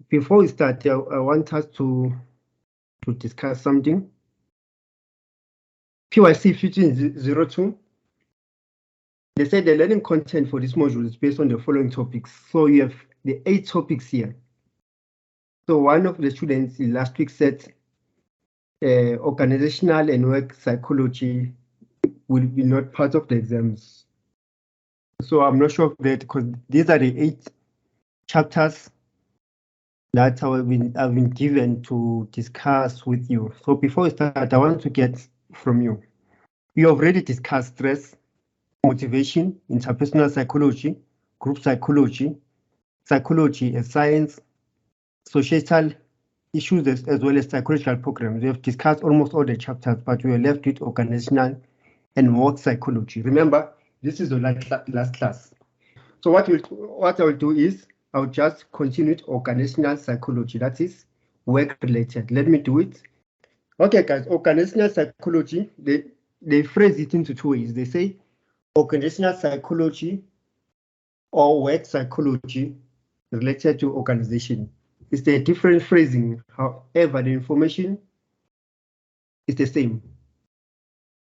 before we start, I want us to discuss something. PYC1502. They said the learning content for this module is based on the following topics. So you have the 8 topics here. So one of the students last week said organizational and work psychology will be not part of the exams. So I'm not sure of that, because these are the 8 chapters that I've been given to discuss with you. So before we start, I want to get from you. We already discussed stress, motivation, interpersonal psychology, group psychology, psychology as science, societal issues, as well as psychological programs. We have discussed almost all the chapters, but we are left with organizational and work psychology. Remember, this is the last class. So what I will do is I'll just continue with organizational psychology, that is work related. Let me do it. Okay, guys, organizational psychology, they phrase it into 2 ways. They say organizational psychology or work psychology related to organization. It's a different phrasing, however, the information is the same.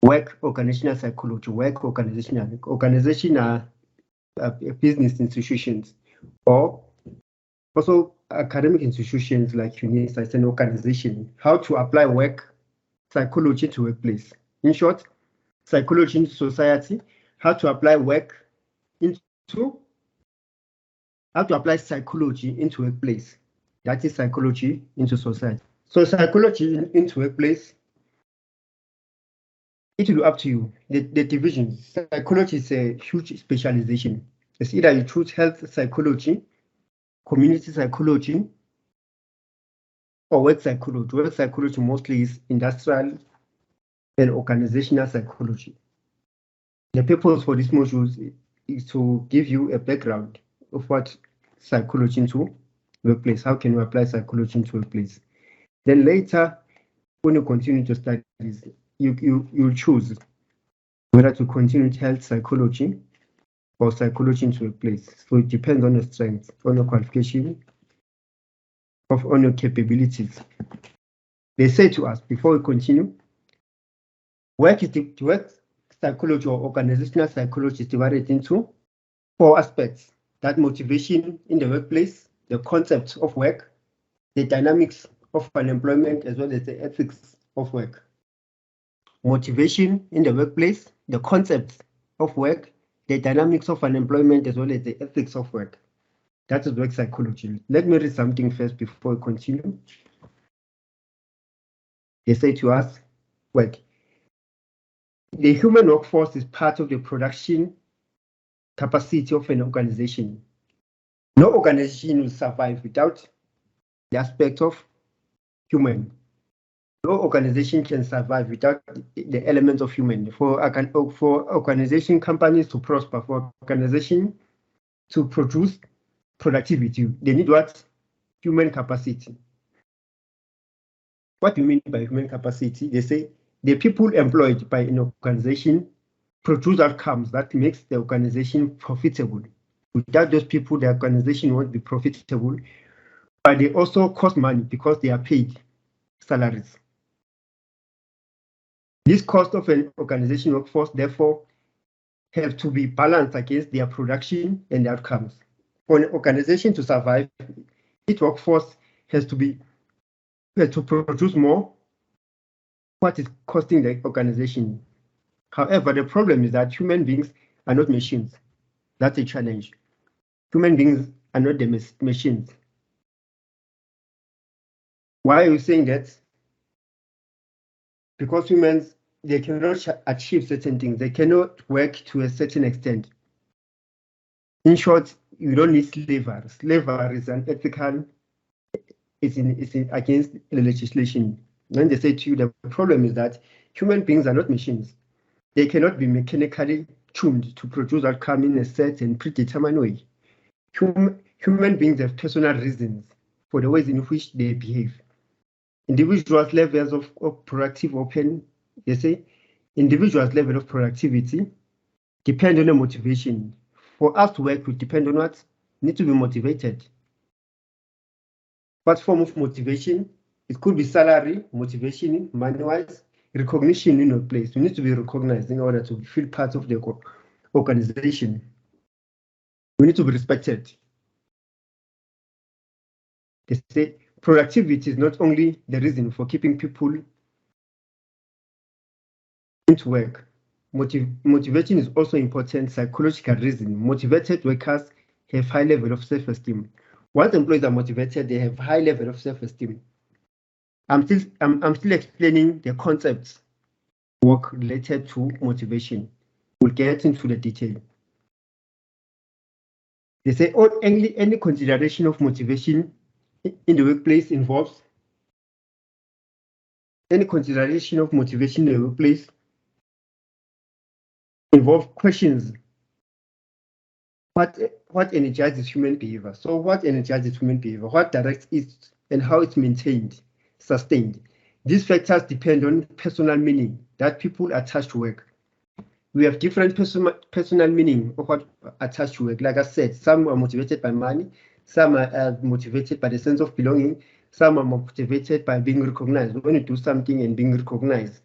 Work organizational psychology, work organizational. Organization are business institutions, or also academic institutions like universities as an organization. How to apply work psychology to workplace. In short, psychology into society, how to apply psychology into workplace. That is psychology into society. So psychology into workplace, it will be up to you. The division, psychology is a huge specialization. It's either you choose health psychology, community psychology, or work psychology. Work psychology mostly is industrial and organizational psychology. The purpose for this module is to give you a background of what psychology into workplace. How can you apply psychology into workplace? Then later, when you continue to study this, you'll choose whether to continue with health psychology or psychology into workplace. So it depends on your strengths, on your qualification, on your capabilities. They say to us before we continue, work psychology or organizational psychology is divided into 4 aspects: that motivation in the workplace, the concept of work, the dynamics of unemployment, as well as the ethics of work. Motivation in the workplace, the concepts of work, the dynamics of unemployment, as well as the ethics of work. That is work psychology. Let me read something first before we continue. They say to us, work. The human workforce is part of the production capacity of an organization. No organization will survive without the aspect of human. No organization can survive without the elements of human. For organization companies to prosper, for organization to produce productivity, they need what? Human capacity. What do you mean by human capacity? They say the people employed by an organization produce outcomes that makes the organization profitable. Without those people, the organization won't be profitable, but they also cost money because they are paid salaries. This cost of an organization workforce, therefore, have to be balanced against their production and the outcomes. For an organization to survive, its workforce has to produce more what is costing the organization. However, the problem is that human beings are not machines. That's a challenge. Human beings are not the machines. Why are you saying that? Because humans, they cannot achieve certain things. They cannot work to a certain extent. In short, you don't need slavery. Slavery is unethical. It's against the legislation. When they say to you, the problem is that human beings are not machines. They cannot be mechanically tuned to produce outcome in a certain predetermined way. Human beings have personal reasons for the ways in which they behave. Individuals' levels of productive they say, individuals' level of productivity depend on the motivation. For us to work, we depend on what? Need to be motivated. What form of motivation? It could be salary, motivation, money-wise, recognition in your place. You need to be recognized in order to feel part of the organization. You need to be respected. They say productivity is not only the reason for keeping people into work. Motivation is also important psychological reason. Motivated workers have high level of self-esteem. Once employees are motivated, they have high level of self-esteem. I'm still explaining the concepts work related to motivation. We'll get into the detail. They say any consideration of motivation in the workplace involves any consideration of motivation in the workplace involve questions. What energizes human behavior? So what energizes human behavior? What directs it and how it's maintained, sustained? These factors depend on personal meaning that people attach to work. We have different personal meaning of what attached to work. Like I said, some are motivated by money, some are motivated by the sense of belonging, some are motivated by being recognized. When you do something and being recognized,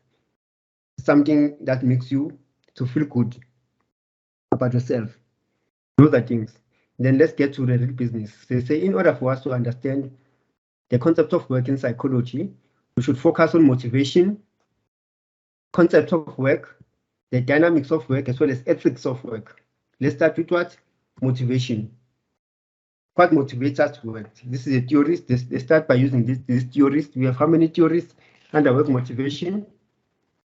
something that makes you to feel good about yourself. Those are things. Then let's get to the real business. They say in order for us to understand the concept of work in psychology, we should focus on motivation, concept of work, the dynamics of work, as well as ethics of work. Let's start with what? Motivation. What motivates us to work? This is a theorist. They start by using these theories. We have how many theories under work motivation?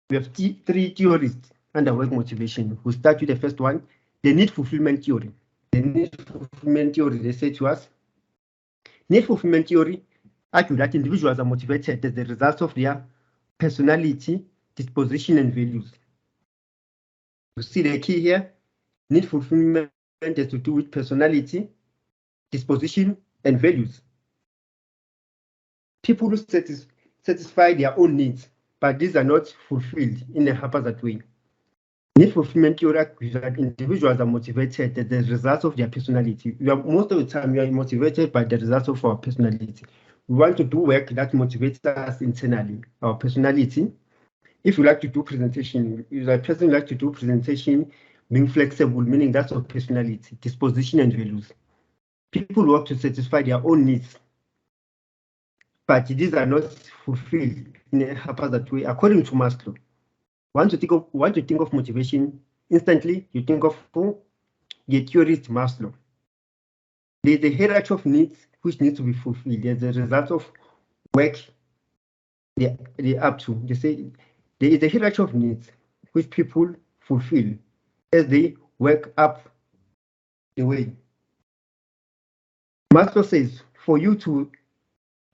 We have three theories under work motivation. We'll start with the first one, the need fulfillment theory. The need fulfillment theory, they say to us, need fulfillment theory argue that individuals are motivated as a result of their personality, disposition, and values. You see the key here? Need fulfillment has to do with personality, disposition, and values. People who satisfy their own needs, but these are not fulfilled in a haphazard way. Need fulfillment theory argues that individuals are motivated as a result of their personality. Most of the time, we are motivated by the results of our personality. We want to do work that motivates us internally, our personality. If you like to do presentation, if a person like to do presentation, being flexible, meaning that's your personality, disposition, and values. People work to satisfy their own needs, but these are not fulfilled in a haphazard way. According to Maslow, once you think of motivation, instantly you think of the theorist Maslow. There's a hierarchy of needs which needs to be fulfilled as a result of work they're up to. They say there is a hierarchy of needs which people fulfill as they work up the way. Maslow says for you to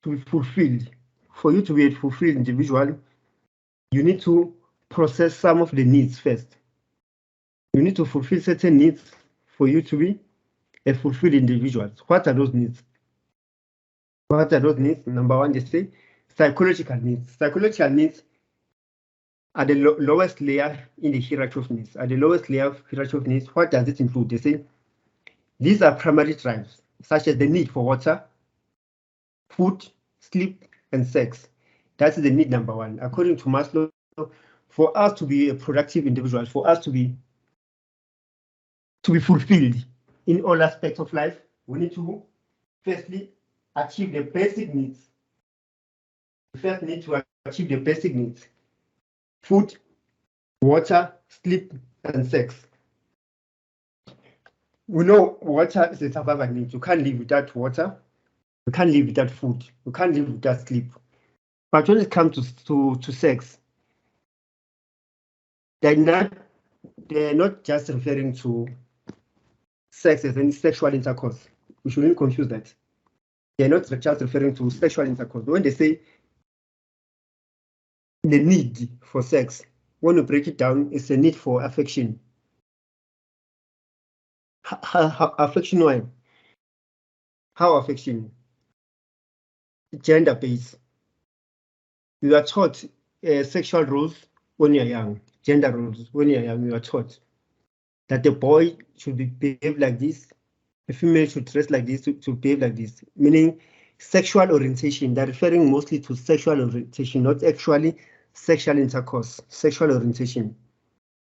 be fulfilled, for you to be a fulfilled individual, you need to process some of the needs first. You need to fulfill certain needs for you to be a fulfilled individual. What are those needs? What are those needs? Number one, they say psychological needs. Psychological needs are the lowest layer in the hierarchy of needs. At the lowest layer of hierarchy of needs, what does it include? They say these are primary drives, such as the need for water, food, sleep, and sex. That's the need number one. According to Maslow, for us to be a productive individual, for us to be fulfilled in all aspects of life, we need to firstly achieve the basic needs. We first need to achieve the basic needs: food, water, sleep, and sex. We know water is a survival need. You can't live without water. You can't live without food. You can't live without sleep. But when it comes to sex, they're not just referring to sex as any sexual intercourse. We shouldn't confuse that. They're not just referring to sexual intercourse. When they say the need for sex, when you break it down, it's a need for affection. Affection, why? How affection? Gender-based. You are taught sexual roles when you're young, gender roles when you're young. You are taught that the boy should behave like this, the female should dress like this, to behave like this. Meaning, Sexual orientation, they're referring mostly to sexual orientation, not actually sexual intercourse, sexual orientation.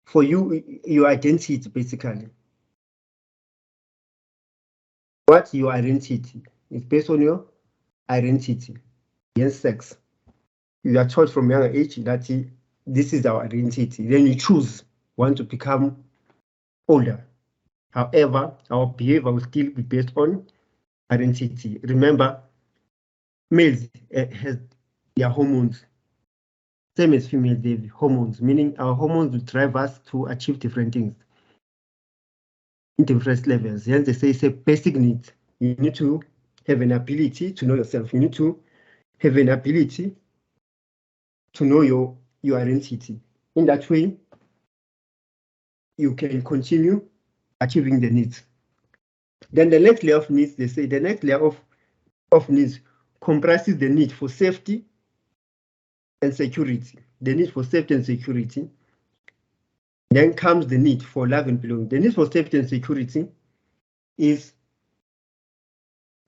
For you, your identity, basically. What your identity is based on your identity, yes, sex. You are taught from young age that this is our identity. Then you choose want to become older. However, our behavior will still be based on identity. Remember, males has their hormones. Same as females, they have hormones, meaning our hormones will drive us to achieve different things in different levels. Hence, they say it's a basic need. You need to have an ability to know yourself. You need to have an ability to know your identity. In that way, you can continue achieving the needs. Then the next layer of needs, they say the next layer of needs comprises the need for safety and security. The need for safety and security. Then comes the need for love and belonging. The need for safety and security is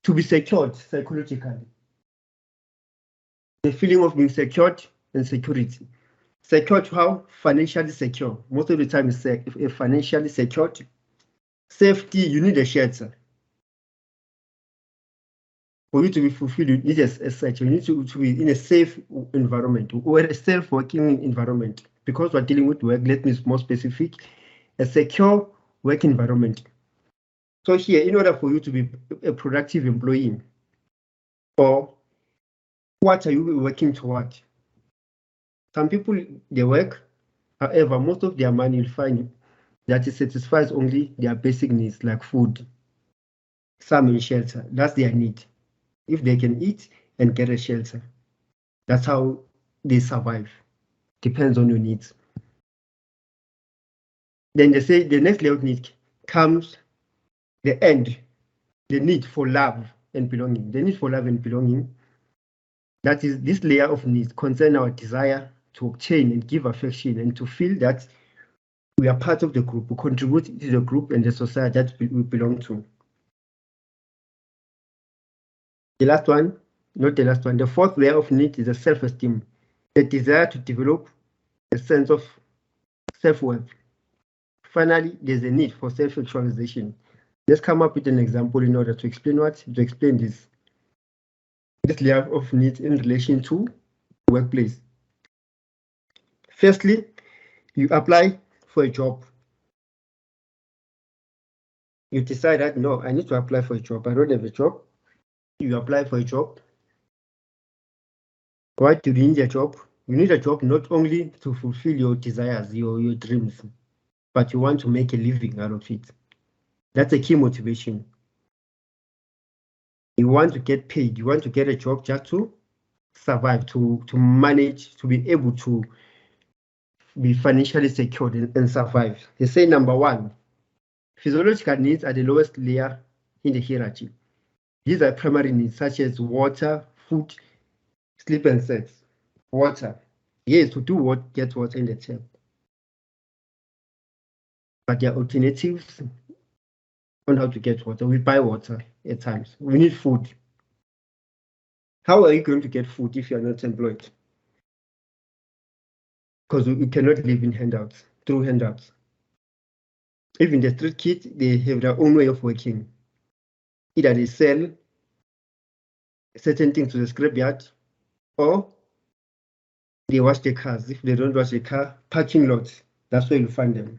to be secured psychologically. The feeling of being secured and security. Secured how? Financially secure. Most of the time it's financially secured. Safety, you need a shelter. For you to be fulfilled, you need you need to be in a safe environment or a self-working environment. Because we're dealing with work, let me be more specific, a secure work environment. So here, in order for you to be a productive employee, or what are you working toward? Some people, they work, however, most of their money you'll find that it satisfies only their basic needs like food, some in shelter. That's their need. If they can eat and get a shelter, that's how they survive. Depends on your needs. Then they say the next level of need comes the end, the need for love and belonging. The need for love and belonging, that is this layer of needs concern our desire to obtain and give affection and to feel that we are part of the group, we contribute to the group and the society that we belong to. The last one, not the last one, the fourth layer of need is a self-esteem, the desire to develop a sense of self-worth. Finally, there's a need for self-actualization. Let's come up with an example in order to explain this layer of needs in relation to workplace. Firstly, you apply for a job. You decide that, no, I need to apply for a job. I don't have a job. You apply for a job. Why do you need a job? You need a job not only to fulfill your desires, your dreams, but you want to make a living out of it. That's a key motivation. You want to get paid. You want to get a job just to survive, to manage, to be able to be financially secured and survive. They say number one, physiological needs are the lowest layer in the hierarchy. These are primary needs such as water, food, sleep, and sex. Water. Yes, to do what, get water in the tap. But there are alternatives on how to get water. We buy water at times. We need food. How are you going to get food if you're not employed? Because you cannot live in handouts, through handouts. Even the street kids, they have their own way of working. Either they sell certain things to the scrapyard, or they wash their cars. If they don't wash their car, parking lots, that's where you find them.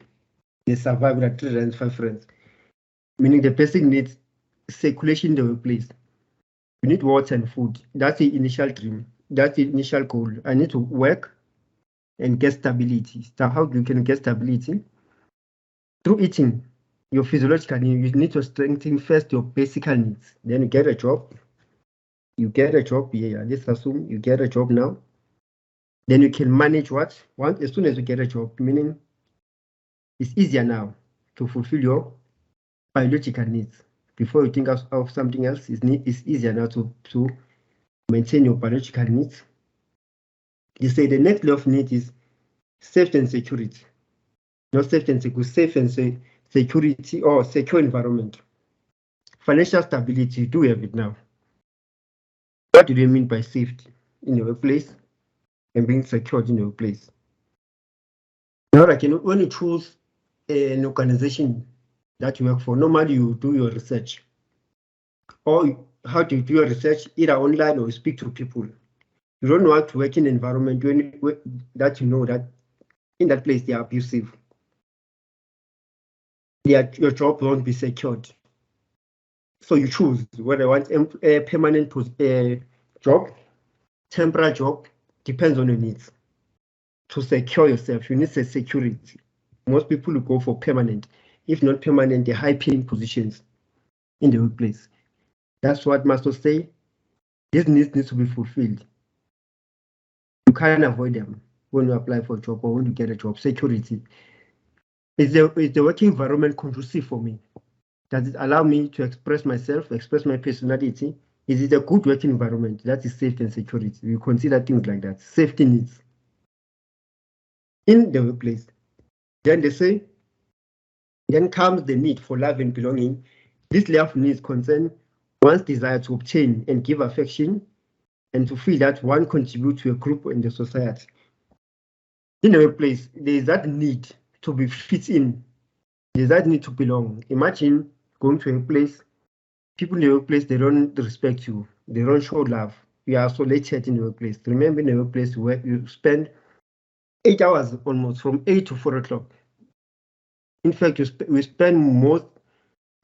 They survive with 3 rents, 5 rents. Meaning the basic needs circulation in the workplace. You need water and food. That's the initial dream. That's the initial goal. I need to work and get stability. So how you can get stability? Through eating. Your physiological needs, you need to strengthen first your basic needs. Then you get a job. You get a job, yeah, let's assume you get a job now. Then you can manage what? As soon as you get a job, meaning it's easier now to fulfill your biological needs. Before you think of something else, it's easier now to maintain your biological needs. They say the next level of need is safety and security. Not safety and security, safe and security or secure environment. Financial stability, do have it now. what do they mean by safety in the workplace and being secured in the workplace? Now, like, when you choose an organization that you work for, normally you do your research. Or how do you do your research, either online or you speak to people. You don't want to work in an environment that you know that in that place they are abusive. Your job won't be secured. So you choose whether you want a permanent job, temporary job, depends on your needs. To secure yourself, you need security. Most people will go for permanent, if not permanent, the high-paying positions in the workplace. That's what Maslow say. These needs need to be fulfilled. You can't avoid them when you apply for a job or when you get a job. Security. Is the working environment conducive for me? Does it allow me to express myself, express my personality? Is it a good working environment that is safe and security? We consider things like that. Safety needs in the workplace. Then they say, then comes the need for love and belonging. This love needs concern one's desire to obtain and give affection and to feel that one contributes to a group in the society. In the workplace, there is that need to be fit in. There's that need to belong. Imagine going to a place, people in the workplace, they don't respect you. They don't show love. You are isolated in the workplace. Remember, in the workplace where you spend 8 hours almost from 8 to 4 o'clock. In fact, we spend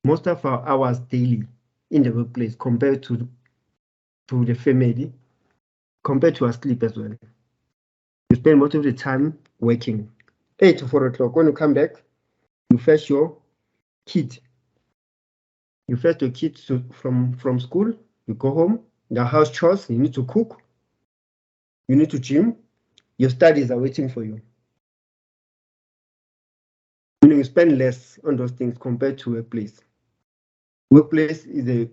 most of our hours daily in the workplace compared to the family, compared to our sleep as well. You spend most of the time working. 8 to 4 o'clock. When you come back, you fetch your kid. You fetch your kid from school. You go home. The house chores. You need to cook. You need to gym. Your studies are waiting for you. You spend less on those things compared to workplace. Workplace is the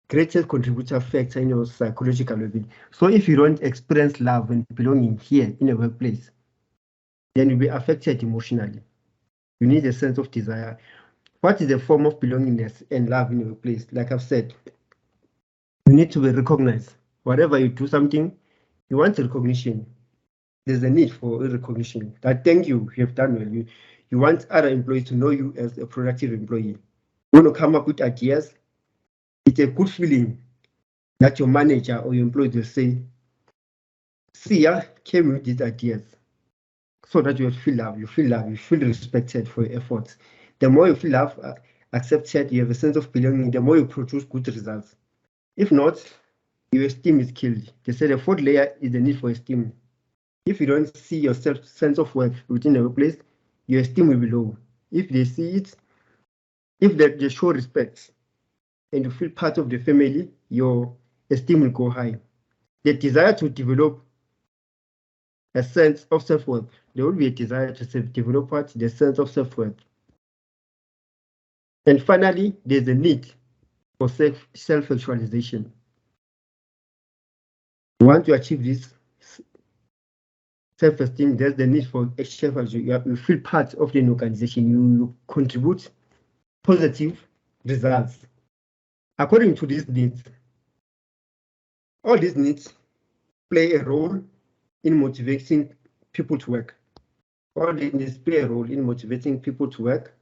greatest contributor factor in your psychological well-being. So if you don't experience love and belonging here in a workplace, then you'll be affected emotionally. You need a sense of desire. What is a form of belongingness and love in a workplace? Like I've said, you need to be recognized. Whatever you do something, you want recognition. There's a need for recognition. That thank you, you have done well. You want other employees to know you as a productive employee. You want to come up with ideas. It's a good feeling that your manager or your employees will say, see, I came with these ideas. So that you feel love, you feel respected for your efforts. The more you feel love, accepted, you have a sense of belonging, the more you produce good results. If not, your esteem is killed. They say the fourth layer is the need for esteem. If you don't see your sense of worth within the workplace, your esteem will be low. If they see it, if they show respect and you feel part of the family, your esteem will go high. The desire to develop a sense of self-worth. There will be a desire to develop what? The sense of self-worth. And finally, there's a need for self-actualization. You want to achieve this self-esteem, there's the need for self-actualization. You feel part of the organization. You contribute positive results. According to these needs, all these needs play a role in motivating people to work. All these needs play a role in motivating people to work.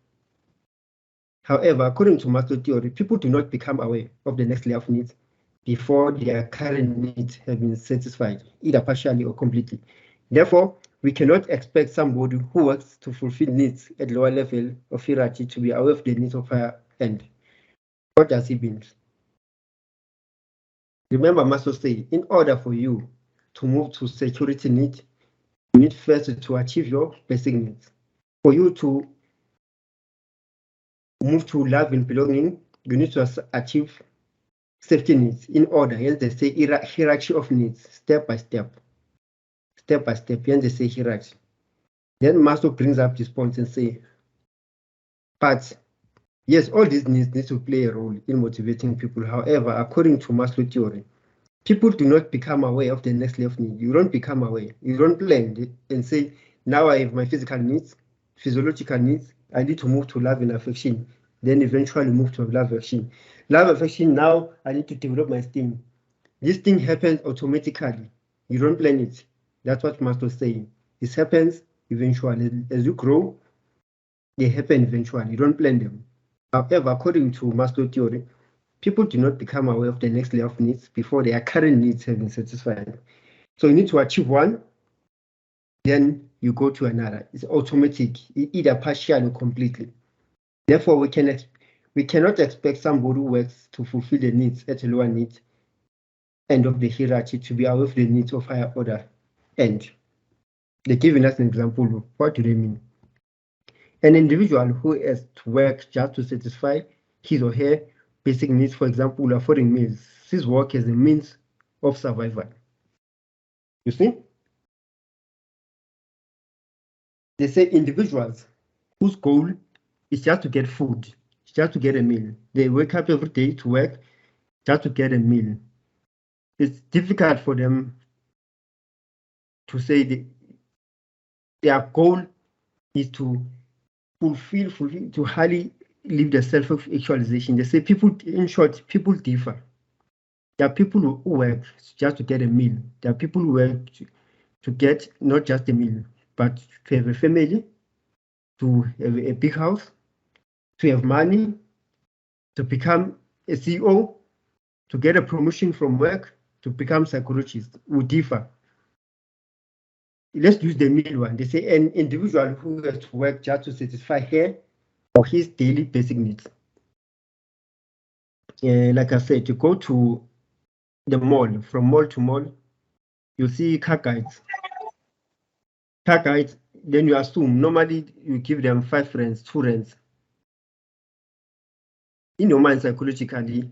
However, according to Maslow theory, people do not become aware of the next layer of needs before their current needs have been satisfied, either partially or completely. Therefore, we cannot expect somebody who works to fulfill needs at lower level of hierarchy to be aware of the needs of higher end. What does it mean? Remember, Maslow say, in order for you to move to security need, you need first to achieve your basic needs. For you to move to love and belonging, you need to achieve safety needs in order. Hence, they say hierarchy of needs, step by step. Step by step, hence they say hierarchy. Then Maslow brings up this point and say, but yes, all these needs need to play a role in motivating people. However, according to Maslow theory, people do not become aware of the next level of need. You don't become aware. You don't plan and say, now I have my physical needs, physiological needs. I need to move to love and affection. Then eventually move to love affection. Love affection, now I need to develop my esteem. This thing happens automatically. You don't plan it. That's what Maslow is saying. This happens eventually. As you grow, they happen eventually. You don't plan them. However, according to Maslow theory, people do not become aware of the next level of needs before their current needs have been satisfied. So you need to achieve one, then you go to another. It's automatic, either partially or completely. Therefore, we cannot expect somebody who works to fulfill the needs at a lower need end of the hierarchy to be aware of the needs of higher order end. They're giving us an example of what do they mean. An individual who has to work just to satisfy his or her basic needs, for example, affording meals, sees work as a means of survival. You see? They say individuals whose goal is just to get food, just to get a meal. They wake up every day to work just to get a meal. It's difficult for them to say their goal is to fulfill, to highly live the self-actualization. They say people, in short, people differ. There are people who work just to get a meal. There are people who work to get not just a meal, but to have a family, to have a big house, to have money, to become a CEO, to get a promotion from work, to become psychologist, who differ. Let's use the middle one. They say an individual who has to work just to satisfy her or his daily basic needs. Like I said, you go to the mall, from mall to mall, you see car guides. Car guides, then you assume, normally you give them 5 rands, 2 rands. In your mind, psychologically,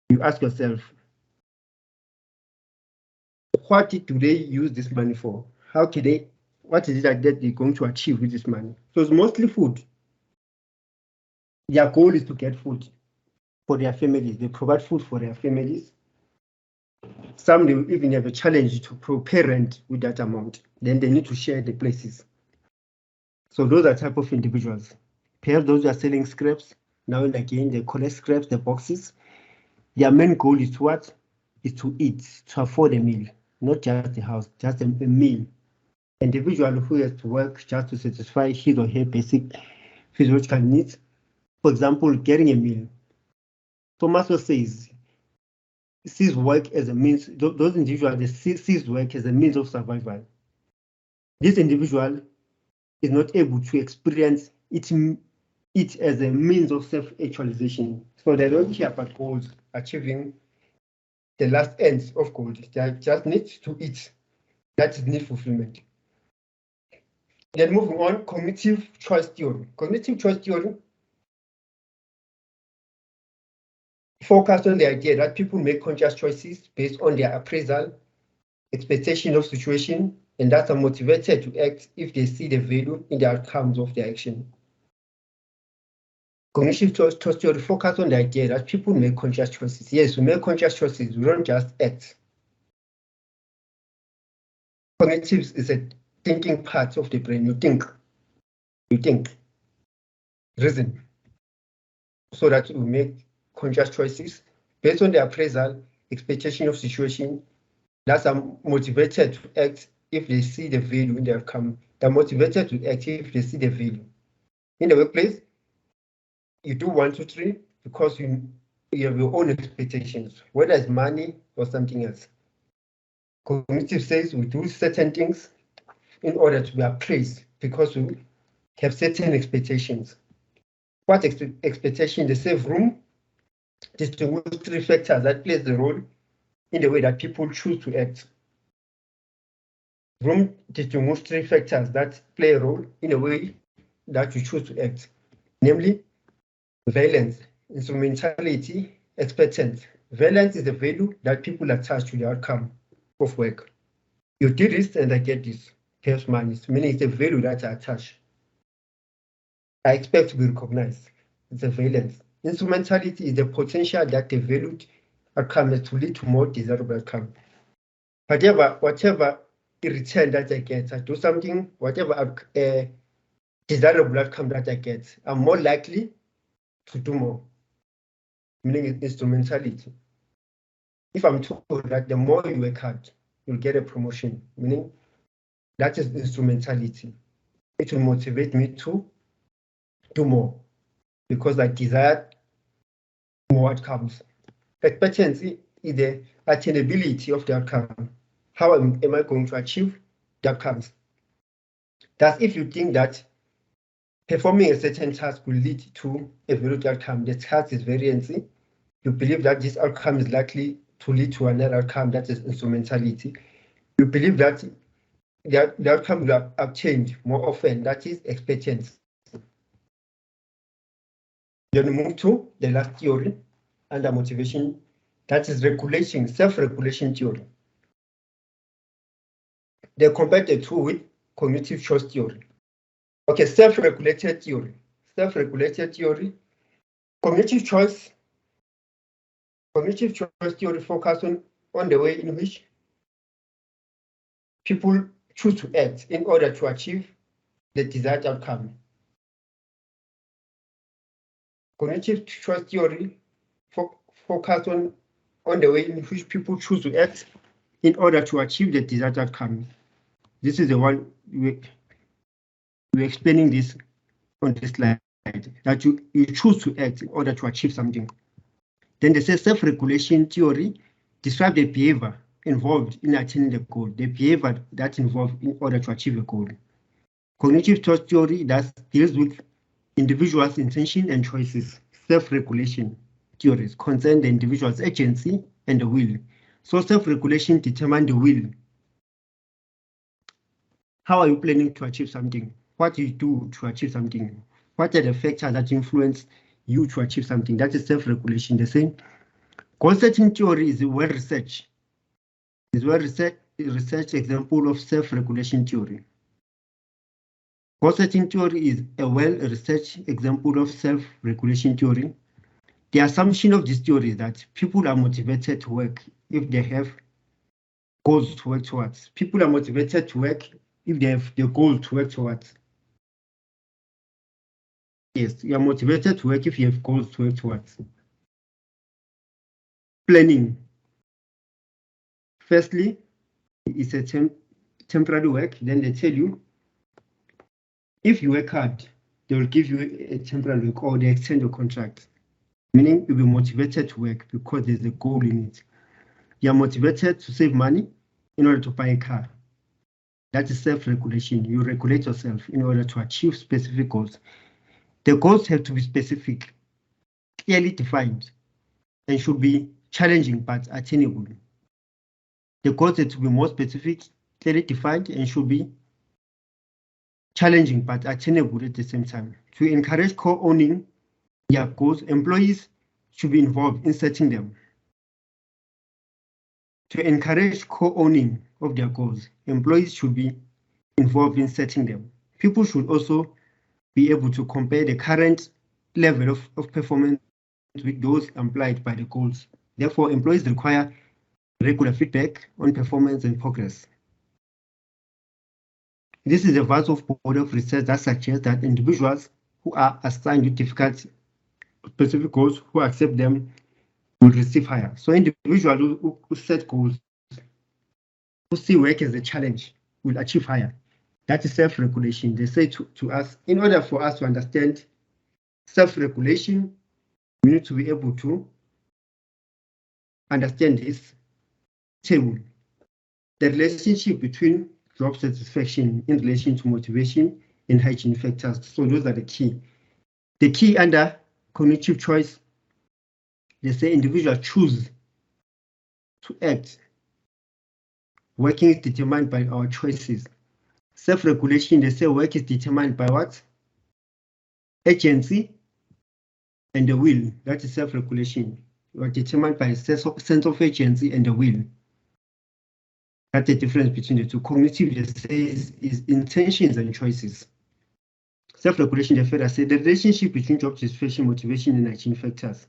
you ask yourself, what do they use this money for? What is it that they're going to achieve with this money? So it's mostly food. Their goal is to get food for their families. They provide food for their families. Some they even have a challenge to pay rent with that amount. Then they need to share the places. So those are type of individuals. Perhaps those who are selling scraps, now and again, they collect scraps, the boxes. Their main goal is what? Is to eat, to afford a meal, not just a house, just a meal. Individual who has to work just to satisfy his or her basic physiological needs. For example, getting a meal. Thomas says, sees work as a means, those individuals sees work as a means of survival. This individual is not able to experience it as a means of self-actualization. So they don't care about goals, achieving the last ends of goals. They just need to eat. That is need fulfillment. Then moving on, cognitive choice theory. Cognitive choice theory focused on the idea that people make conscious choices based on their appraisal, expectation of situation, and that are motivated to act if they see the value in the outcomes of their action. Cognitive choice theory focus on the idea that people make conscious choices. Yes, we make conscious choices, we don't just act. Cognitive is a thinking part of the brain. You think, reason, so that we make conscious choices based on the appraisal, expectation of situation, that are motivated to act if they see the value in the outcome. They're motivated to act if they see the value. In the workplace, you do 1, 2, 3 because you have your own expectations, whether it's money or something else. Cognitive says we do certain things in order to be appraised because we have certain expectations. What expectation? They save room, distinguish 3 factors that plays the role in the way that people choose to act. Room distinguish 3 factors that play a role in the way that you choose to act, namely valence, instrumentality, expectance. Valence is the value that people attach to the outcome of work. You did this and I get this. Here's money, meaning it's the value that I attach. I expect to be recognized. It's a valence. Instrumentality is the potential that the valued outcome is to lead to more desirable outcome. Whatever return that I get, I do something, whatever desirable outcome that I get, I'm more likely to do more, meaning instrumentality. if I'm told that the more you work hard, you'll get a promotion, meaning that is instrumentality. It will motivate me to do more because I desire more outcomes. Expectancy is the attainability of the outcome. How am I going to achieve the outcomes? That's if you think that performing a certain task will lead to a varied outcome. The task is variancy. You believe that this outcome is likely to lead to another outcome, that is instrumentality. You believe that the outcome will obtained more often, that is expectancy. Then we move to the last theory under motivation, that is regulation, self-regulation theory. They compare the two with cognitive choice theory. Okay, self-regulated theory. Self-regulated theory. Cognitive choice theory focuses on the way in which people choose to act in order to achieve the desired outcome. Cognitive choice theory focuses on the way in which people choose to act in order to achieve the desired outcome. This is the one we're explaining this on this slide, that you choose to act in order to achieve something. Then they say self-regulation theory describes the behavior involved in attaining the goal, the behavior that's involved in order to achieve a goal. Cognitive choice theory that deals with individuals' intention and choices. Self-regulation theories concern the individual's agency and the will. So self-regulation determines the will. How are you planning to achieve something? What do you do to achieve something? What are the factors that influence you to achieve something? That is self-regulation. The same. Goal setting theory is well-researched. Is well-researched example of self-regulation theory. Goal setting theory is a well-researched example of self-regulation theory. The assumption of this theory is that people are motivated to work if they have goals to work towards. People are motivated to work if they have the goal to work towards. Yes, you are motivated to work if you have goals to work towards. Planning. Firstly, it's a temporary work. Then they tell you, if you work hard, they will give you a temporary work or they extend your contract. Meaning you'll be motivated to work because there's a goal in it. You're motivated to save money in order to buy a car. That is self-regulation. You regulate yourself in order to achieve specific goals. The goals have to be specific, clearly defined, and should be challenging but attainable. The goals have to be more specific, clearly defined, and should be challenging but attainable at the same time. To encourage co-owning their goals, employees should be involved in setting them. To encourage co-owning of their goals, employees should be involved in setting them. People should also be able to compare the current level of performance with those implied by the goals. Therefore, employees require regular feedback on performance and progress. This is a vast body of research that suggests that individuals who are assigned with difficult specific goals, who accept them, will receive higher. So individuals who set goals, who see work as a challenge, will achieve higher. That is self-regulation. They say to us, in order for us to understand self-regulation, we need to be able to understand this table. The relationship between job satisfaction in relation to motivation and hygiene factors. So those are the key. The key under cognitive choice, they say individuals choose to act. Working is determined by our choices. Self-regulation, they say work is determined by what? Agency and the will. That is self-regulation. You are determined by a sense of agency and the will. That's the difference between the two. Cognitive, they say, is intentions and choices. Self-regulation, they further say the relationship between job satisfaction, motivation, and hygiene factors.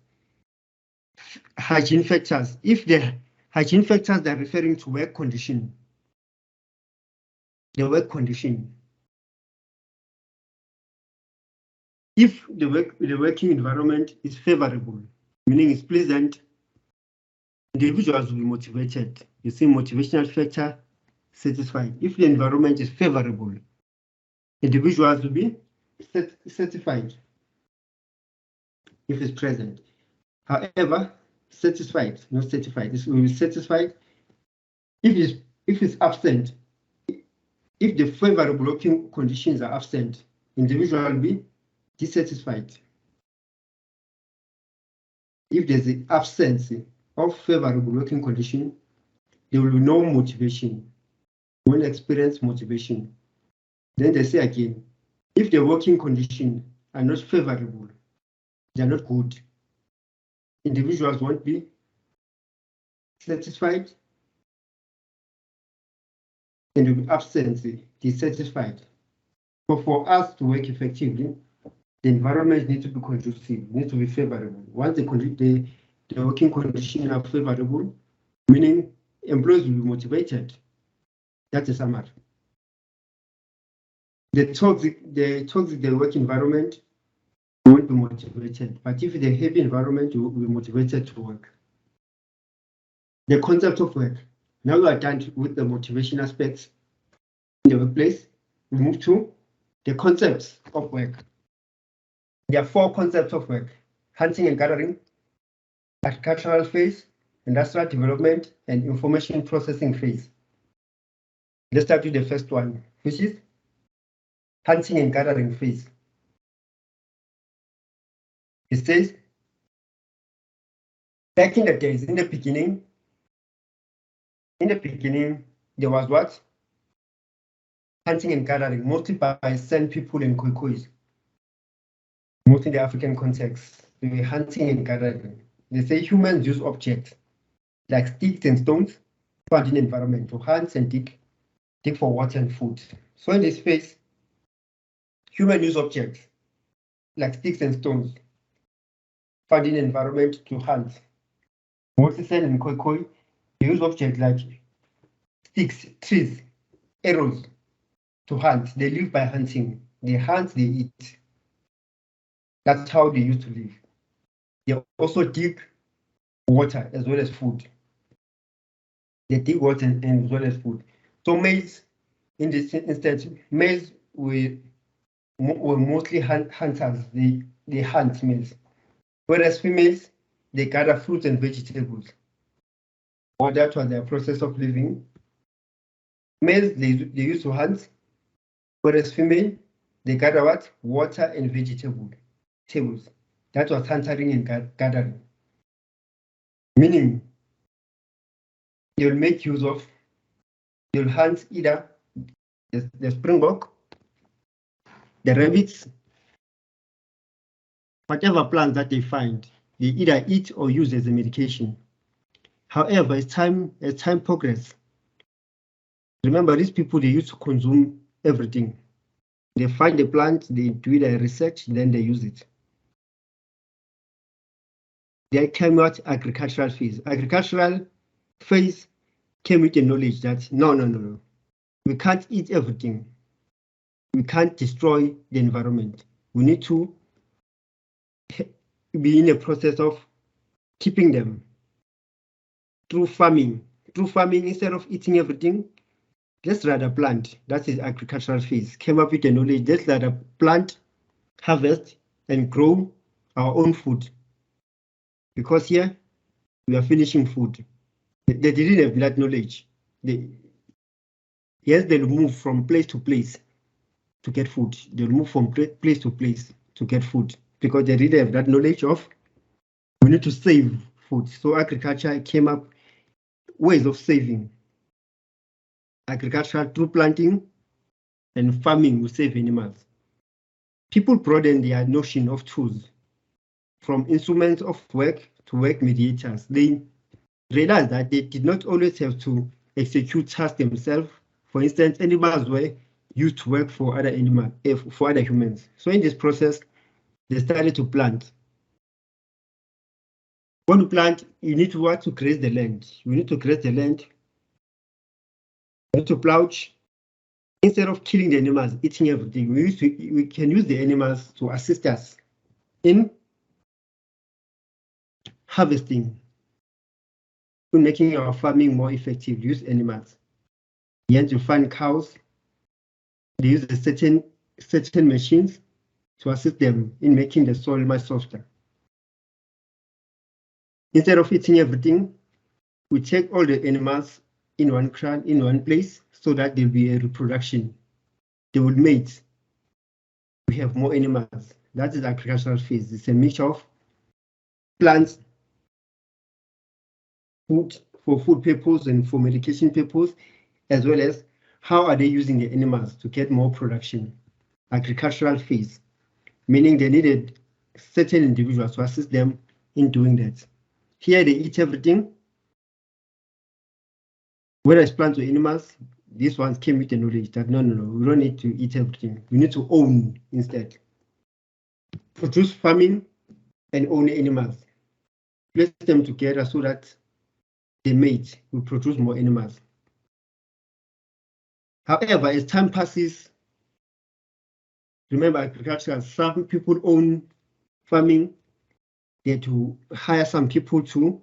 Hygiene factors, if the hygiene factors they're referring to work condition, the work condition. If the working environment is favorable, meaning it's pleasant, individuals will be motivated. You see, motivational factor satisfied. If the environment is favorable, individuals will be satisfied if it's present. However, satisfied, not certified. This will be satisfied if it's absent. If the favorable working conditions are absent, individual will be dissatisfied. If there's an absence of favorable working condition, there will be no motivation. We will experience motivation. Then they say again, if the working conditions are not favorable, they are not good, individuals won't be satisfied and will be absent, dissatisfied. But for us to work effectively, the environment needs to be conducive, needs to be favorable. Once the working conditions are favorable, meaning employees will be motivated. That's a summary. The toxic work environment won't be motivated, but if the happy environment, you will be motivated to work. The concept of work. Now we are done with the motivation aspects in the workplace. We move to the concepts of work. There are 4 concepts of work: hunting and gathering, agricultural phase, industrial development, and information processing phase. Let's start with the first one, which is hunting and gathering phase. It says, back in the days, in the beginning, there was what? Hunting and gathering, mostly by San people and Khoikhoi. Mostly in the African context, they were hunting and gathering. They say humans use objects like sticks and stones found in the environment to hunt and dig for water and food. So in this phase, humans use objects like sticks and stones found in the environment to hunt. Mostly San and Khoikhoi, they use objects like sticks, trees, arrows to hunt. They live by hunting. They hunt, they eat. That's how they used to live. They also dig water as well as food. They dig water and as well as food. So males, in this instance, males were mostly hunters. They hunt males. Whereas females, they gather fruits and vegetables. Or that was their process of living. Males, they used to hunt. Whereas female, they gather what? Water and vegetables. That was hunting and gathering. Meaning, you'll make use of, you'll hunt either the springbok, the rabbits, whatever plants that they find, they either eat or use as a medication. However, as time progresses, remember these people, they used to consume everything. They find the plant, they do their research, then they use it. They came out agricultural phase. Agricultural phase came with the knowledge that no, we can't eat everything. We can't destroy the environment. We need to be in a process of keeping them through farming. Through farming, instead of eating everything, let's rather plant. That is agricultural phase. Came up with the knowledge. Let's rather plant, harvest, and grow our own food. Because here we are finishing food. They didn't have that knowledge. Yes, they'll move from place to place to get food. They'll move from place to place to get food because they didn't have that knowledge of we need to save food. So agriculture came up ways of saving. Agriculture through planting and farming will save animals. People broaden their notion of tools from instruments of work to work mediators. They realized that they did not always have to execute tasks themselves. For instance, animals were used to work for other humans. So in this process, they started to plant. When you plant, you need to graze the land. You need to graze the land. You need to plow. Instead of killing the animals, eating everything, we can use the animals to assist us in harvesting. making our farming more effective, use animals. Hence, you find cows, they use a certain machines to assist them in making the soil much softer. Instead of eating everything, we take all the animals in one place so that there'll be a reproduction. They will mate. We have more animals. That is agricultural phase. It's a mixture of plants, food for food purpose and for medication purpose, as well as how are they using the animals to get more production. Agricultural phase, meaning they needed certain individuals to assist them in doing that. Here they eat everything. Whether it's plants or animals, these ones came with the knowledge that no, we don't need to eat everything. We need to own instead. Produce farming and own animals. Place them together so that they mate, we produce more animals. However, as time passes, remember agriculture, some people own farming. They had to hire some people to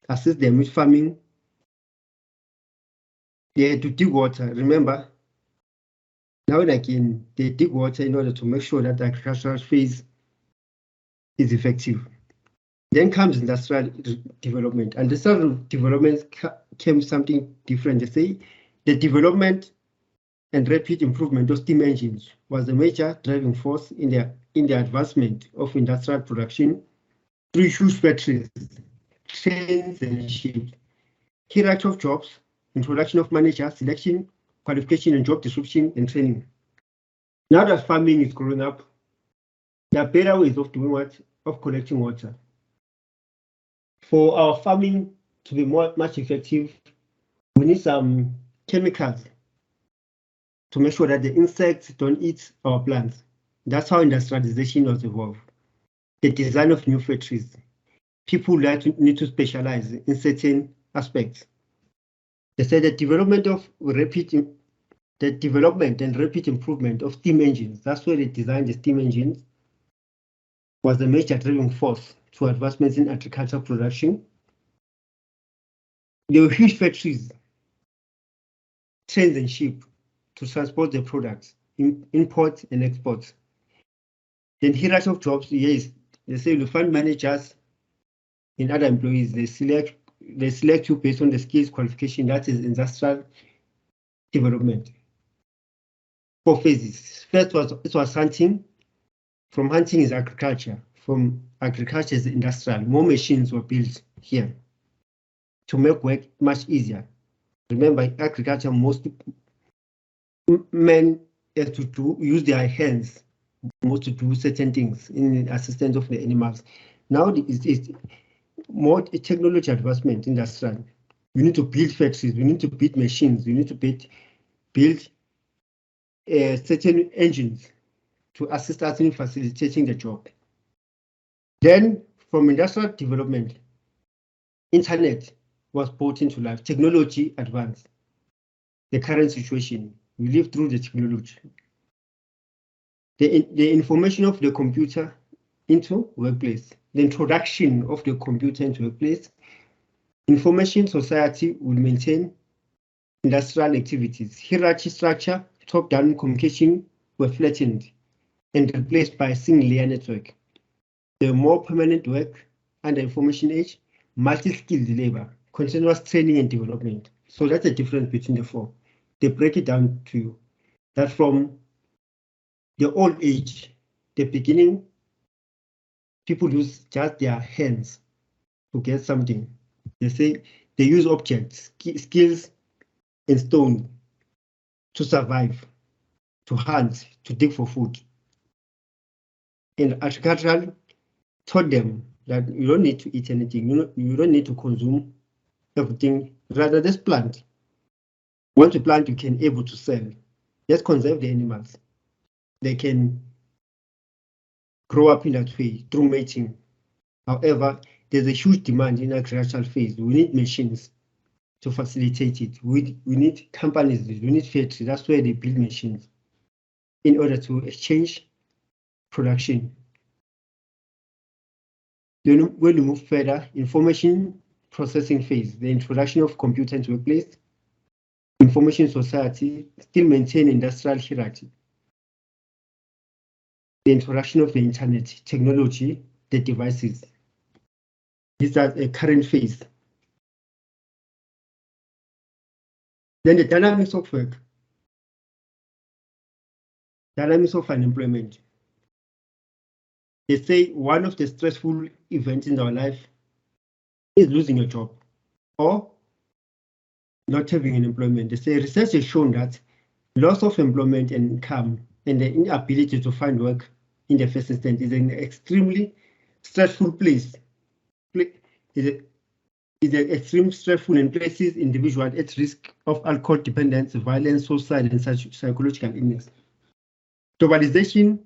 assist them with farming. They had to dig water. Remember, now and again, they dig water in order to make sure that the agricultural phase is effective. Then comes industrial development. And industrial development came something different. They say the development and rapid improvement of steam engines was a major driving force in the advancement of industrial production through huge factories, trains, and ships. Hierarchy of jobs, introduction of managers, selection, qualification, and job description and training. Now that farming is growing up, there are better ways of doing what? Of collecting water. For our farming to be much effective, we need some chemicals to make sure that the insects don't eat our plants. That's how industrialization was evolved. The design of new factories. People need to specialize in certain aspects. They said the development and rapid improvement of steam engines. That's where they designed the steam engines. Was a major driving force to advancements in agricultural production. There were huge factories, trains and ships to transport the products, import and export. Then hierarchy of jobs, yes, they say you find managers and other employees. They select you based on the skills qualification. That is industrial development. 4 phases. First it was hunting. From hunting is agriculture. From agriculture is industrial. More machines were built here to make work much easier. Remember, in agriculture, most men have to use their hands most to do certain things in assistance of the animals. Now it's more technology advancement, industrial. We need to build factories, we need to build machines, we need to build certain engines to assist us in facilitating the job. Then from industrial development, internet was brought into life, technology advanced. The current situation, we live through the technology. The information of the computer into workplace, the introduction of the computer into workplace, information society will maintain industrial activities. Hierarchy structure, top-down communication were flattened and replaced by a single layer network. The more permanent work under information age, multi-skilled labor, continuous training and development. So that's the difference between the 4. They break it down to you that from the old age, the beginning, people use just their hands to get something. They say they use objects, skills, and stone to survive, to hunt, to dig for food. And agricultural taught them that you don't need to eat anything, you don't need to consume everything, rather just plant. Once you plant, you can able to sell. Just conserve the animals. They can grow up in that way through mating. However, there's a huge demand in agricultural phase. We need machines to facilitate it. We need companies, we need factories. That's where they build machines in order to exchange production. Then when we move further, information processing phase, the introduction of computer into workplace, information society, still maintain industrial hierarchy. The introduction of the internet, technology, the devices. These are a current phase. Then the dynamics of work. Dynamics of unemployment. They say one of the stressful events in our life is losing your job or not having an employment. They say research has shown that loss of employment and income and the inability to find work in the first instance is an extremely stressful place. Is an extremely stressful and places individuals at risk of alcohol dependence, violence, suicide, and psychological illness. Globalization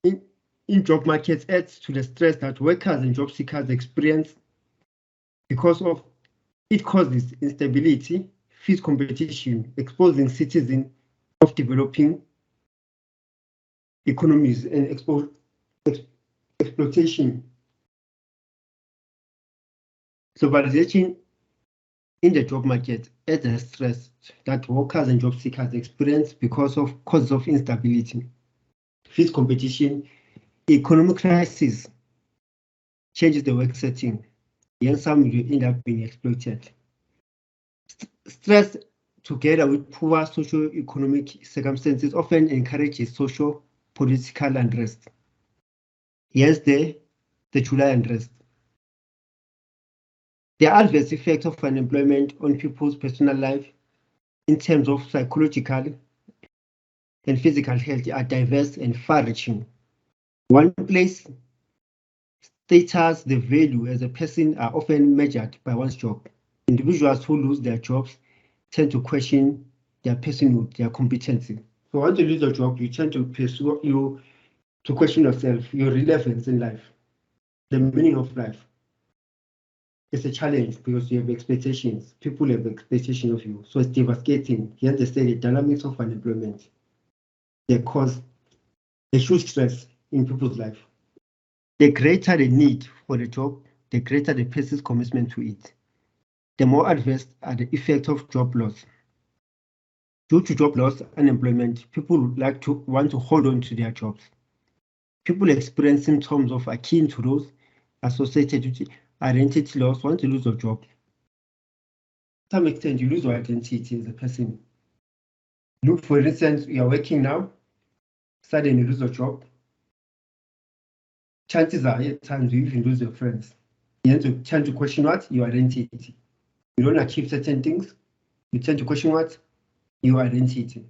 in job markets adds to the stress that workers and job seekers experience because of it causes instability, fierce competition, exposing citizens of developing economies and exploitation. Globalization in the job market adds the stress that workers and job seekers experience because of causes of instability, fierce competition, economic crisis changes the work setting. Young some will end up being exploited. Stress, together with poor socio-economic circumstances, often encourages social political unrest. Hence the July unrest. The adverse effects of unemployment on people's personal life in terms of psychological and physical health are diverse and far-reaching. One place, status, the value as a person are often measured by one's job. Individuals who lose their jobs tend to question their personhood, their competency. So once you lose your job, you tend to question yourself, your relevance in life, the meaning of life. It's a challenge because you have expectations. People have expectations of you. So it's devastating. You understand the dynamics of unemployment. They cause a huge stress in people's life. The greater the need for the job, the greater the person's commitment to it. The more adverse are the effects of job loss. Due to job loss, unemployment, people would want to hold on to their jobs. People experience symptoms of akin to those associated with identity loss. Once you lose your job, to some extent, you lose your identity as a person. Look, for instance, you are working now, suddenly you lose your job. Chances are, at times, you even lose your friends. You tend to question what? Your identity. You don't achieve certain things, you tend to question what? Your identity.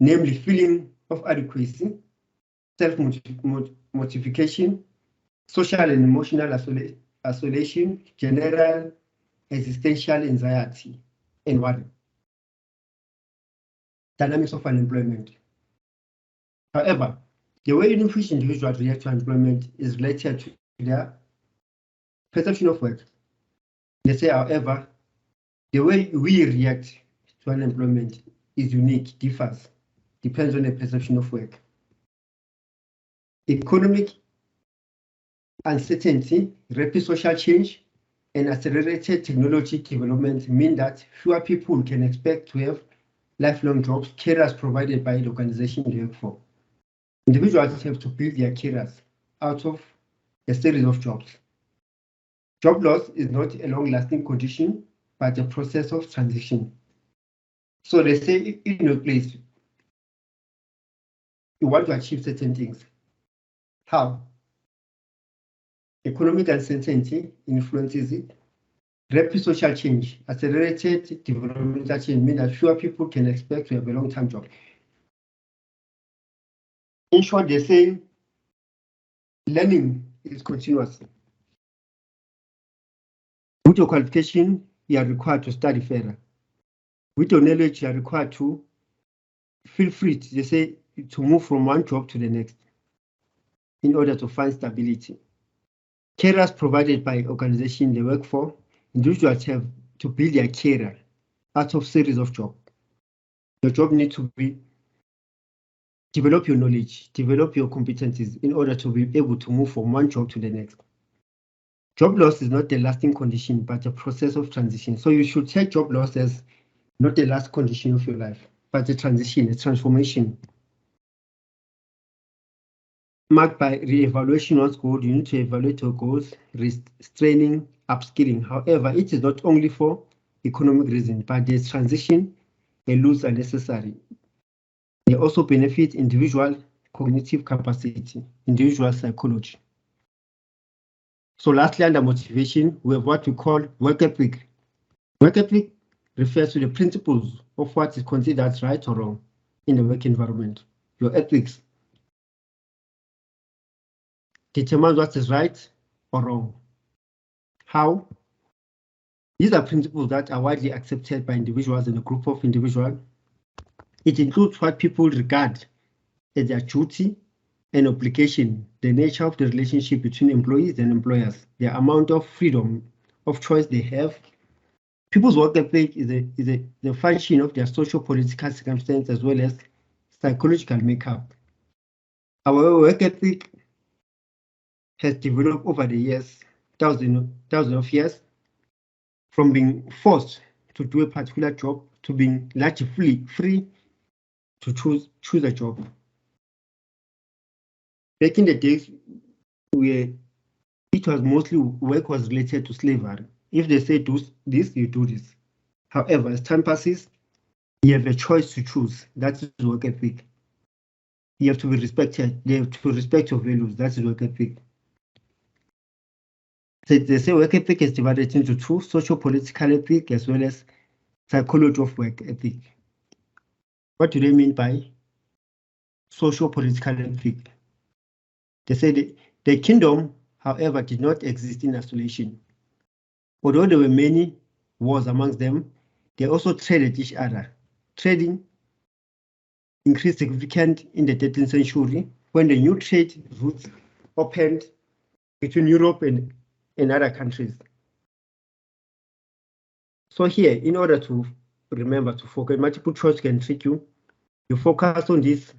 Namely, feeling of adequacy, self-motivation, social and emotional isolation, general existential anxiety, and worry. Dynamics of unemployment. However, the way in which individuals react to unemployment is related to their perception of work. They say, however, the way we react to unemployment is unique, differs, depends on the perception of work. Economic uncertainty, rapid social change, and accelerated technology development mean that fewer people can expect to have lifelong jobs, careers provided by the organization they work for. Individuals have to build their careers out of a series of jobs. Job loss is not a long-lasting condition, but a process of transition. So they say in your place, you want to achieve certain things. How? Economic uncertainty influences it. Rapid social change, accelerated developmental change mean that fewer people can expect to have a long-term job. In short, they say learning is continuous. With your qualification, you are required to study further. With your knowledge, you are required to feel free, they say, to move from one job to the next in order to find stability. Careers provided by organization they work for, individuals have to build their career out of series of jobs. Your job needs to be develop your knowledge, develop your competencies in order to be able to move from one job to the next. Job loss is not a lasting condition, but a process of transition. So you should take job loss as not the last condition of your life, but a transition, a transformation. Marked by re-evaluation one's goal, you need to evaluate your goals, restraining, upskilling. However, it is not only for economic reasons, but there's transition and lose are necessary. They also benefit individual cognitive capacity, individual psychology. So lastly, under motivation, we have what we call work ethic. Work ethic refers to the principles of what is considered right or wrong in the work environment. Your ethics determines what is right or wrong. How? These are principles that are widely accepted by individuals and a group of individuals. It includes what people regard as their duty and obligation, the nature of the relationship between employees and employers, the amount of freedom of choice they have. People's work ethic is a function of their social-political circumstance as well as psychological makeup. Our work ethic has developed over the years, thousands of years, from being forced to do a particular job to being largely free to choose a job. Back in the days where it was mostly work was related to slavery. If they say do this, you do this. However, as time passes, you have a choice to choose. That is work ethic. You have to be respected. They have to respect your values. That is work ethic. So they say work ethic is divided into two: socio-political ethic as well as psychology of work ethic. What do they mean by socio-political ethic? They say the kingdom, however, did not exist in isolation. Although there were many wars amongst them, they also traded each other. Trading increased significantly in the 13th century when the new trade routes opened between Europe and other countries. So here, in order to remember to focus, multiple choice can trick you. You focus on these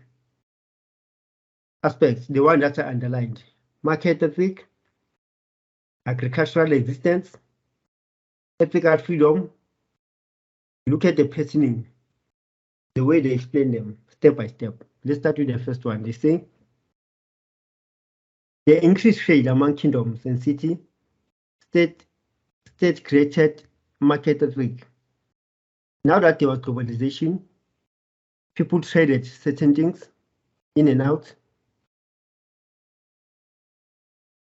aspects, the one that are underlined: market ethic, agricultural existence, ethical freedom. Look at the patterning, the way they explain them step by step. Let's start with the first one. They say the increased trade among kingdoms and cities, state created market ethic. Now that there was globalization, people traded certain things in and out.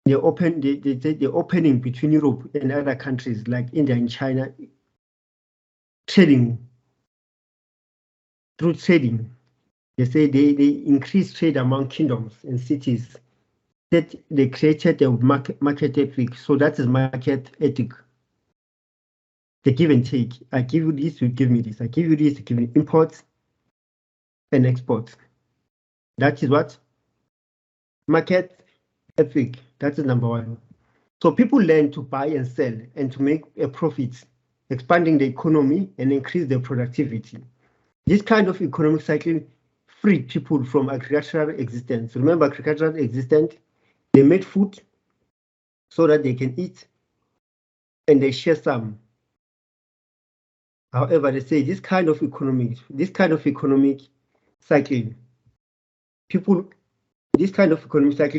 The opening between Europe and other countries like India and China, trading. Through trading, they say they increased trade among kingdoms and cities. That they created a market ethic. So that is market ethic. The give and take. I give you this, you give me this. I give you this, you give me imports and exports. That is what? Market ethic. That is number one. So people learn to buy and sell and to make a profit, expanding the economy and increase their productivity. This kind of economic cycle freed people from agricultural existence. Remember, agricultural existence, they made food so that they can eat and they share some. However, they say this kind of economic cycle,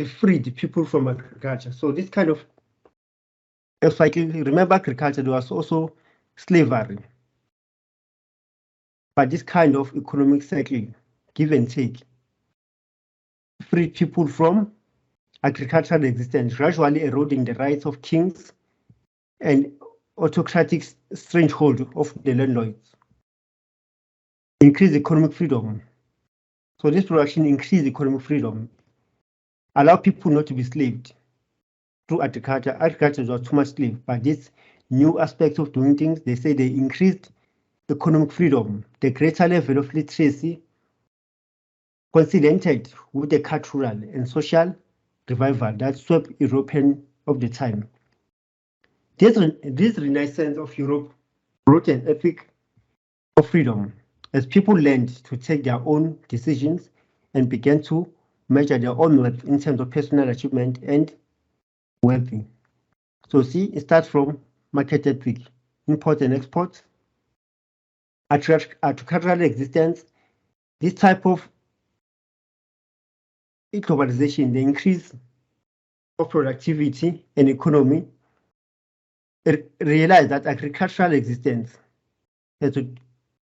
freed people from agriculture. So this kind of cycle, remember agriculture, there was also slavery. But this kind of economic cycle, give and take, freed people from agricultural existence, gradually eroding the rights of kings and autocratic stranglehold of the landlords. Increase economic freedom. So this production increased economic freedom, allow people not to be slaved through agriculture. Agriculture was too much slave, but this new aspect of doing things, they say they increased economic freedom. The greater level of literacy coincided with the cultural and social revival that swept European of the time. This renaissance of Europe brought an ethic of freedom as people learned to take their own decisions and began to measure their own worth in terms of personal achievement and well-being. So see, it starts from market ethic, import and export, agricultural existence. This type of globalization, the increase of productivity and economy, realize that agricultural existence has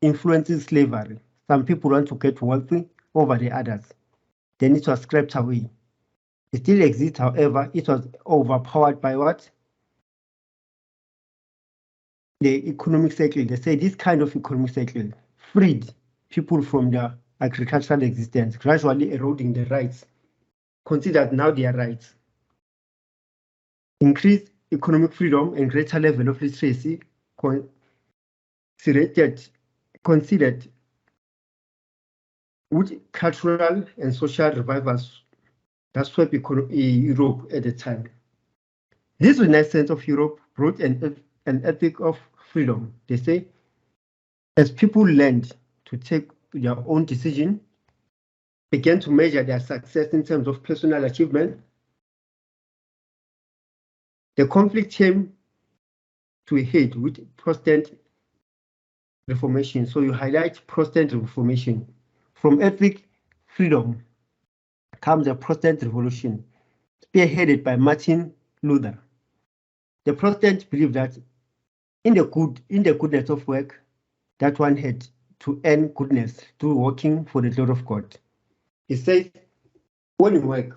influences slavery. Some people want to get wealthy over the others. Then it was scrapped away. It still exists, however, it was overpowered by what? The economic cycle. They say this kind of economic cycle freed people from their agricultural existence, gradually eroding their rights, considered now their rights. Increased economic freedom and greater level of literacy considered with cultural and social revivals that swept Europe at the time. This renaissance of Europe brought an ethic of freedom. They say, as people learned to take their own decision, began to measure their success in terms of personal achievement, the conflict came to a head with Protestant Reformation. So you highlight Protestant Reformation. From ethic freedom comes the Protestant Revolution, spearheaded by Martin Luther. The Protestants believed that in the goodness of work, that one had to earn goodness through working for the glory of God. It says, when you work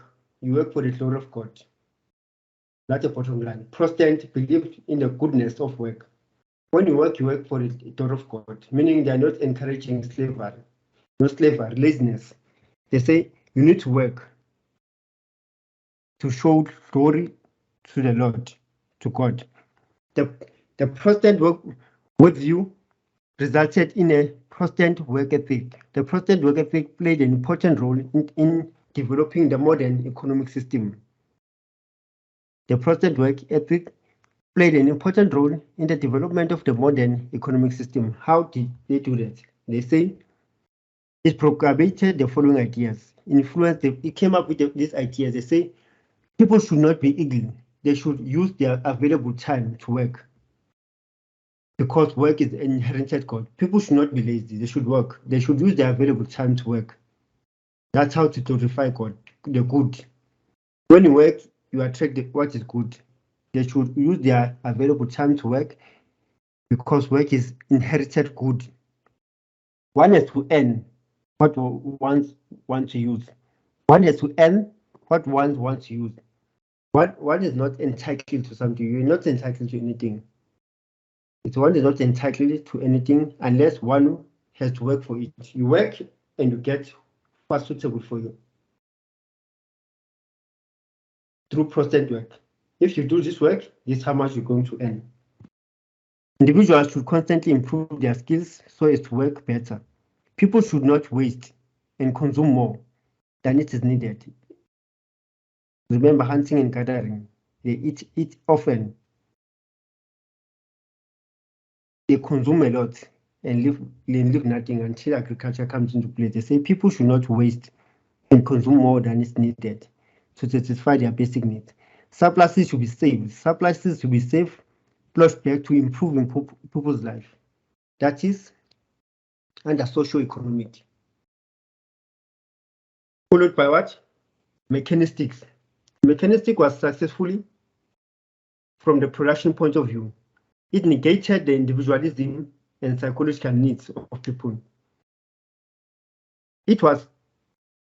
for the glory of God. That's the bottom line. Protestants believed in the goodness of work. When you work for the glory of God, meaning they are not encouraging slavery, laziness. They say you need to work to show glory to the Lord, to God. The Protestant worldview resulted in a Protestant work ethic. The Protestant work ethic played an important role in developing the modern economic system. The Protestant work ethic played an important role in the development of the modern economic system. How did they do that? They say it propagated the following ideas. It came up with these ideas. They say people should not be idle. They should use their available time to work, because work is an inherited God. People should not be lazy. They should work. They should use their available time to work. That's how to glorify God, the good. When you work, you attract what is good. They should use their available time to work, because work is inherited good. One has to earn what one wants to use. One has to earn what one wants to use. One is not entitled to something. You're not entitled to anything. One is not entitled to anything unless one has to work for it. You work and you get what's suitable for you through Protestant work. If you do this work, this is how much you're going to earn. Individuals should constantly improve their skills so as to work better. People should not waste and consume more than it is needed. Remember, hunting and gathering, they eat often. They consume a lot and leave nothing until agriculture comes into play. They say people should not waste and consume more than is needed to satisfy their basic needs. Surpluses should be saved. Surpluses should be saved, plus back to improving people's life. That is under socio-economic. Followed by what? Mechanistics. Mechanistic was successfully from the production point of view. It negated the individualism and psychological needs of people. It was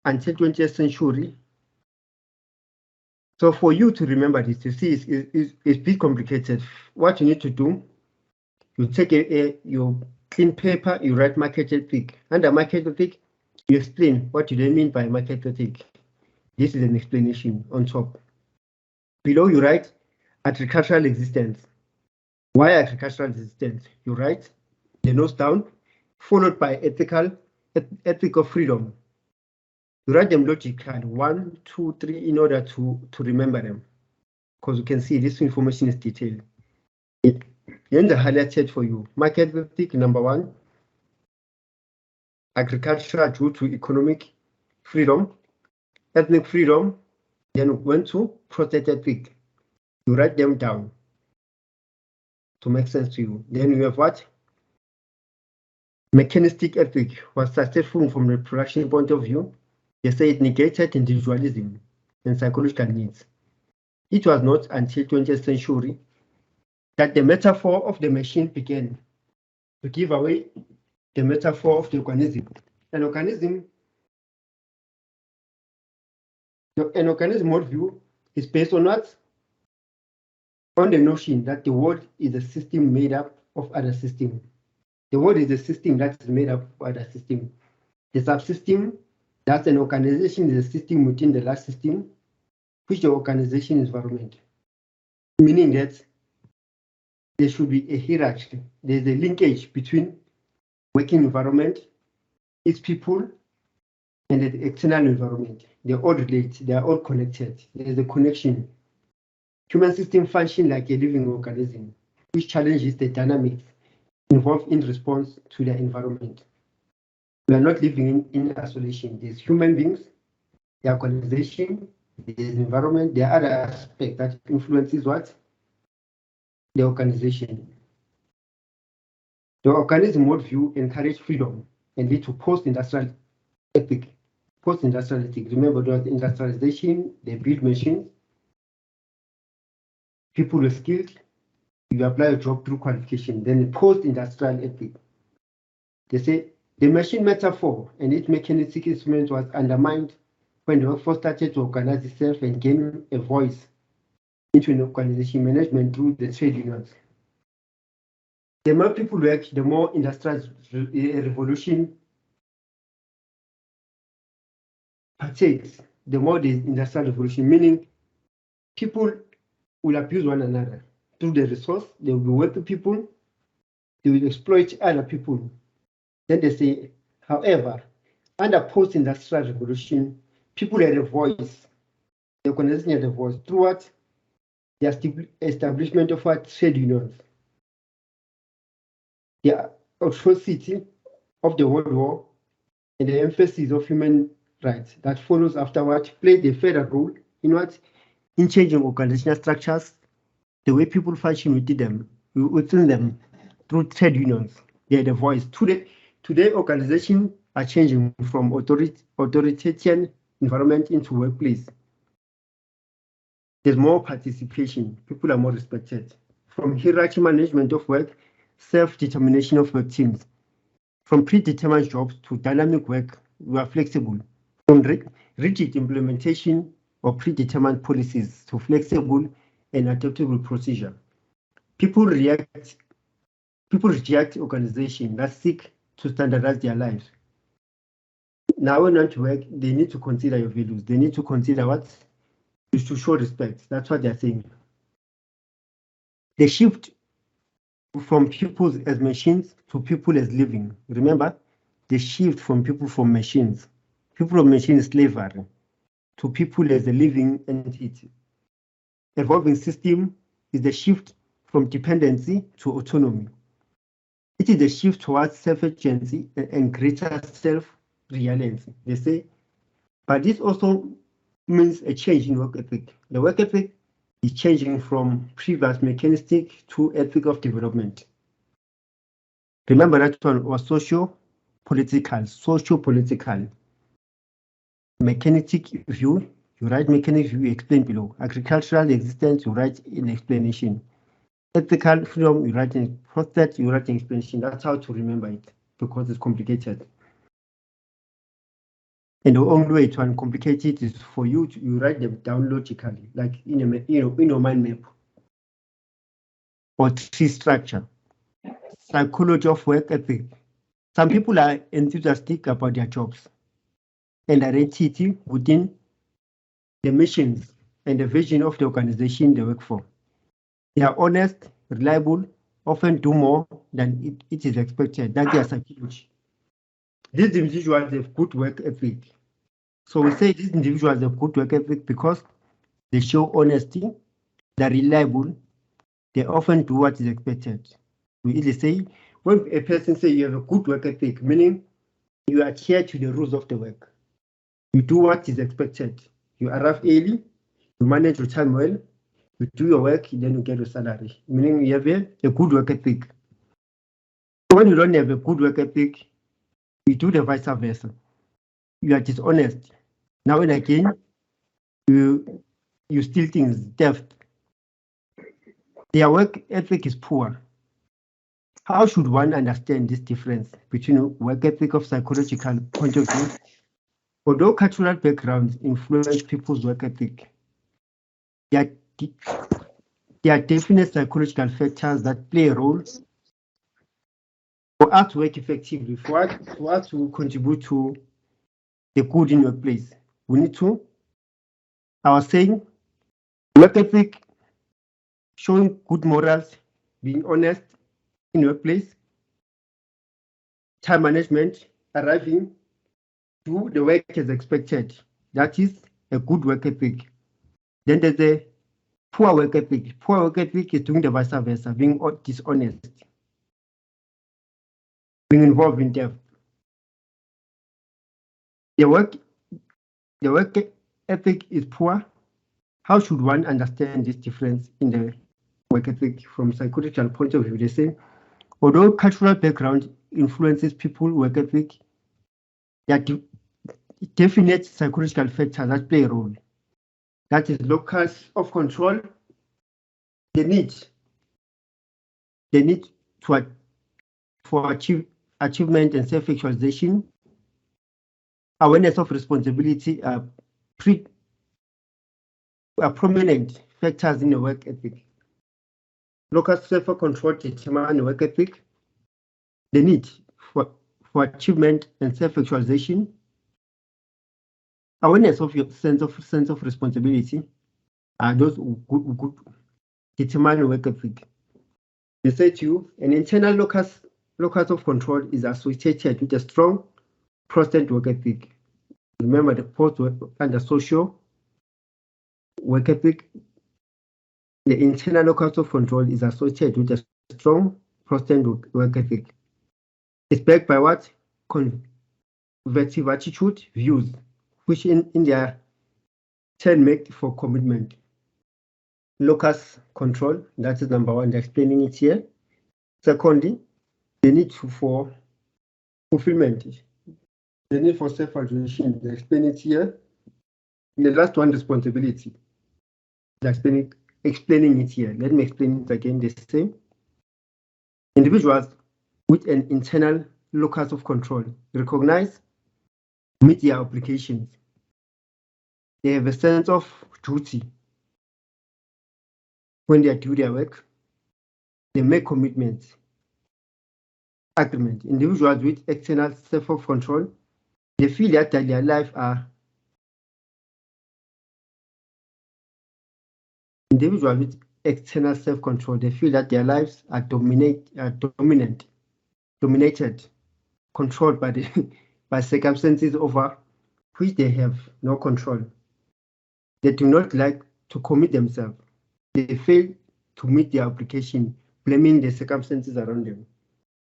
until 20th century. So for you to remember this, you see, it's a bit complicated. What you need to do, you take your clean paper, you write market ethic. Under market ethic, you explain what do they mean by market ethic. This is an explanation on top. Below you write agricultural existence. Why agricultural existence? You write the nose down, followed by ethic of freedom. You write them logically, 1, 2, 3, in order to remember them. Because you can see this information is detailed. Then the highlighted for you. Market ethic, number 1. Agriculture due to economic freedom. Ethnic freedom. Then went to Protestant ethic. You write them down. to make sense to you. Then you have what? Mechanistic ethic was successful from the production point of view. They say it negated individualism and psychological needs. It was not until 20th century that the metaphor of the machine began to give away the metaphor of the organism. An organism worldview is based on what? On the notion that the world is a system made up of other systems. The world is a system that is made up of other systems. The subsystem, that's an organization, is a system within the last system, which the organization is environment. Meaning that there should be a hierarchy. There's a linkage between working environment, its people, and the external environment. They all relate, they are all connected. There's a connection. Human systems function like a living organism, which challenges the dynamics involved in response to their environment. We are not living in isolation. There's human beings, the organization, there's environment, there are other aspects that influences what? The organization. The organism worldview encourage freedom and lead to post-industrial ethic. Post-industrial ethic. Remember, there was industrialization, they build machines, people were skilled, you apply a job through qualification. Then the post-industrial ethic. They say the machine metaphor and its mechanistic instrument was undermined when the workforce started to organize itself and gain a voice into an organization management through the trade unions. The more people work, the more industrial revolution partakes, the more the industrial revolution, meaning people will abuse one another through the resource, they will work with people, they will exploit other people. Then they say, however, under post-industrial revolution, people had a voice, the organization had a voice through what? The establishment of what? Trade unions. The atrocity of the World War and the emphasis of human rights that follows afterward played a further role in what? In changing organizational structures, the way people function within them through trade unions. They had a voice. Today organizations are changing from authoritarian environment into workplace. There's more participation. People are more respected. From hierarchy management of work, self-determination of work teams. From predetermined jobs to dynamic work, we are flexible. From rigid implementation of predetermined policies to flexible and adaptable procedure. People reject organizations that seek to standardize their lives. Now, when not to work, they need to consider your values. They need to consider what is to show respect. That's what they're saying. The shift from people as machines to people as living. Remember, the shift from people from machines. People from machines slavery to people as a living entity. Evolving system is the shift from dependency to autonomy. It is the shift towards self-agency and greater self-reliance. They say, but this also means a change in work ethic. The work ethic is changing from previous mechanistic to ethic of development. Remember that one was socio-political. Mechanistic view, you write mechanic view, explain below. Agricultural existence, you write in explanation. Ethical freedom, you write in process, you write in explanation. That's how to remember it, because it's complicated. And the only way to uncomplicate it is for you to write them down logically, like in a mind map or tree structure. Psychology of work ethic. Some people are enthusiastic about their jobs and identity within the missions and the vision of the organization they work for. They are honest, reliable, often do more than it is expected. That's their psychology. These individuals have good work ethic. So we say these individuals have good work ethic because they show honesty, they're reliable, they often do what is expected. We either say, when a person says you have a good work ethic, meaning you adhere to the rules of the work. You do what is expected. You arrive early, you manage your time well, You do your work, then you get your salary, meaning you have a good work ethic. When you don't have a good work ethic, you do the vice versa. You are dishonest. Now and again, you steal things, theft. Their work ethic is poor. How should one understand this difference between work ethic of psychological point of view? Although cultural backgrounds influence people's work ethic, there are definite psychological factors that play a role for us to work effectively, for us to contribute to the good in your place. We need to, I was saying, work ethic, showing good morals, being honest in your place, time management, arriving, do the work as expected. That is a good work ethic. Then there's a poor work ethic. Poor work ethic is doing the vice versa, being dishonest, being involved in debt. The work ethic is poor. How should one understand this difference in the work ethic from psychological point of view? They say, although cultural background influences people's work ethic, there are definite psychological factors that play a role. That is locus of control, the need for achievement and self-actualization, awareness of responsibility are prominent factors in the work ethic. Locus self-control determine the work ethic, the need for achievement and self-actualization, awareness of your sense of responsibility are those who determine the work ethic. They say to you, an internal locus of control is associated with a strong Protestant work ethic. Remember the post under social work ethic. The internal locus of control is associated with a strong Protestant work ethic. It's backed by what? Conservative attitude, views, which in their turn make for commitment. Locus control, that is number one, they're explaining it here. Secondly, the need for fulfillment. The need for self-actualization, they explain it here. And the last one, responsibility. They're explaining it here. Let me explain it again the same. Individuals with an internal locus of control recognize, meet their obligations. They have a sense of duty. When they do their work, they make commitments, agreement. Individuals with external self-control, they feel that their life are individuals with external self-control, they feel that their lives are dominated, controlled by circumstances over which they have no control. They do not like to commit themselves. They fail to meet their obligation, blaming the circumstances around them.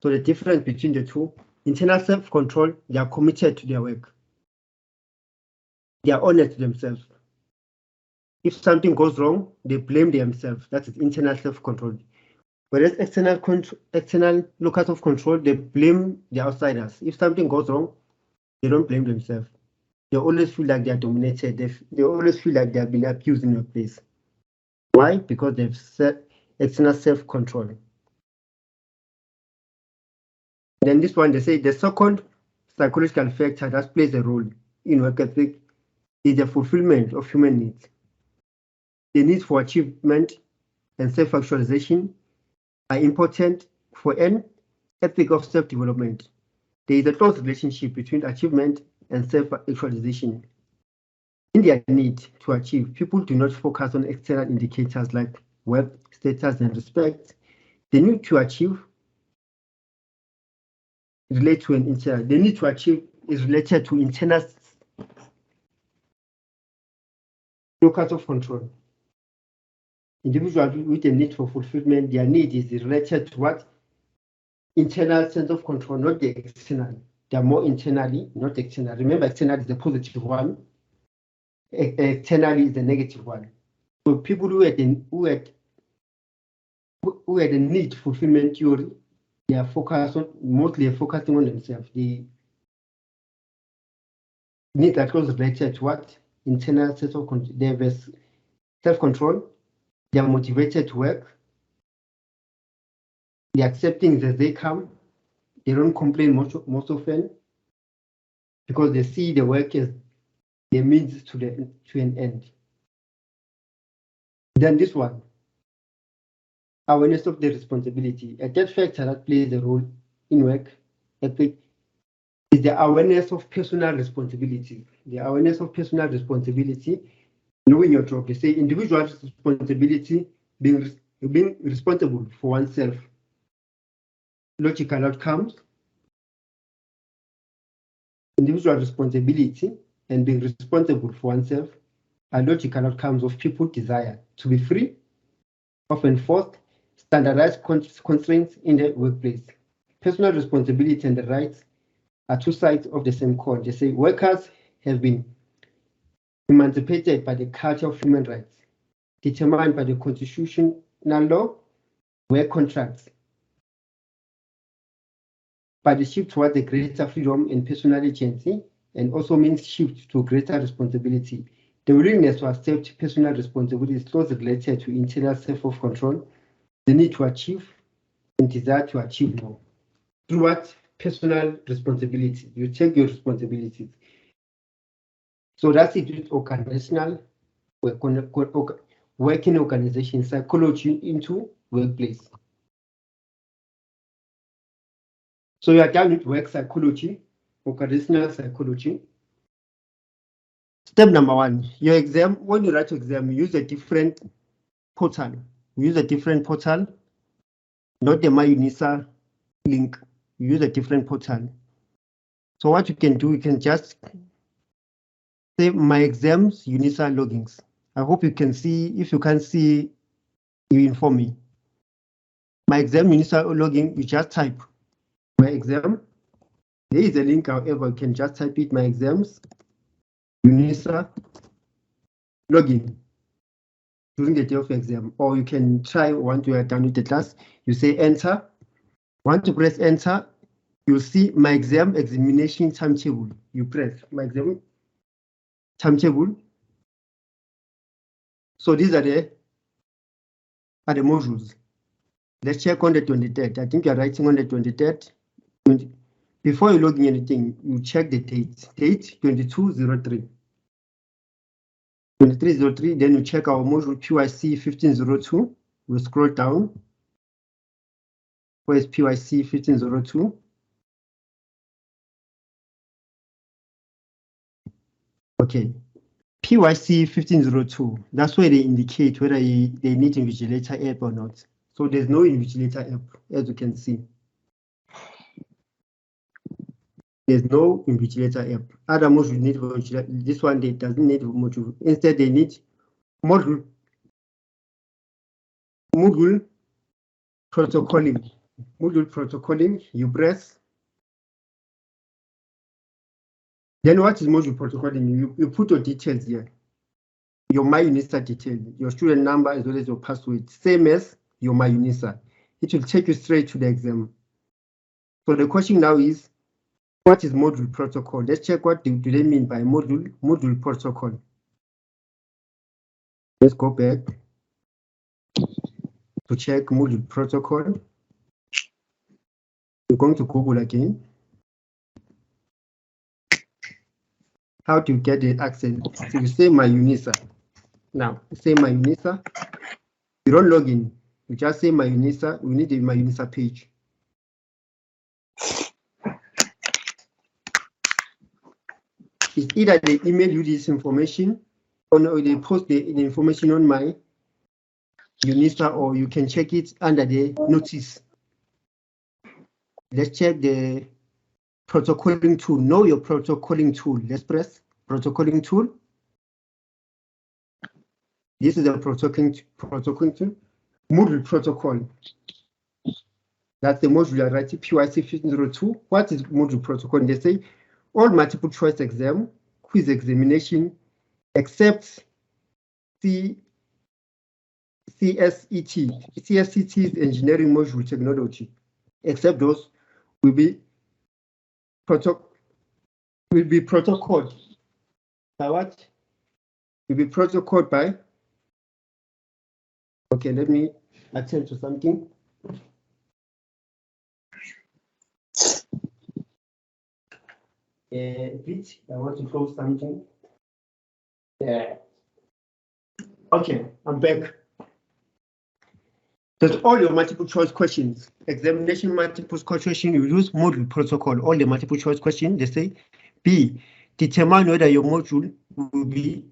So the difference between the two, internal self-control, they are committed to their work. They are honest to themselves. If something goes wrong, they blame themselves. That is internal self-control. Whereas external locus of control, they blame the outsiders. If something goes wrong, they don't blame themselves. They always feel like they are dominated. They always feel like they have been abused in a place. Why? Because they've set external self-control. Then this one, they say the second psychological factor that plays a role in work ethic is the fulfillment of human needs. The need for achievement and self-actualization are important for an ethic of self-development. There is a close relationship between achievement and self-actualization. In their need to achieve, people do not focus on external indicators like wealth, status, and respect. The need to achieve relate to an internal. The need to achieve is related to internal locus of control. Individuals with a need for fulfillment, their need is related to what? Internal sense of control, not the external. They are more internally, not external. Remember, external is the positive one. Externally is the negative one. So people who had a need fulfillment theory, they are mostly focusing on themselves. The need that goes related to what? Internal self-control. They have self-control. They are motivated to work. They're accepting as they come. They don't complain most often because they see the work as the means to an end. Then this one, awareness of the responsibility. A third factor that plays a role in work ethic is the awareness of personal responsibility. The awareness of personal responsibility, knowing your job. They say individual responsibility, being responsible for oneself. Logical outcomes, individual responsibility, and being responsible for oneself are logical outcomes of people's desire to be free of enforced, standardized constraints in the workplace. Personal responsibility and the rights are two sides of the same coin. They say workers have been emancipated by the culture of human rights, determined by the constitutional law, work contracts, by the shift towards a greater freedom and personal agency, and also means shift to greater responsibility. The willingness to accept personal responsibility is closely related to internal self-control, the need to achieve, and desire to achieve more. Through what? Personal responsibility. You take your responsibilities. So that's it with organizational working organization psychology into workplace. So you are done with work psychology, organizational psychology. Step number one, your exam, when you write your exam, you use a different portal. You use a different portal, not the MyUnisa link. You use a different portal. So what you can do, you can just say my exams, UNISA logins. I hope you can see. If you can't see, you inform me. My exam UNISA login, you just type my exam. There is a link, however, you can just type it, my exams, UNISA login during the day of exam. Or you can try once you are done with the class, you say enter. Once you press enter, you'll see my exam examination timetable. You press my exam timetable. So these are the modules. Let's check on the 23rd. I think you're writing on the 23rd. Before you log in anything, you check the date. Date 2203. 2303, then you check our module PYC1502. We'll scroll down. Where is PYC1502? Okay. PYC1502. That's where they indicate whether they need Invigilator app or not. So there's no Invigilator app, as you can see. There's no Invigilator app. Other modules need Invigilator. This one, they doesn't need module. Instead, they need module protocolling. Module protocolling, you press. Then what is module protocolling? You put your details here. Your MyUnisa detail, your student number as well as your password, same as your MyUnisa. It will take you straight to the exam. So the question now is, what is module protocol? Let's check what do they mean by module protocol. Let's go back to check module protocol. We're going to Google again. How do you get the access? So you say MyUnisa. Now, say MyUnisa. You don't log in. You just say MyUnisa. We need the MyUnisa page. It's either they email you this information or they post the information on my UNISA, or you can check it under the notice. Let's check the protocolling tool. Know your protocolling tool. Let's press protocolling tool. This is the protocolling tool. Module protocol. That's the module you're writing, PYC1502. What is module protocol? They say all multiple choice exam, quiz examination, except CSET. CSET is Engineering Module Technology, except those will be protocoled by what? Will be protocoled by. Okay, let me attend to something. Bit. I want to close something. Yeah. Okay, I'm back. That's all your multiple choice questions. Examination multiple choice question, you use module protocol. All the multiple choice questions, they say B, determine whether your module will be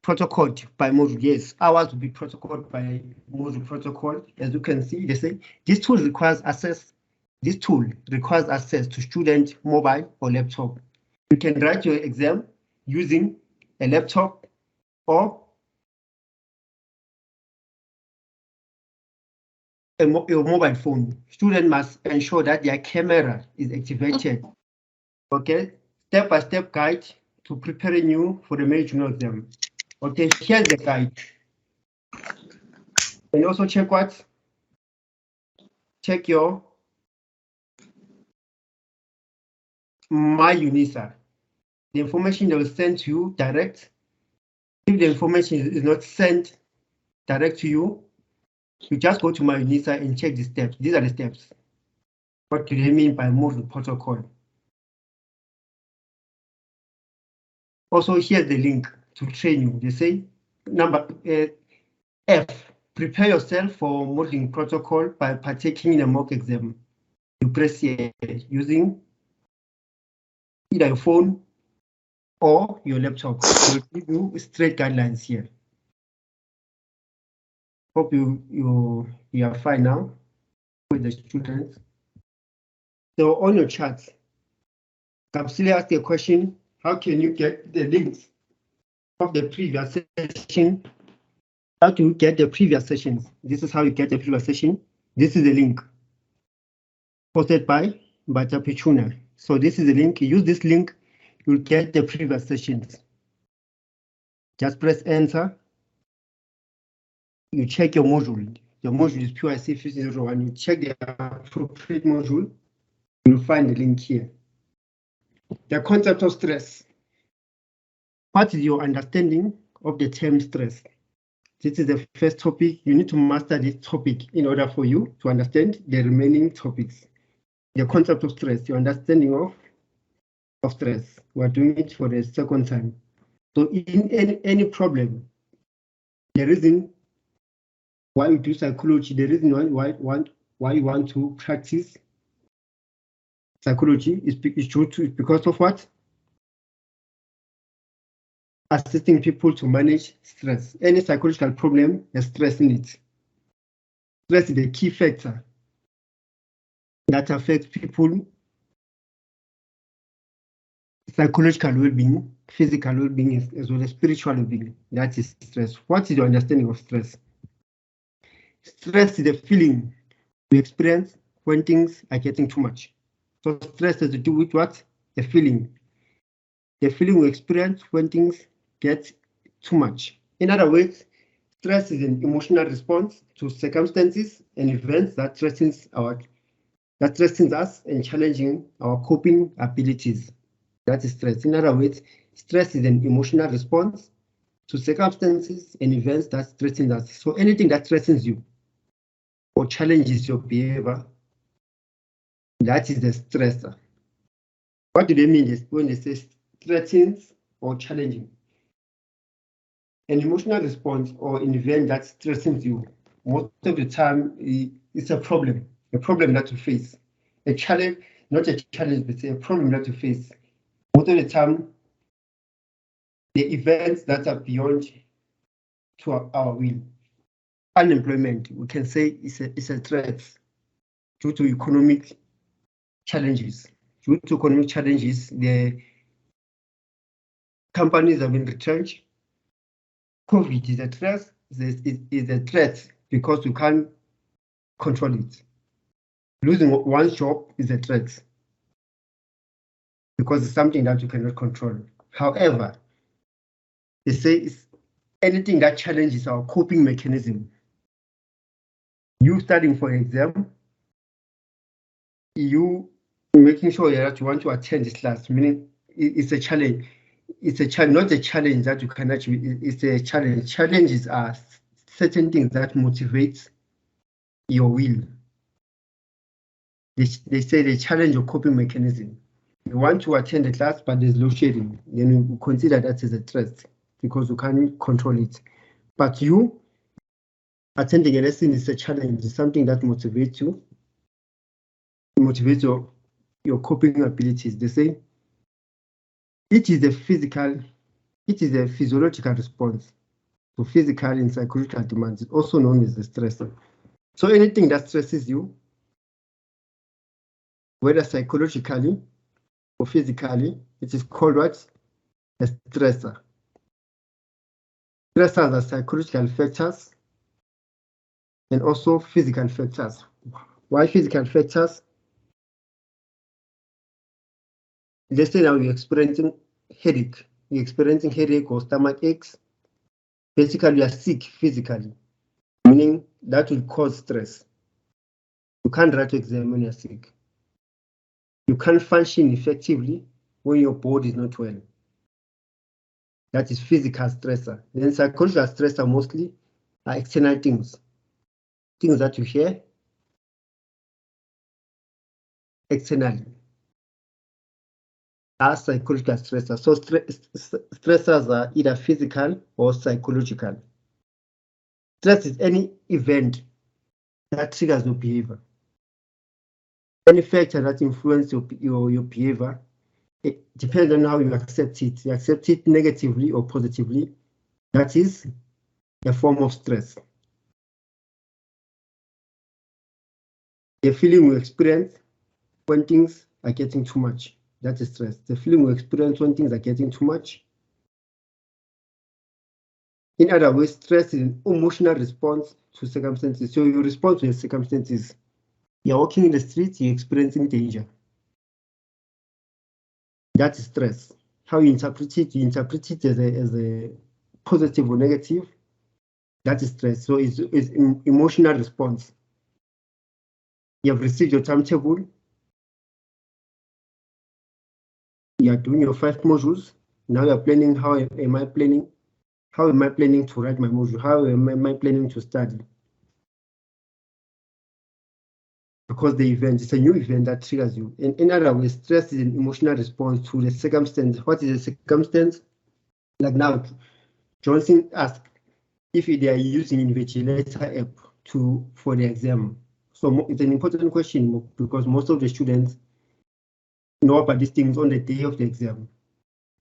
protocoled by module. Yes, ours will be protocoled by module protocol. As you can see, they say this tool requires access. This tool requires access to student mobile or laptop. You can write your exam using a laptop or your mobile phone. Student must ensure that their camera is activated. Okay, step-by-step guide to preparing you for the major exam. Okay, here's the guide. And also check what? Check your My UNISA. The information they will send to you direct. If the information is not sent direct to you, you just go to My UNISA and check the steps. These are the steps. What do they mean by module protocol? Also, here's the link to train you. They say number F, prepare yourself for modeling protocol by partaking in a mock exam. You press here using either your phone or your laptop. They'll give you straight guidelines here. Hope you are fine now with the students. So on your charts, Kapsili asked a question, how can you get the links of the previous session? How do you get the previous sessions? This is how you get the previous session. This is the link posted by Bata Pichuna. So this is the link. Use this link, you'll get the previous sessions. Just press enter. You check your module. Your module is PYC1501. You check the appropriate module. You'll find the link here. The concept of stress. What is your understanding of the term stress? This is the first topic. You need to master this topic in order for you to understand the remaining topics. The concept of stress, your understanding of stress. We're doing it for the second time. So in any problem, the reason why you do psychology, the reason why you want to practice psychology is because of what? Assisting people to manage stress. Any psychological problem has stress in it. Stress is the key factor that affects people psychological well-being, physical well-being, as well as spiritual well-being. That is stress. What is your understanding of stress? Stress is the feeling we experience when things are getting too much. So stress has to do with what? The feeling. The feeling we experience when things get too much. In other words, stress is an emotional response to circumstances and events that threatens us and challenging our coping abilities. That is stress. In other words, stress is an emotional response to circumstances and events that threaten us. So anything that threatens you or challenges your behavior, that is the stressor. What do they mean when they say threatens or challenging? An emotional response or an event that threatens you, most of the time it's a problem that you face. A challenge, not a challenge, but a problem that you face. Most of the time, the events that are beyond to our will. Unemployment, we can say, is a threat due to economic challenges. Due to economic challenges, the companies have been retrenched. COVID is a threat. Is a threat because you can't control it. Losing one job is a threat because it's something that you cannot control. However, they say it's anything that challenges our coping mechanism. You studying for an exam, you making sure that you want to attend this class, meaning it's a challenge. It's a challenge, not a challenge that you can achieve. It's a challenge. Challenges are certain things that motivate your will. They say they challenge your coping mechanism. You want to attend the class, but there's load shedding. Then you consider that as a threat because you can't control it. But you attending a lesson is a challenge. It's something that motivates you, motivates your coping abilities. They say it is a physiological response to physical and psychological demands. It's also known as the stressor. So anything that stresses you, whether psychologically or physically, it is called what? A stressor. Stressors are psychological factors and also physical factors. Why physical factors? Let's say now you're experiencing headache. You're experiencing headache or stomach aches. Basically, you are sick physically, meaning that will cause stress. You can't write to exam when you're sick. You can't function effectively when your body is not well. That is physical stressor. Then psychological stressor mostly are external things. Things that you hear externally are psychological stressors. So stressors are either physical or psychological. Stress is any event that triggers your behavior. Any factor that influences your behavior. It depends on how you accept it. You accept it negatively or positively. That is a form of stress. The feeling we experience when things are getting too much, that is stress. The feeling we experience when things are getting too much. In other words, stress is an emotional response to circumstances. So you respond to your circumstances. You're walking in the street, you're experiencing danger. That is stress. How you interpret it as a positive or negative. That is stress. So it's an emotional response. You have received your timetable. You are doing your 5 modules. Now you're planning, how am I planning? How am I planning to write my module? How am I planning to study? Because the event is a new event that triggers you. In other words, stress is an emotional response to the circumstance. What is the circumstance? Like now, Johnson asked if they are using Invigilator app for the exam. So it's an important question because most of the students know about these things on the day of the exam.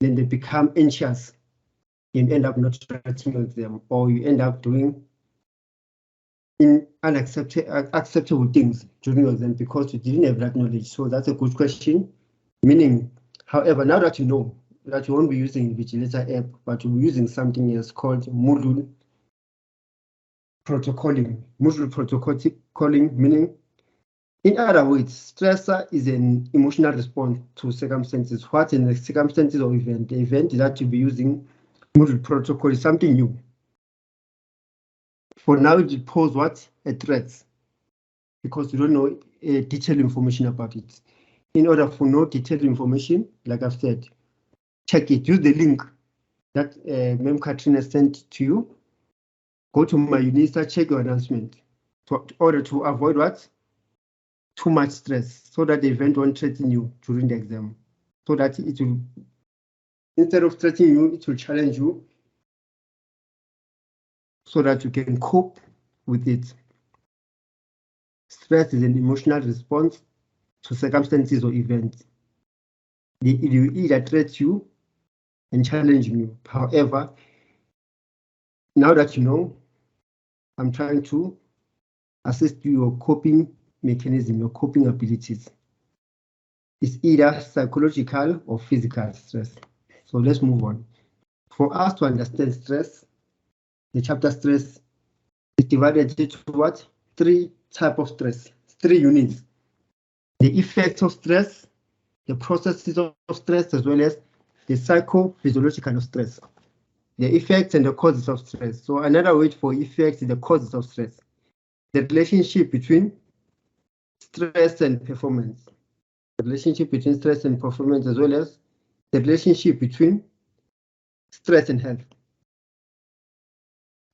Then they become anxious and end up not writing your exam, or you end up doing unacceptable things during your exam because you didn't have that knowledge. So that's a good question. Meaning, however, now that you know that you won't be using Invigilator app, but you'll be using something else called module protocolling. Module protocolling, meaning, in other words, stressor is an emotional response to circumstances. What in the circumstances or event? The event that you'll be using module protocol is something new. For now, it will pose what? A threat, because you don't know detailed information about it. In order for no detailed information, like I've said, check it. Use the link that Ma'am Katrina sent to you. Go to my Unista, check your announcement in order to avoid what? Too much stress, so that the event won't threaten you during the exam. So that it will, instead of threatening you, it will challenge you so that you can cope with it. Stress is an emotional response to circumstances or events. It will either threat you and challenging you. However, now that you know, I'm trying to assist your coping mechanism, your coping abilities. It's either psychological or physical stress. So let's move on. For us to understand stress, the chapter stress is divided into what? 3 types of stress, 3 units. The effects of stress, the processes of stress, as well as the psychophysiological of stress. The effects and the causes of stress. So another word for effects is the causes of stress. the relationship between stress and performance. The relationship between stress and performance, as well as the relationship between stress and health.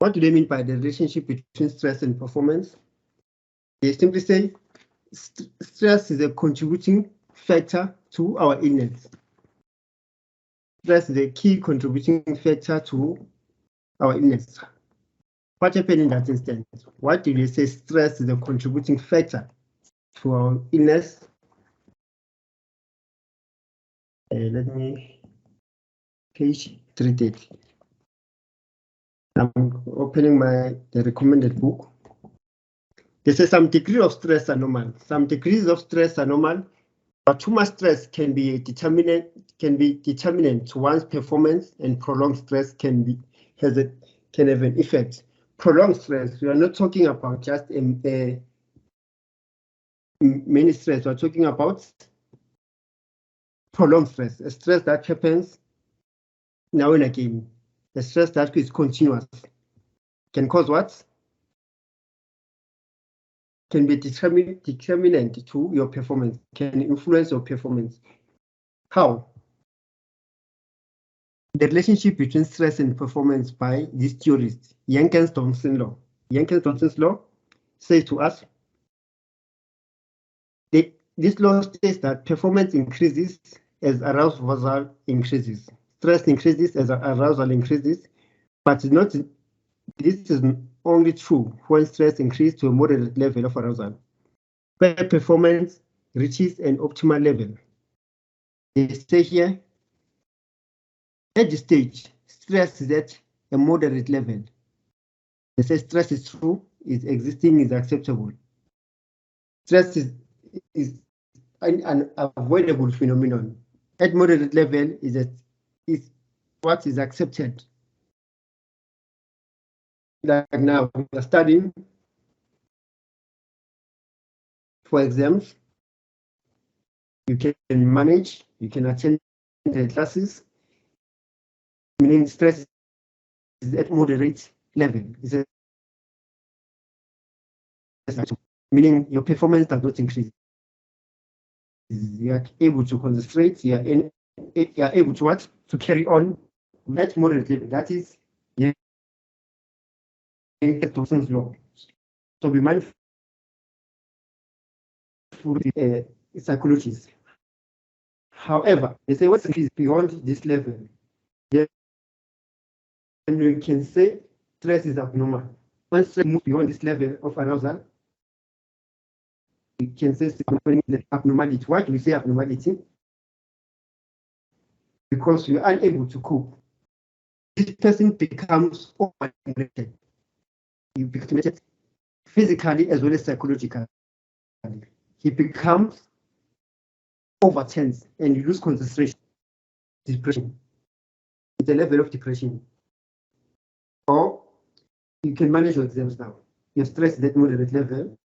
What do they mean by the relationship between stress and performance? They simply say stress is a contributing factor to our illness. Stress is a key contributing factor to our illness. What happened in that instance? What do they say stress is a contributing factor to our illness? Let me page 330. I'm opening the recommended book. They say some degree of stress are normal. Some degrees of stress are normal, but too much stress can be determinant to one's performance, and prolonged stress can have an effect. Prolonged stress, we are not talking about just many stress. We are talking about prolonged stress, a stress that happens now and again, a stress that is continuous, can cause what? Can be determinant to your performance, can influence your performance. How? The relationship between stress and performance by this theorist, Jenkins-Thompson law. Jenkins-Thompson's law says to us, this law states that performance increases as arousal increases. Stress increases as arousal increases, but this is only true when stress increases to a moderate level of arousal, where performance reaches an optimal level. They say here, at this stage, stress is at a moderate level. They say stress is true, is existing, is acceptable. Stress is an avoidable phenomenon. At moderate level is what is accepted. Like now, we are studying for exams. You can manage, you can attend the classes, meaning stress is at moderate level. Meaning your performance does not increase. You are able to concentrate, you are able to what? To carry on at moderate level. That is Thompson's law. So be mindful psychologists. However, they say what's increased beyond this level, then we can say stress is abnormal. Once stress moves beyond this level of arousal, we can say abnormality. Why do we say abnormality? Because you are unable to cope. This person becomes overstimulated. You become stimulated physically as well as psychologically. He becomes overtense and you lose concentration. Depression. It's a level of depression. Or you can manage your exams now. Your stress is at moderate level.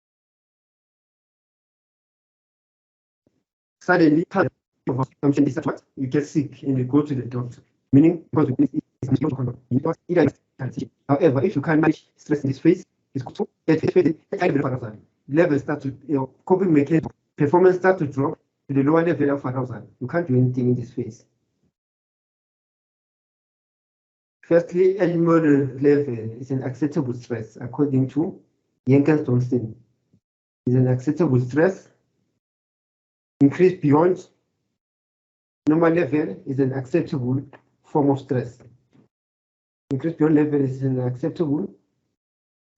Suddenly, you get sick and you go to the doctor. Meaning, because however, if you can't manage stress in this phase, it's levels start to, coping mechanism, performance start to drop to the lower level of arousal. You can't do anything in this phase. Firstly, at moderate level is an acceptable stress, according to Jenkins-Thompson. Is an acceptable stress. Increase beyond normal level is an acceptable form of stress. Increase beyond level is an acceptable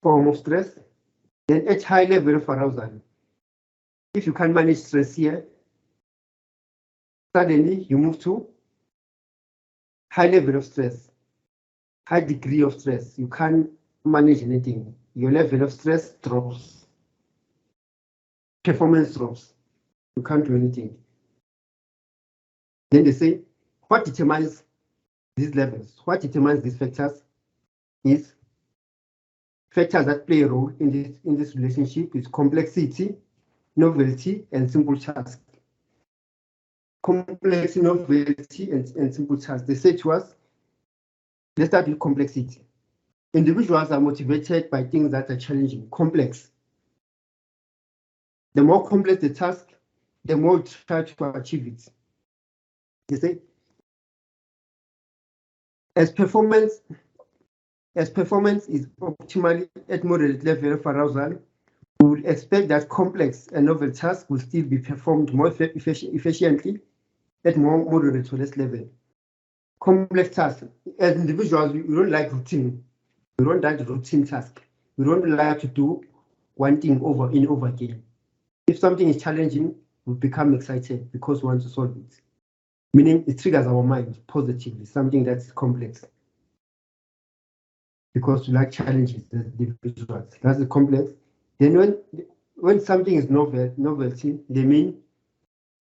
form of stress. Then at high level of arousal, if you can't manage stress here, suddenly you move to high level of stress, high degree of stress. You can't manage anything. Your level of stress drops. Performance drops. You can't do anything. Then they say, what determines these levels? What determines these factors is factors that play a role in this relationship is complexity, novelty, and simple task. Complexity, novelty, and simple task. They say to us, let's start with complexity. Individuals are motivated by things that are challenging, complex. The more complex the task, the more you try to achieve it. You see, as performance is optimally at moderate level of arousal, we will expect that complex and novel tasks will still be performed more efficiently at more moderate or less level. Complex tasks, as individuals, we don't like routine. We don't like routine tasks. We don't like to do one thing over and over again. If something is challenging, we become excited because we want to solve it. Meaning it triggers our mind positively, something that's complex. Because we like challenges as individuals. That's the complex. Then when something is novelty, they mean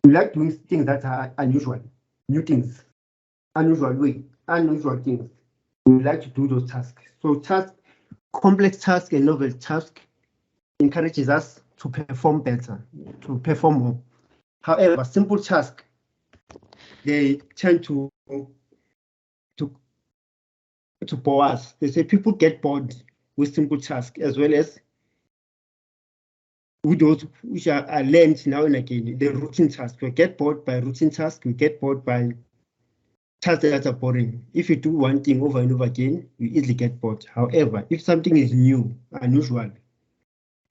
we like doing things that are unusual, new things, unusual things. We like to do those tasks. So complex tasks and novel tasks encourages us to perform better, to perform more. However, simple tasks, they tend to bore us. They say people get bored with simple tasks as well as with those which are learned now and again. The routine tasks, we get bored by routine tasks, we get bored by tasks that are boring. If you do one thing over and over again, you easily get bored. However, if something is new, unusual,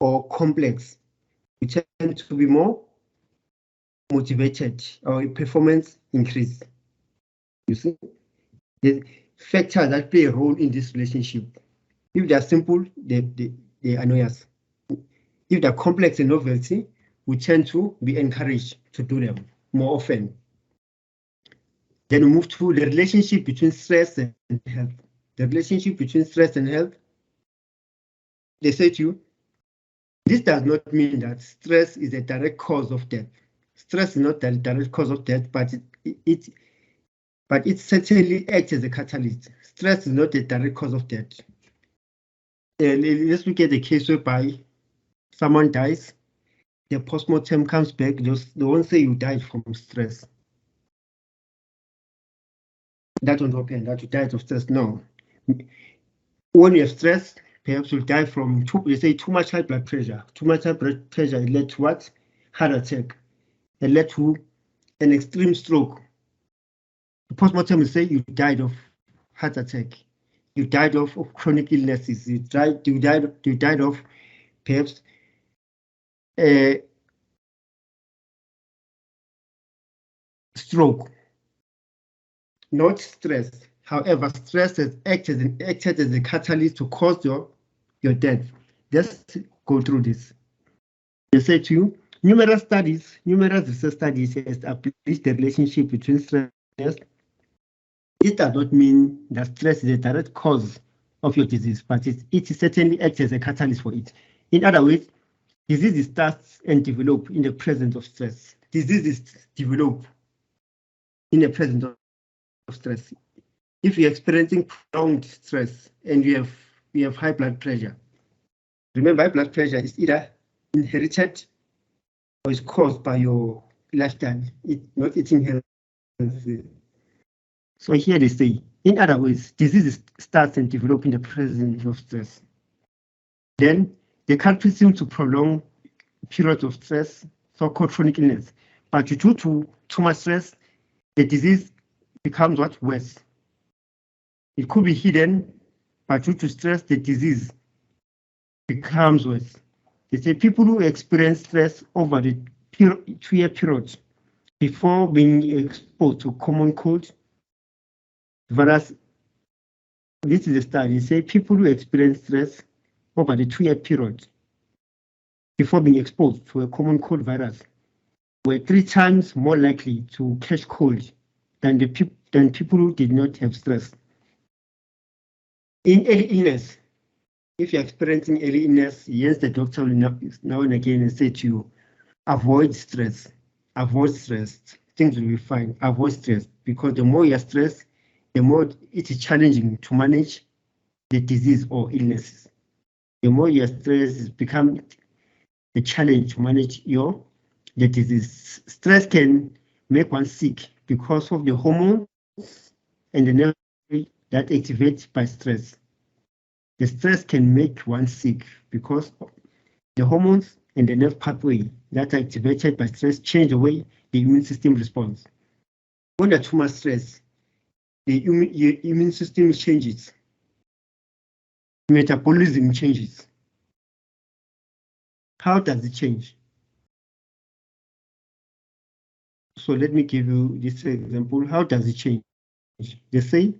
or complex, we tend to be more motivated, our performance increase. You see, the factors that play a role in this relationship. If they are simple, they annoy us. If they're complex and novelty, we tend to be encouraged to do them more often. Then we move to the relationship between stress and health. The relationship between stress and health, they say to you, this does not mean that stress is a direct cause of death. Stress is not the direct cause of death, but it certainly acts as a catalyst. Stress is not a direct cause of death. Let's look at the case whereby someone dies, the postmortem comes back, they won't say you died from stress. That won't happen, that you died of stress. No. When you have stress, perhaps you'll die from, they say, too much high blood pressure. Too much high blood pressure, it led to what? Heart attack. It led to an extreme stroke. The postmortem will say you died of heart attack. You died of chronic illnesses. You died of perhaps stroke, not stress. However, stress has acted as a catalyst to cause your death. Let's go through this. They say to you, numerous research studies have established the relationship between stress. It does not mean that stress is a direct cause of your disease, but it certainly acts as a catalyst for it. In other words, diseases start and develop in the presence of stress. Diseases develop in the presence of stress. If you're experiencing prolonged stress and you have high blood pressure, remember high blood pressure is either inherited or is caused by your lifestyle, not eating healthy. So here they say, in other words, diseases start and develop in the presence of stress. Then the culprit seems to prolong periods of stress, so-called chronic illness. But due to too much stress, the disease becomes what? Worse. It could be hidden, but due to stress, the disease becomes worse. They say people who experience stress over the 2-year period before being exposed to common cold virus. This is a study. They say people who experience stress over the 2-year period before being exposed to a common cold virus were 3 times more likely to catch cold than people who did not have stress. In early illness, if you're experiencing early illness, yes, the doctor will now and again say to you, avoid stress, things will be fine, avoid stress, because the more you're stressed, the more it is challenging to manage the disease or illnesses. The more you're stressed, it becomes a challenge to manage the disease. Stress can make one sick because of the hormones and the nerve that activate by stress. The stress can make one sick because the hormones and the nerve pathway that are activated by stress change the way the immune system responds. When there's too much stress, the immune system changes. Metabolism changes. How does it change? So let me give you this example. How does it change? They say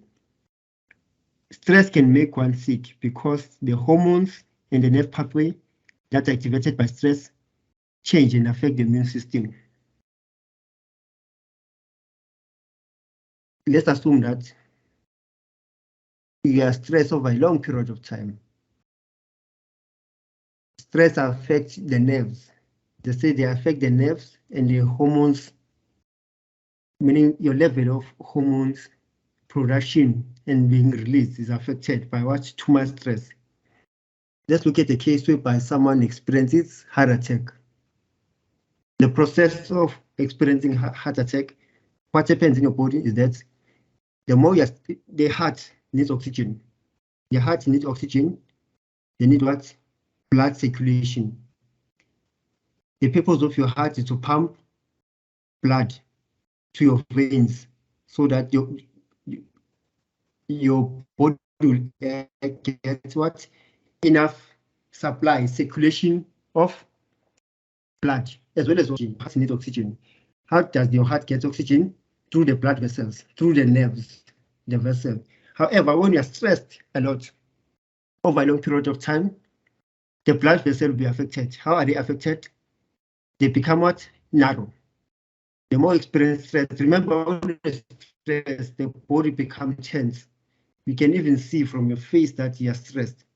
stress can make one sick because the hormones in the nerve pathway that are activated by stress change and affect the immune system. Let's assume that you are stressed over a long period of time. Stress affects the nerves. They say they affect the nerves and the hormones, meaning your level of hormones production and being released is affected by what? Too much stress. Let's look at a case whereby someone experiences heart attack. The process of experiencing heart attack, what happens in your body is that the more the heart needs oxygen. The heart needs oxygen. They need what? Blood circulation. The purpose of your heart is to pump blood to your veins so that your body will get what? Enough supply, circulation of blood, as well as oxygen. Heart needs oxygen. How does your heart get oxygen? Through the blood vessels, through the nerves, the vessel. However, when you're stressed a lot over a long period of time, the blood vessel will be affected. How are they affected? They become what? Narrow. The more experienced stress, remember, when stress, the body becomes tense. You can even see from your face that you are stressed.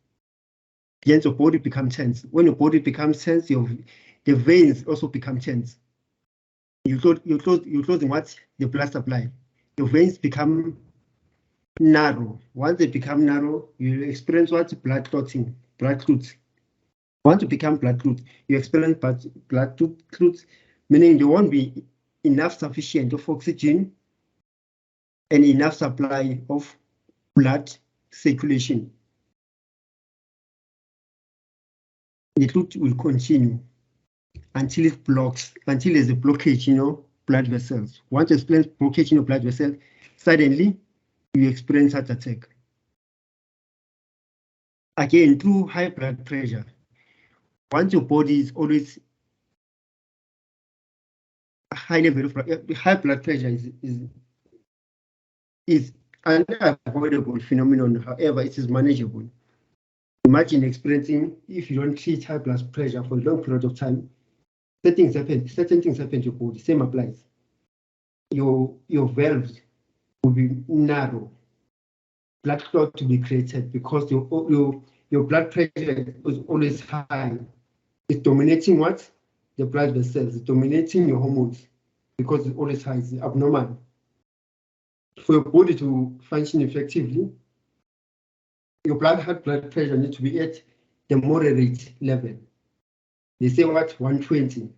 Hence, your body becomes tense. When your body becomes tense, the veins also become tense. You're closing what? The blood supply. Your veins become narrow. Once they become narrow, you experience what? Blood clotting, blood clots. Once you become blood clot, you experience blood clots, meaning there won't be enough sufficient of oxygen and enough supply of blood circulation. The clot will continue until it blocks, until there's a blockage in your blood vessels. Once you experience blockage in your blood vessels, suddenly you experience heart attack. Again, through high blood pressure. Once your body is always a high level of high blood pressure is an unavoidable phenomenon. However, it is manageable. Imagine experiencing, if you don't treat high blood pressure for a long period of time, certain things happen to your body. Same applies. Your valves will be narrow. Blood clot to be created because your blood pressure is always high. It's dominating what? The blood vessels. It's dominating your hormones because it's always high. It's abnormal. For your body to function effectively, your high blood pressure needs to be at the moderate level. They say what? 120.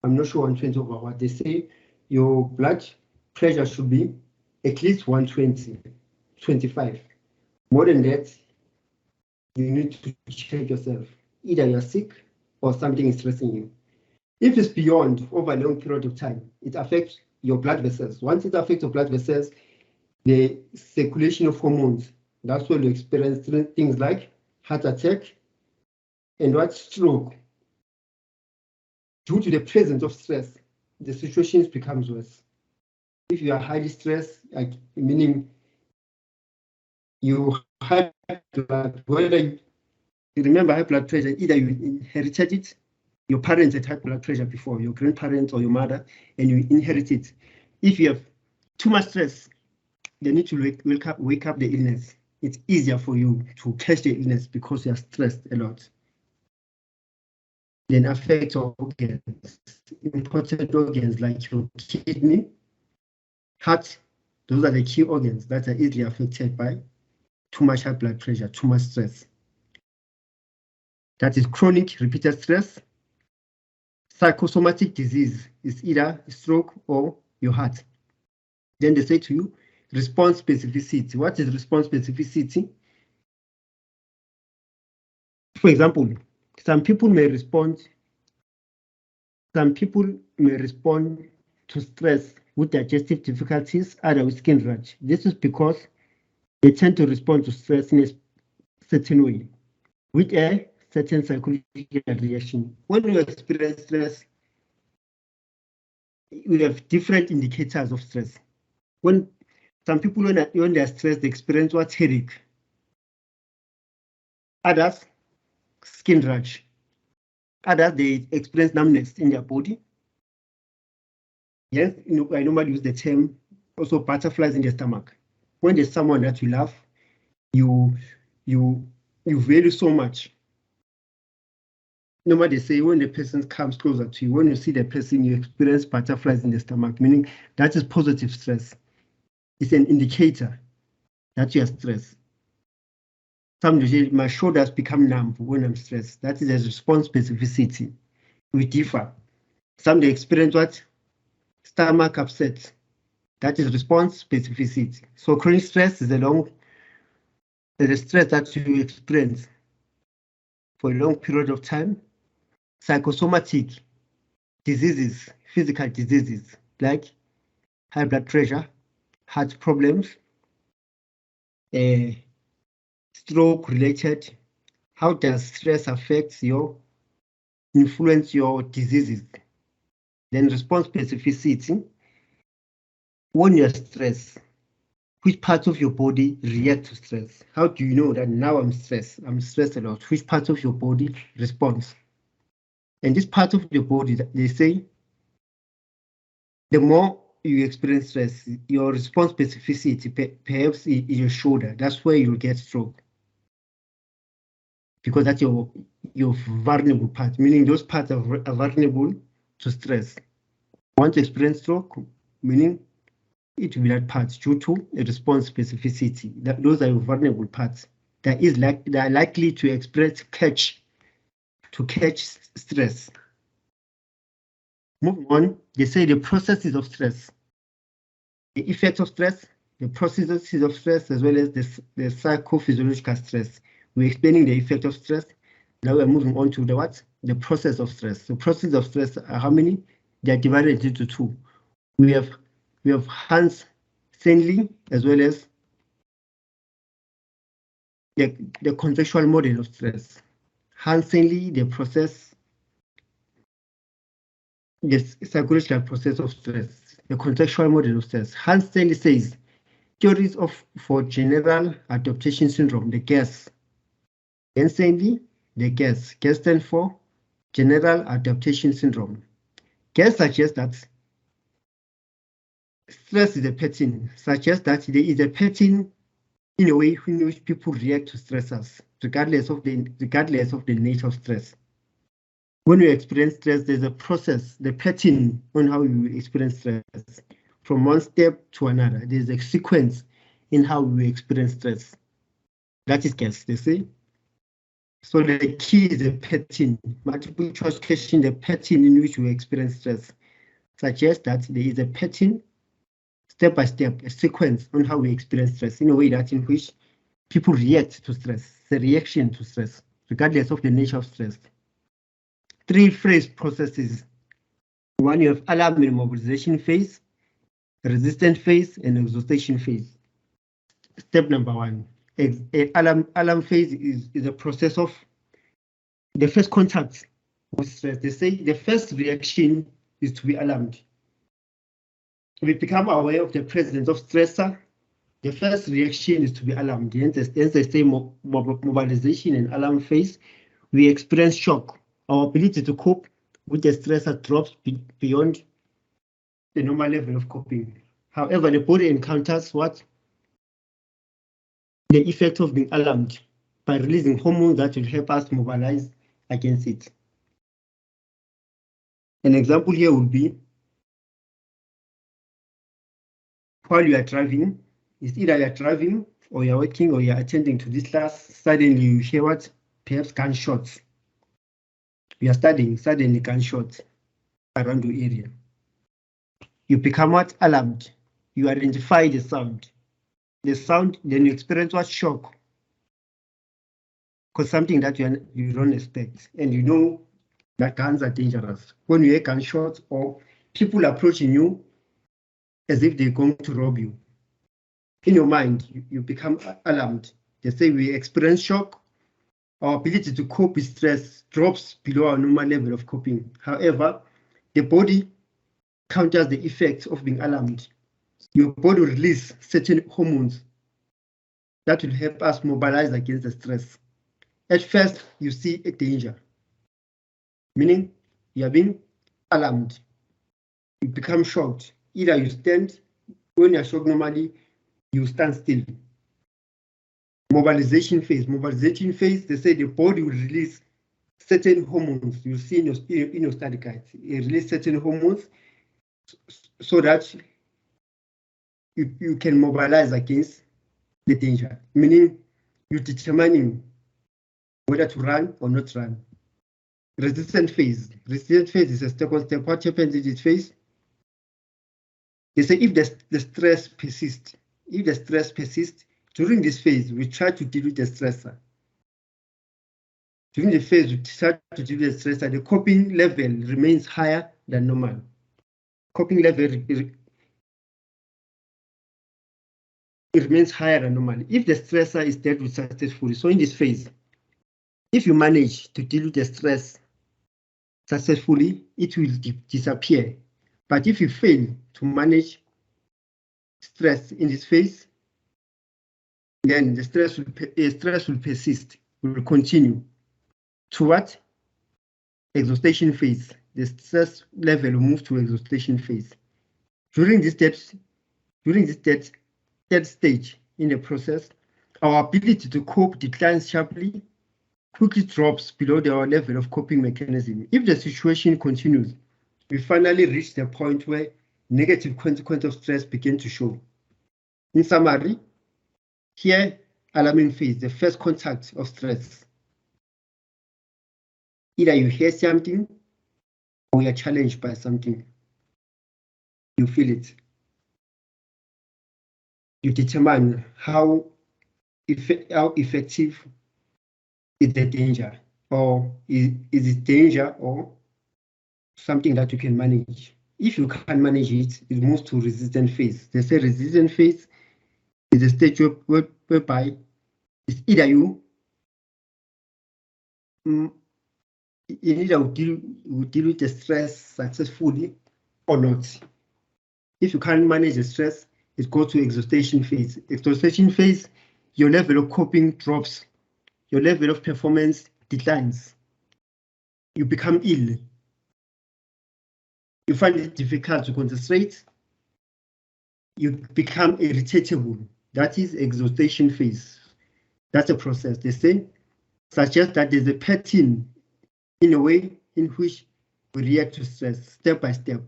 I'm not sure 120 over what. They say your blood pressure should be at least 120, 25. More than that, you need to check yourself. Either you're sick or something is stressing you. If it's beyond over a long period of time, it affects your blood vessels. Once it affects your blood vessels, the circulation of hormones, that's when you experience things like heart attack and what? Stroke. Due to the presence of stress, the situation becomes worse. If you are highly stressed, like meaning you high blood, whether you remember high blood pressure, either you inherited it, your parents had high blood pressure before, your grandparents or your mother, and you inherit it. If you have too much stress, they need to wake up the illness. It's easier for you to catch the illness because you are stressed a lot. Then affect organs, important organs like your kidney, heart. Those are the key organs that are easily affected by too much high blood pressure, too much stress. That is chronic repeated stress. Psychosomatic disease is either stroke or your heart. Then they say to you, response specificity. What is response specificity? For example, some people may respond Some people may respond to stress with digestive difficulties, others with skin rash. This is because they tend to respond to stress in a certain way, with a certain psychological reaction. When you experience stress, we have different indicators of stress. When some people, when they are stressed, they experience what's headache. Others, skin rash. Others, they experience numbness in their body. Yes, I normally use the term also butterflies in the stomach. When there's someone that you love, you value so much. Normally they say when the person comes closer to you, when you see the person, you experience butterflies in the stomach, meaning that is positive stress. It's an indicator that you are stressed. Some say my shoulders become numb when I'm stressed. That is a response specificity. We differ. Some they experience what? Stomach upset. That is response specificity. So chronic stress is the stress that you experience for a long period of time. Psychosomatic diseases, physical diseases like high blood pressure, heart problems, stroke related. How does stress influence your diseases? Then response specificity. When you're stressed, which parts of your body react to stress? How do you know that now I'm stressed? I'm stressed a lot. Which part of your body responds? And this part of your body, they say, the more you experience stress, your response specificity perhaps is your shoulder. That's where you'll get stroke. Because that's your vulnerable part, meaning those parts are vulnerable to stress. Once you experience stroke, meaning it will be that part due to a response specificity. Those are your vulnerable parts. They are likely to catch stress. Moving on, they say the processes of stress, the effects of stress, the processes of stress, as well as the psychophysiological stress. We're explaining the effect of stress. Now we're moving on to the process of stress. The process of stress are how many? They are divided into two. We have Hans Selye as well as the contextual model of stress. Hans Selye, the psychological process of stress, the contextual model of stress. Hans Selye says theories for general adaptation syndrome, the GAS. Then Selye, the GAS. GAS stands for general adaptation syndrome. GAS suggests that stress is a pattern, suggests that there is a pattern in a way in which people react to stressors, regardless of the nature of stress. When you experience stress, there's a process, the pattern on how you experience stress. From one step to another, there's a sequence in how we experience stress. That is GAS, they say. So the key is the pattern. Multiple choice question, the pattern in which we experience stress suggests that there is a pattern, step by step, a sequence on how we experience stress in a way that in which people react to stress, the reaction to stress, regardless of the nature of stress. Three phase processes. One, you have alarm and mobilization phase, resistant phase, and exhaustion phase. Step number one, alarm phase is a process of the first contact with stress. They say the first reaction is to be alarmed. We become aware of the presence of stressor. The first reaction is to be alarmed. Hence they say mobilization and alarm phase. We experience shock. Our ability to cope with the stressor drops beyond the normal level of coping. However, the body encounters what? The effect of being alarmed by releasing hormones that will help us mobilize against it. An example here would be while you are driving, it's either you're driving or you're working or you're attending to this class, suddenly you hear what? Perhaps gunshots. You are studying, suddenly gunshots around your area. You become what? Alarmed. You identify the sound. The sound, then you experience what? Shock. Because something that you don't expect. And you know that guns are dangerous. When you hear gunshots or people approaching you as if they're going to rob you, in your mind, you become alarmed. They say we experience shock. Our ability to cope with stress drops below our normal level of coping. However, the body counters the effects of being alarmed. Your body will release certain hormones that will help us mobilize against the stress. At first, you see a danger, meaning you are being alarmed. You become shocked. Either you stand, when you're shocked normally, you stand still. Mobilization phase. Mobilization phase, they say the body will release certain hormones. You see in your study guides, it release certain hormones so that you can mobilize against the danger, meaning you're determining whether to run or not run. Resistant phase. Resistant phase is a step-on-step. What happens in this phase? They say if the stress persists, during this phase, we try to deal with the stressor. During the phase, we try to deal with the stressor. The coping level remains higher than normal. Coping level it remains higher than normal if the stressor is dealt with successfully. So in this phase, if you manage to deal with the stress successfully, it will disappear. But if you fail to manage stress in this phase, then the stress will persist, will continue. To what? Exhaustion phase. The stress level will move to exhaustion phase. During this third stage in the process, our ability to cope declines sharply, quickly drops below our level of coping mechanism. If the situation continues, we finally reach the point where negative consequences of stress begin to show. In summary, here, alarming phase, the first contact of stress. Either you hear something or you're challenged by something. You feel it. You determine how effective is the danger, or is it danger or something that you can manage. If you can't manage it, it moves to resistant phase. They say resistant phase is a stage whereby it's either you either deal with the stress successfully or not. If you can't manage the stress, it goes to exhaustion phase. Exhaustion phase, your level of coping drops, your level of performance declines. You become ill. You find it difficult to concentrate. You become irritable. That is exhaustion phase. That's a process. They say suggest that there's a pattern in a way in which we react to stress step by step.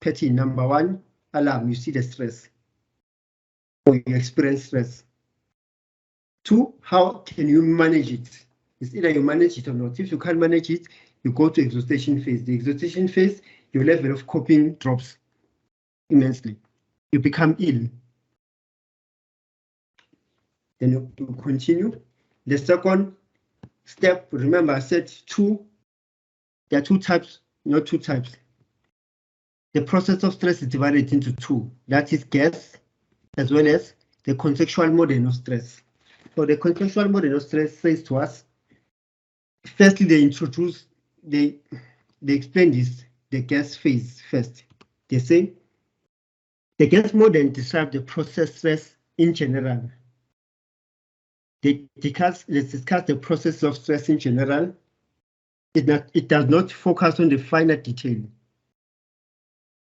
Pattern number one, alarm, you see the stress, or you experience stress. Two, how can you manage it? It's either you manage it or not. If you can't manage it, you go to exhaustion phase. The exhaustion phase, your level of coping drops immensely. You become ill. Then you continue. The second step, remember I said there are two types, not two types. The process of stress is divided into two. That is gas, as well as the conceptual model of stress. So the conceptual model of stress says to us, firstly, they explain this, the gas phase first. They say, the gas model describes the process stress in general. Let's discuss the process of stress in general. It does not focus on the finer detail.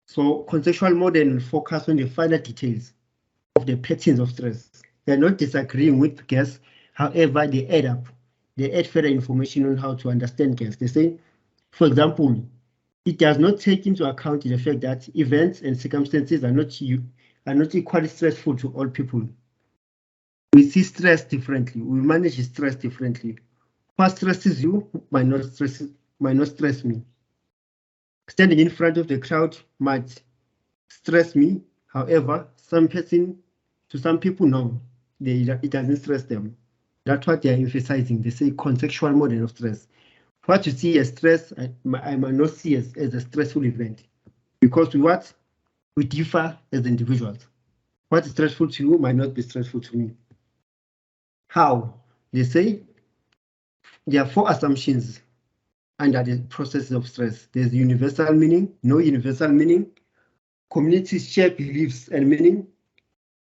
So conceptual model will focus on the finer details of the patterns of stress. They're not disagreeing with gas, however, they add up. They add further information on how to understand gas. They say, for example, it does not take into account the fact that events and circumstances are not equally stressful to all people. We see stress differently. We manage stress differently. What stresses you might not stress me. Standing in front of the crowd might stress me. However, to some people, no, it doesn't stress them. That's what they are emphasizing. They say conceptual model of stress. What you see as stress, I might not see as a stressful event, because we differ as individuals. What is stressful to you might not be stressful to me. How? They say there are 4 assumptions under the process of stress. There's universal meaning, no universal meaning, communities share beliefs and meaning,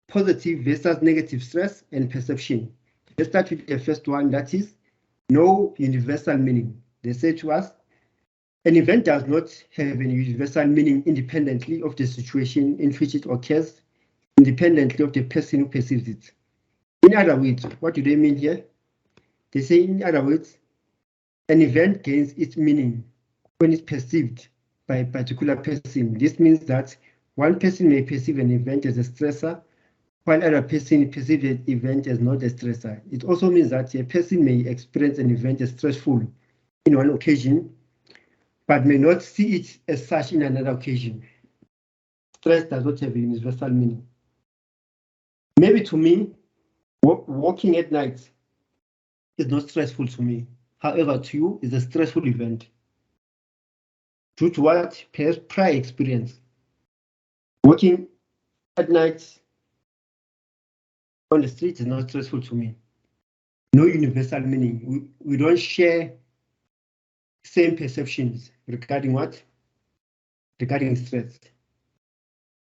positive versus negative stress, and perception. Let's start with the first one, that is no universal meaning. They say to us, an event does not have a universal meaning independently of the situation in which it occurs, independently of the person who perceives it. In other words, what do they mean here? They say, in other words, an event gains its meaning when it's perceived by a particular person. This means that one person may perceive an event as a stressor, while another person perceives an event as not a stressor. It also means that a person may experience an event as stressful in one occasion, but may not see it as such in another occasion. Stress does not have a universal meaning. Maybe to me, walking at night is not stressful to me. However, to you, it's a stressful event. Due to what? Perhaps prior experience. Walking at night on the street is not stressful to me. No universal meaning. We don't share same perceptions regarding what? Regarding stress.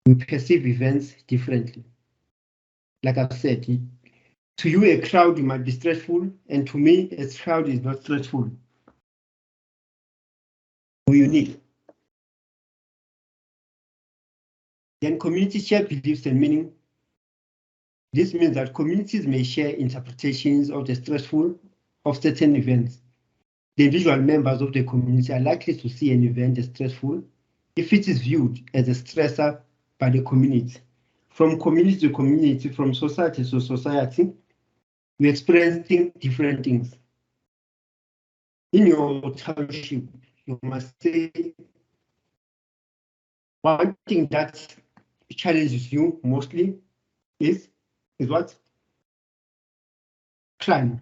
We perceive events differently. Like I've said, to you a crowd might be stressful, and to me a crowd is not stressful. We're unique. Then communities share beliefs and meaning. This means that communities may share interpretations of the stressful of certain events. The individual members of the community are likely to see an event as stressful if it is viewed as a stressor by the community. From community to community, from society to society, we experience different things. In your township, you must say one thing that challenges you mostly is what? Crime.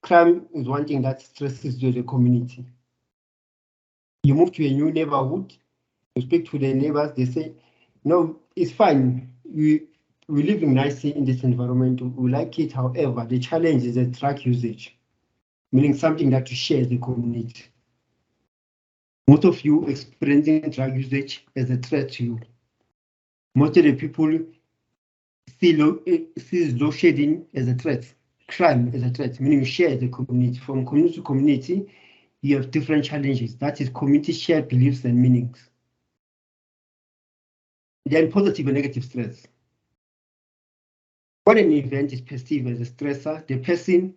Crime is one thing that stresses you as a community. You move to a new neighborhood, you speak to the neighbors, they say, no, it's fine. We live nicely in this environment, we like it. However, the challenge is the drug usage, meaning something that you share as a community. Most of you experiencing drug usage as a threat to you. Most of the people see load shedding as a threat, crime as a threat, meaning you share as a community. From community to community, you have different challenges. That is community shared beliefs and meanings. Then positive and negative stress. When an event is perceived as a stressor, the person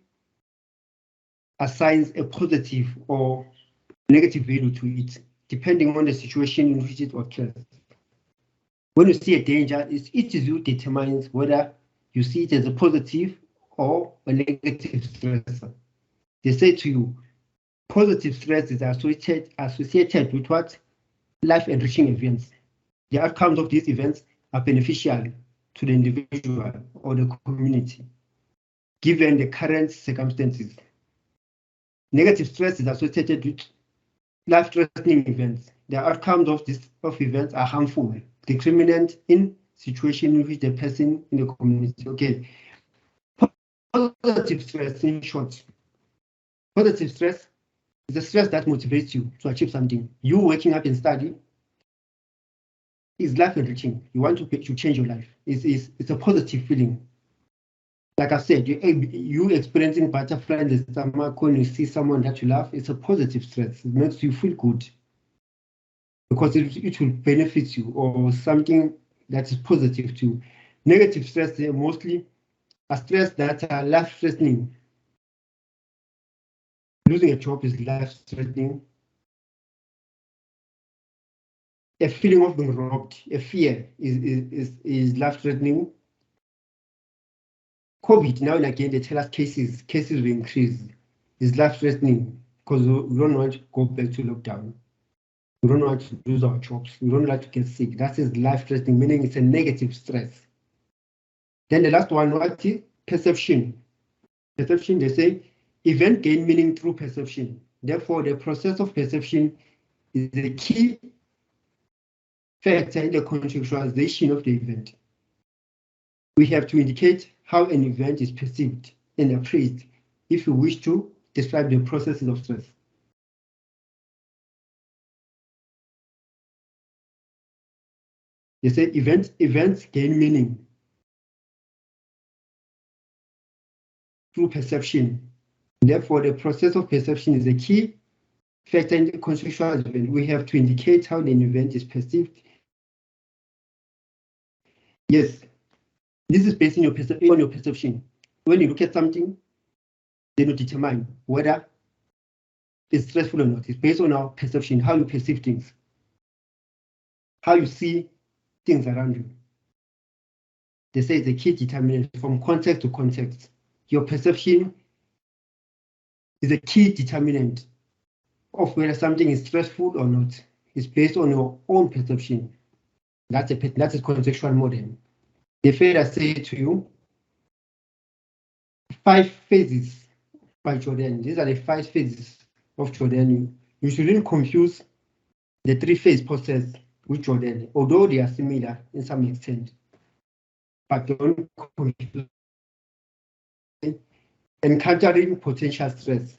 assigns a positive or negative value to it, depending on the situation in which it occurs. When you see a danger, each of you determines whether you see it as a positive or a negative stressor. They say to you, positive stress is associated with what? Life-enriching events. The outcomes of these events are beneficial to the individual or the community, given the current circumstances. Negative stress is associated with life-threatening events. The outcomes of events are harmful, discriminant in situation in which the person in the community. Okay. Positive stress, in short. Positive stress is the stress that motivates you to achieve something. You waking up and study is life enriching. You want to change your life. It's a positive feeling. Like I said, you experiencing butterfly in the stomach when you see someone that you love, it's a positive stress. It makes you feel good because it will benefit you, or something that is positive to you. Negative stress, they mostly are stress that are life-threatening. Losing a job is life-threatening. A feeling of being robbed, a fear is life-threatening. COVID, now and again, they tell us cases will increase. It's life-threatening because we don't want to go back to lockdown. We don't want to lose our jobs. We don't like to get sick. That is life-threatening, meaning it's a negative stress. Then the last one, what is perception? Perception, they say, event gain meaning through perception. Therefore, the process of perception is the key factor in the contextualization of the event. We have to indicate how an event is perceived and appraised if we wish to describe the processes of stress. They say events gain meaning through perception. Therefore, the process of perception is a key factor in the contextual event. We have to indicate how an event is perceived. Yes, this is based on your perception. When you look at something, then you determine whether it's stressful or not. It's based on our perception, how you perceive things, how you see things around you. They say it's a key determinant from context to context. Your perception is a key determinant of whether something is stressful or not. It's based on your own perception. That is contextual model. The further say to you, 5 phases by Jordan. These are the 5 phases of Jordan. You shouldn't confuse the 3-phase process with Jordan, although they are similar in some extent. But don't confuse. Encountering potential stress,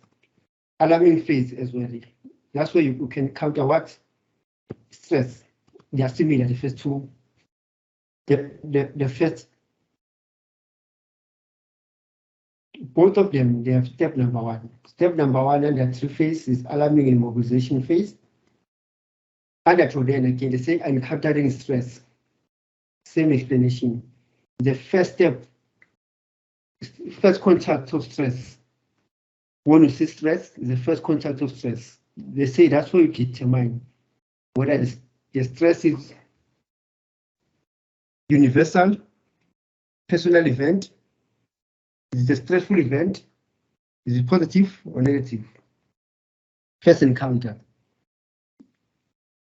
alarming phase as well. That's where you can counter what? Stress. They are similar, the first two. The first, both of them, they have step number 1. Step number 1 under 3 phase is alarming and mobilization phase. Under Jordan again, they say encountering stress. Same explanation. The first step, first contact of stress. When you see stress, is the first contact of stress. They say that's where you determine whether the stress is universal, personal event, is it a stressful event, is it positive or negative? First encounter.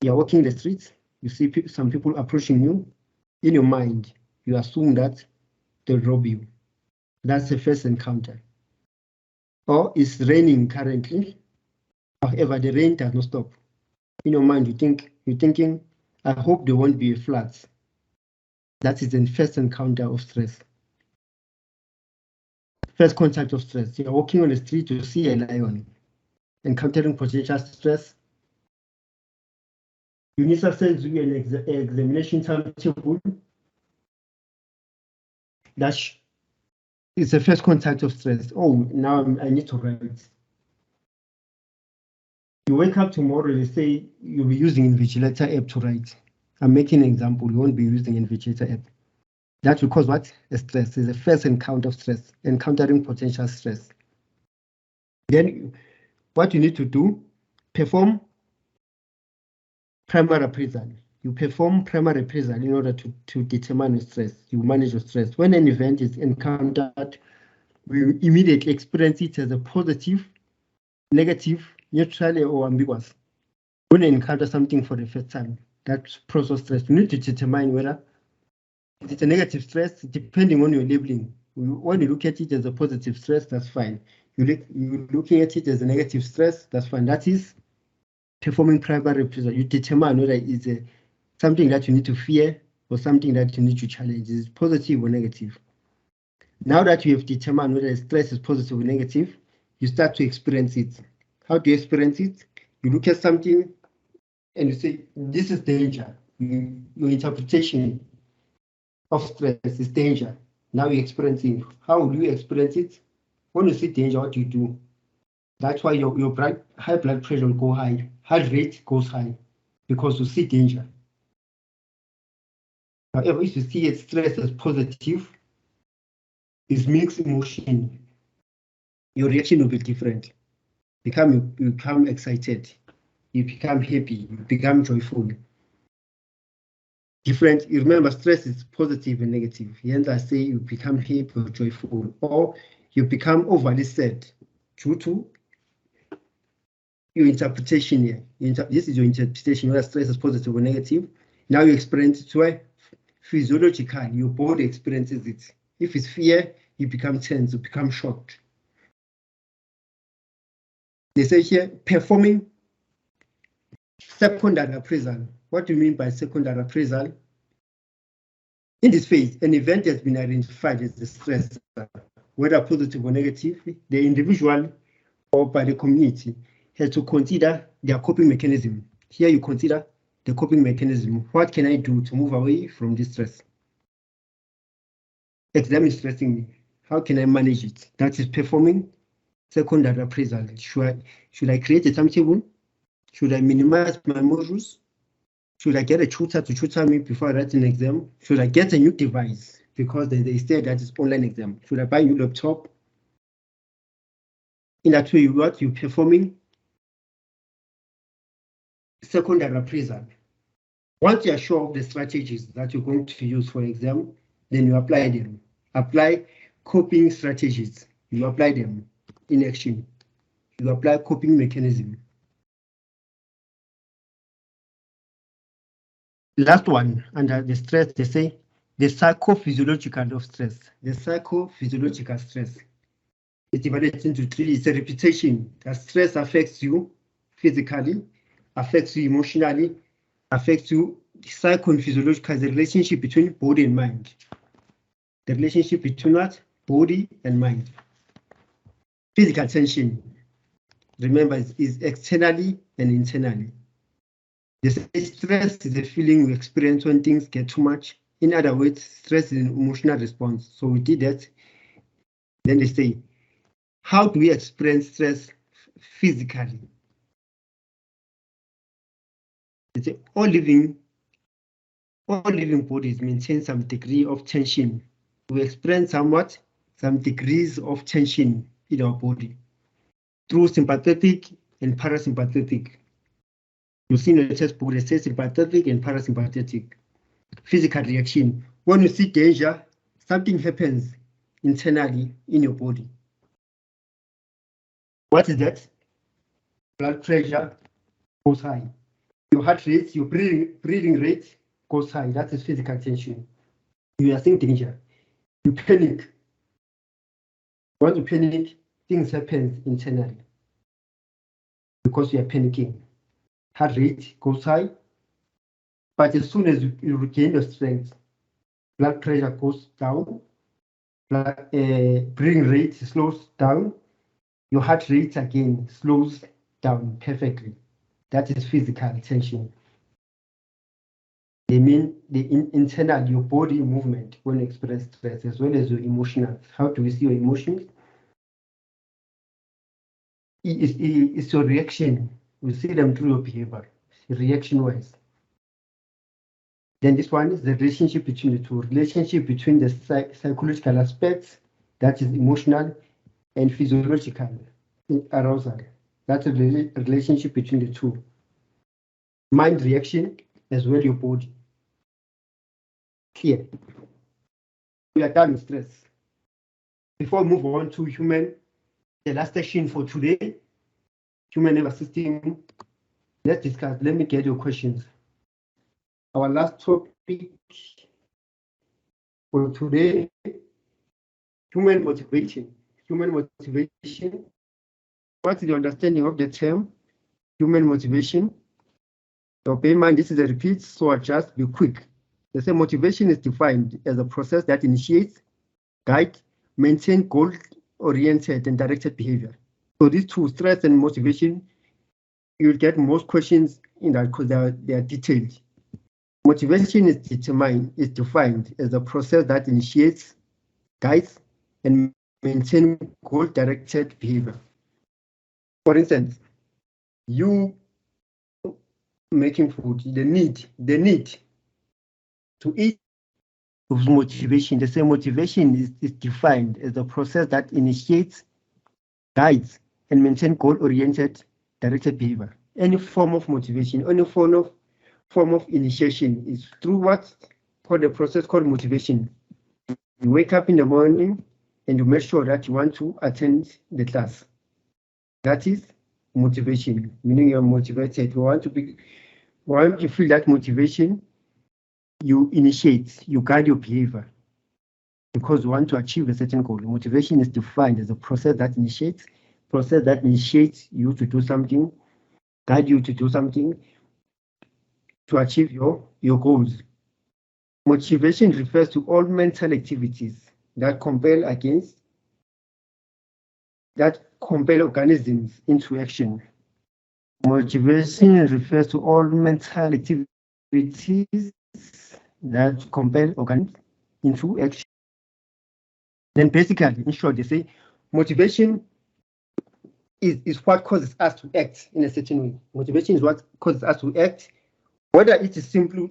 You're walking the streets, you see some people approaching you. In your mind, you assume that they'll rob you. That's the first encounter. Or it's raining currently. However, the rain does not stop. In your mind, you're thinking, I hope there won't be floods. That is the first encounter of stress. First contact of stress. You're walking on the street, you see a lion. Encountering potential stress. UNICEF sends you an examination timetable. That is the first contact of stress. Oh, now I need to write. You wake up tomorrow, they say you'll be using Invigilator app to write. I'm making an example, you won't be using Invigilator app. That's because what? A stress is the first encounter of stress, encountering potential stress. Then what you need to do, perform primary appraisal. You perform primary appraisal in order to determine your stress. You manage your stress. When an event is encountered, we immediately experience it as a positive, negative, neutral, or ambiguous. When you encounter something for the first time, that's process stress. You need to determine whether it's a negative stress, depending on your labeling. When you look at it as a positive stress, that's fine. You're looking at it as a negative stress, that's fine. That is performing primary appraisal. You determine whether it's something that you need to fear or something that you need to challenge. Is it positive or negative? Now that you have determined whether stress is positive or negative, you start to experience it. How do you experience it? You look at something and you say, this is danger. Your interpretation of stress is danger. Now you're experiencing. How do you experience it? When you see danger, what do you do? That's why your high blood pressure will go high. Heart rate goes high because you see danger. However, if you see it stress as positive, it's mixed emotion. Your reaction will be different. You become excited. You become happy. You become joyful. Different. You remember, stress is positive and negative. Hence, I say you become happy or joyful, or you become overly sad due to your interpretation here. This is your interpretation, whether stress is positive or negative. Now you experience it where physiologically your body experiences it. If it's fear, you become tense, you become shocked. They say here, performing secondary appraisal. What do you mean by secondary appraisal? In this phase, an event has been identified as a stressor, whether positive or negative. The individual or by the community has to consider their coping mechanism. Here you consider the coping mechanism. What can I do to move away from this stress? Exam is stressing me. How can I manage it? That is performing secondary appraisal. Should I create a timetable? Should I minimize my modules? Should I get a tutor to tutor me before I write an exam? Should I get a new device because they say that it's online exam? Should I buy a new laptop? In that way, what you're performing secondary appraisal. Once you are sure of the strategies that you're going to use for exam, then you apply them. Apply coping strategies. You apply them in action. You apply coping mechanism. Last one, under the stress, they say the psychophysiological of stress. The psychophysiological stress is divided into three. It's a repetition that stress affects you physically, affects you emotionally, affects you. Psychophysiological is the relationship between body and mind. The relationship between what? Body and mind. Physical tension, remember, is externally and internally. The stress is a feeling we experience when things get too much. In other words, stress is an emotional response. So we did that. Then they say, how do we experience stress physically? They say all living bodies maintain some degree of tension. We experience some degrees of tension in our body through sympathetic and parasympathetic. You see in the textbook, it says sympathetic and parasympathetic. Physical reaction. When you see danger, something happens internally in your body. What is that? Blood pressure goes high. Your heart rate, your breathing rate goes high. That is physical tension. You are seeing danger. You panic. Once you panic, things happen internally because you are panicking. Heart rate goes high, but as soon as you regain your strength, blood pressure goes down, breathing rate slows down, your heart rate again slows down perfectly. That is physical tension. They mean the internal, your body movement when you experience stress, as well as your emotional. How do we see your emotions? It's your reaction. We see them through your behavior, reaction-wise. Then this one is the relationship between the two. Relationship between the psychological aspects, that is emotional, and physiological arousal. That's a relationship between the two. Mind reaction as well your body. Here, we are done with stress. Before we move on to the last section for today, human nervous system, let's discuss. Let me get your questions. Our last topic for today, human motivation. Human motivation. What's the understanding of the term human motivation? So bear in mind, this is a repeat, so I'll just be quick. The same motivation is defined as a process that initiates, guides, maintains goal-oriented and directed behavior. So these two, stress and motivation, you'll get most questions in that because they are detailed. Motivation is defined as a process that initiates, guides, and maintains goal-directed behavior. For instance, you making food, the need to eat of motivation. The same motivation is defined as a process that initiates, guides, and maintains goal-oriented directed behavior. Any form of motivation, any form of initiation is through what's called a process called motivation. You wake up in the morning and you make sure that you want to attend the class. That is motivation, meaning you're motivated. Once you feel that motivation, you initiate, you guide your behavior because you want to achieve a certain goal. Motivation is defined as a process that initiates, process that initiates you to do something, guide you to do something, to achieve your goals. Motivation refers to all mental activities that compel organisms into action. Motivation refers to all mental activities that compel organisms into action. Then basically, in short, they say motivation is what causes us to act in a certain way. Motivation is what causes us to act, whether it is simple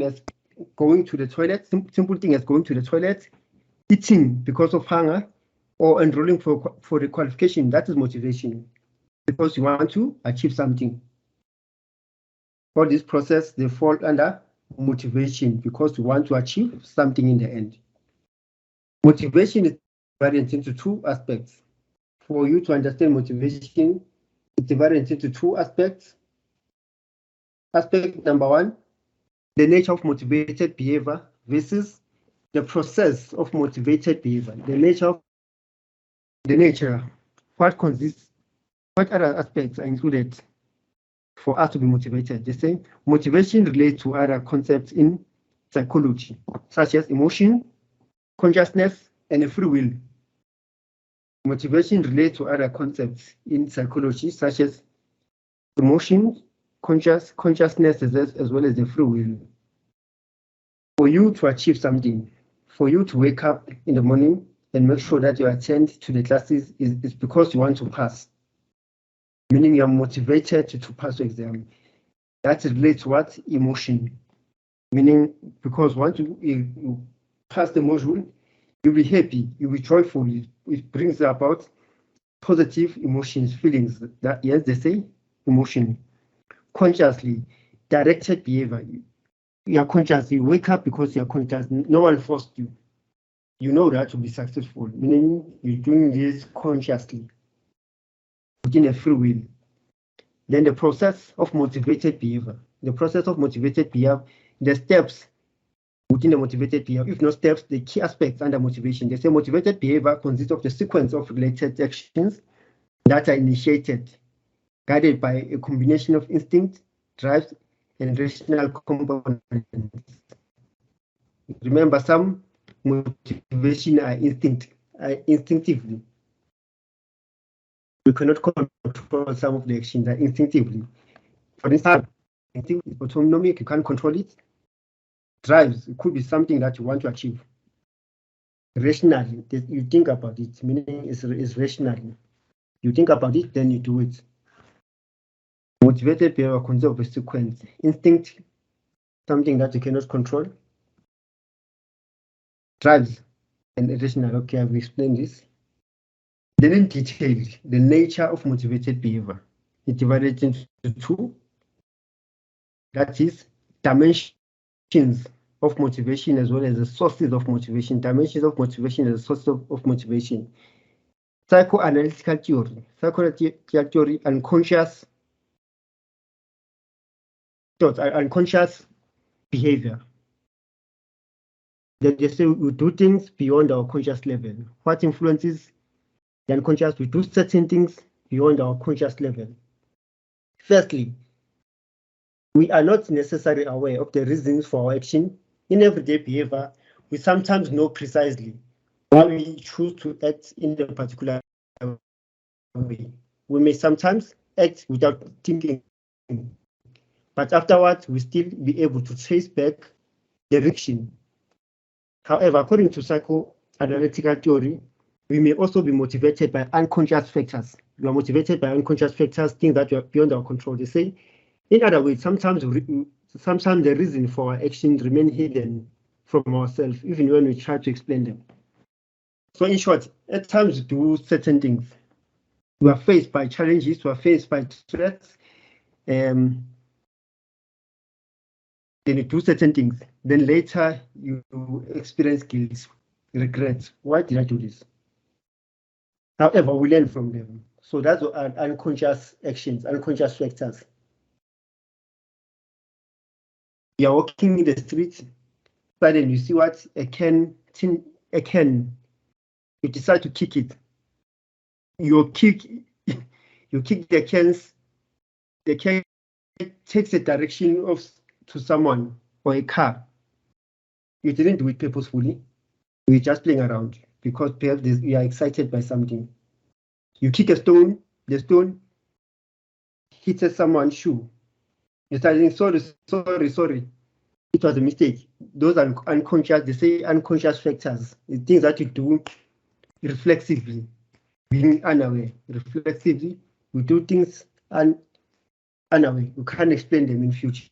as going to the toilet, simple thing as going to the toilet, eating because of hunger, or enrolling for the qualification. That is motivation, because you want to achieve something. For this process, they fall under motivation because you want to achieve something in the end. Motivation is divided into two aspects. For you to understand motivation, it's divided into two aspects. Aspect number one, the nature of motivated behavior versus the process of motivated behavior. The nature, what other aspects are included for us to be motivated. They say motivation relates to other concepts in psychology, such as emotion, consciousness, and free will. Motivation relates to other concepts in psychology, such as emotion, consciousness, as well as the free will. For you to achieve something, for you to wake up in the morning and make sure that you attend to the classes is because you want to pass. Meaning you are motivated to pass the exam. That relates to what? Emotion. Meaning because once you pass the module, you'll be happy, you'll be joyful. It brings about positive emotions, feelings. That, yes, they say emotion. Consciously directed behavior. You are conscious, you wake up because you are conscious. No one forced you. You know that to be successful, meaning you're doing this consciously within a free will. Then the process of motivated behavior. The process of motivated behavior, the steps within the motivated behavior, if not steps, the key aspects under motivation. They say motivated behavior consists of the sequence of related actions that are initiated, guided by a combination of instinct, drives, and rational components. Remember, some motivation are instinctively. We cannot control some of the actions that instinctively. For instance, autonomic, you can't control it. Drives, it could be something that you want to achieve. Rationally, you think about it, meaning it's rationally. You think about it, then you do it. Motivated behavior consists of a sequence. Instinct, something that you cannot control. Drives, and rational. Okay, I've explained this. Then in detail, the nature of motivated behavior is divided into two. That is dimensions of motivation as well as the sources of motivation. Dimensions of motivation and the sources of motivation. Psychoanalytical theory, unconscious thoughts, unconscious behavior. Then they say we do things beyond our conscious level. What influences the unconscious? We do certain things beyond our conscious level. Firstly, we are not necessarily aware of the reasons for our action. In everyday behavior, we sometimes know precisely why we choose to act in a particular way. We may sometimes act without thinking, but afterwards, we still be able to trace back the direction. However, according to psychoanalytical theory, we may also be motivated by unconscious factors. We are motivated by unconscious factors, things that are beyond our control. They say, in other words, sometimes the reason for our actions remain hidden from ourselves, even when we try to explain them. So in short, at times we do certain things. We are faced by challenges, we are faced by threats, then you do certain things. Then later you experience guilt, regret. Why did I do this? However, we learn from them. So that's our unconscious actions, unconscious factors. You're walking in the street, but then you see what? A can, you decide to kick it. you kick the cans, the can takes a direction to someone or a car. You didn't do it purposefully. You're just playing around because perhaps you are excited by something. You kick a stone, the stone hits someone's shoe. You're starting, sorry. It was a mistake. Those are unconscious, they say unconscious factors, the things that you do reflexively, being unaware. Reflexively, we do things unaware. You can't explain them in future,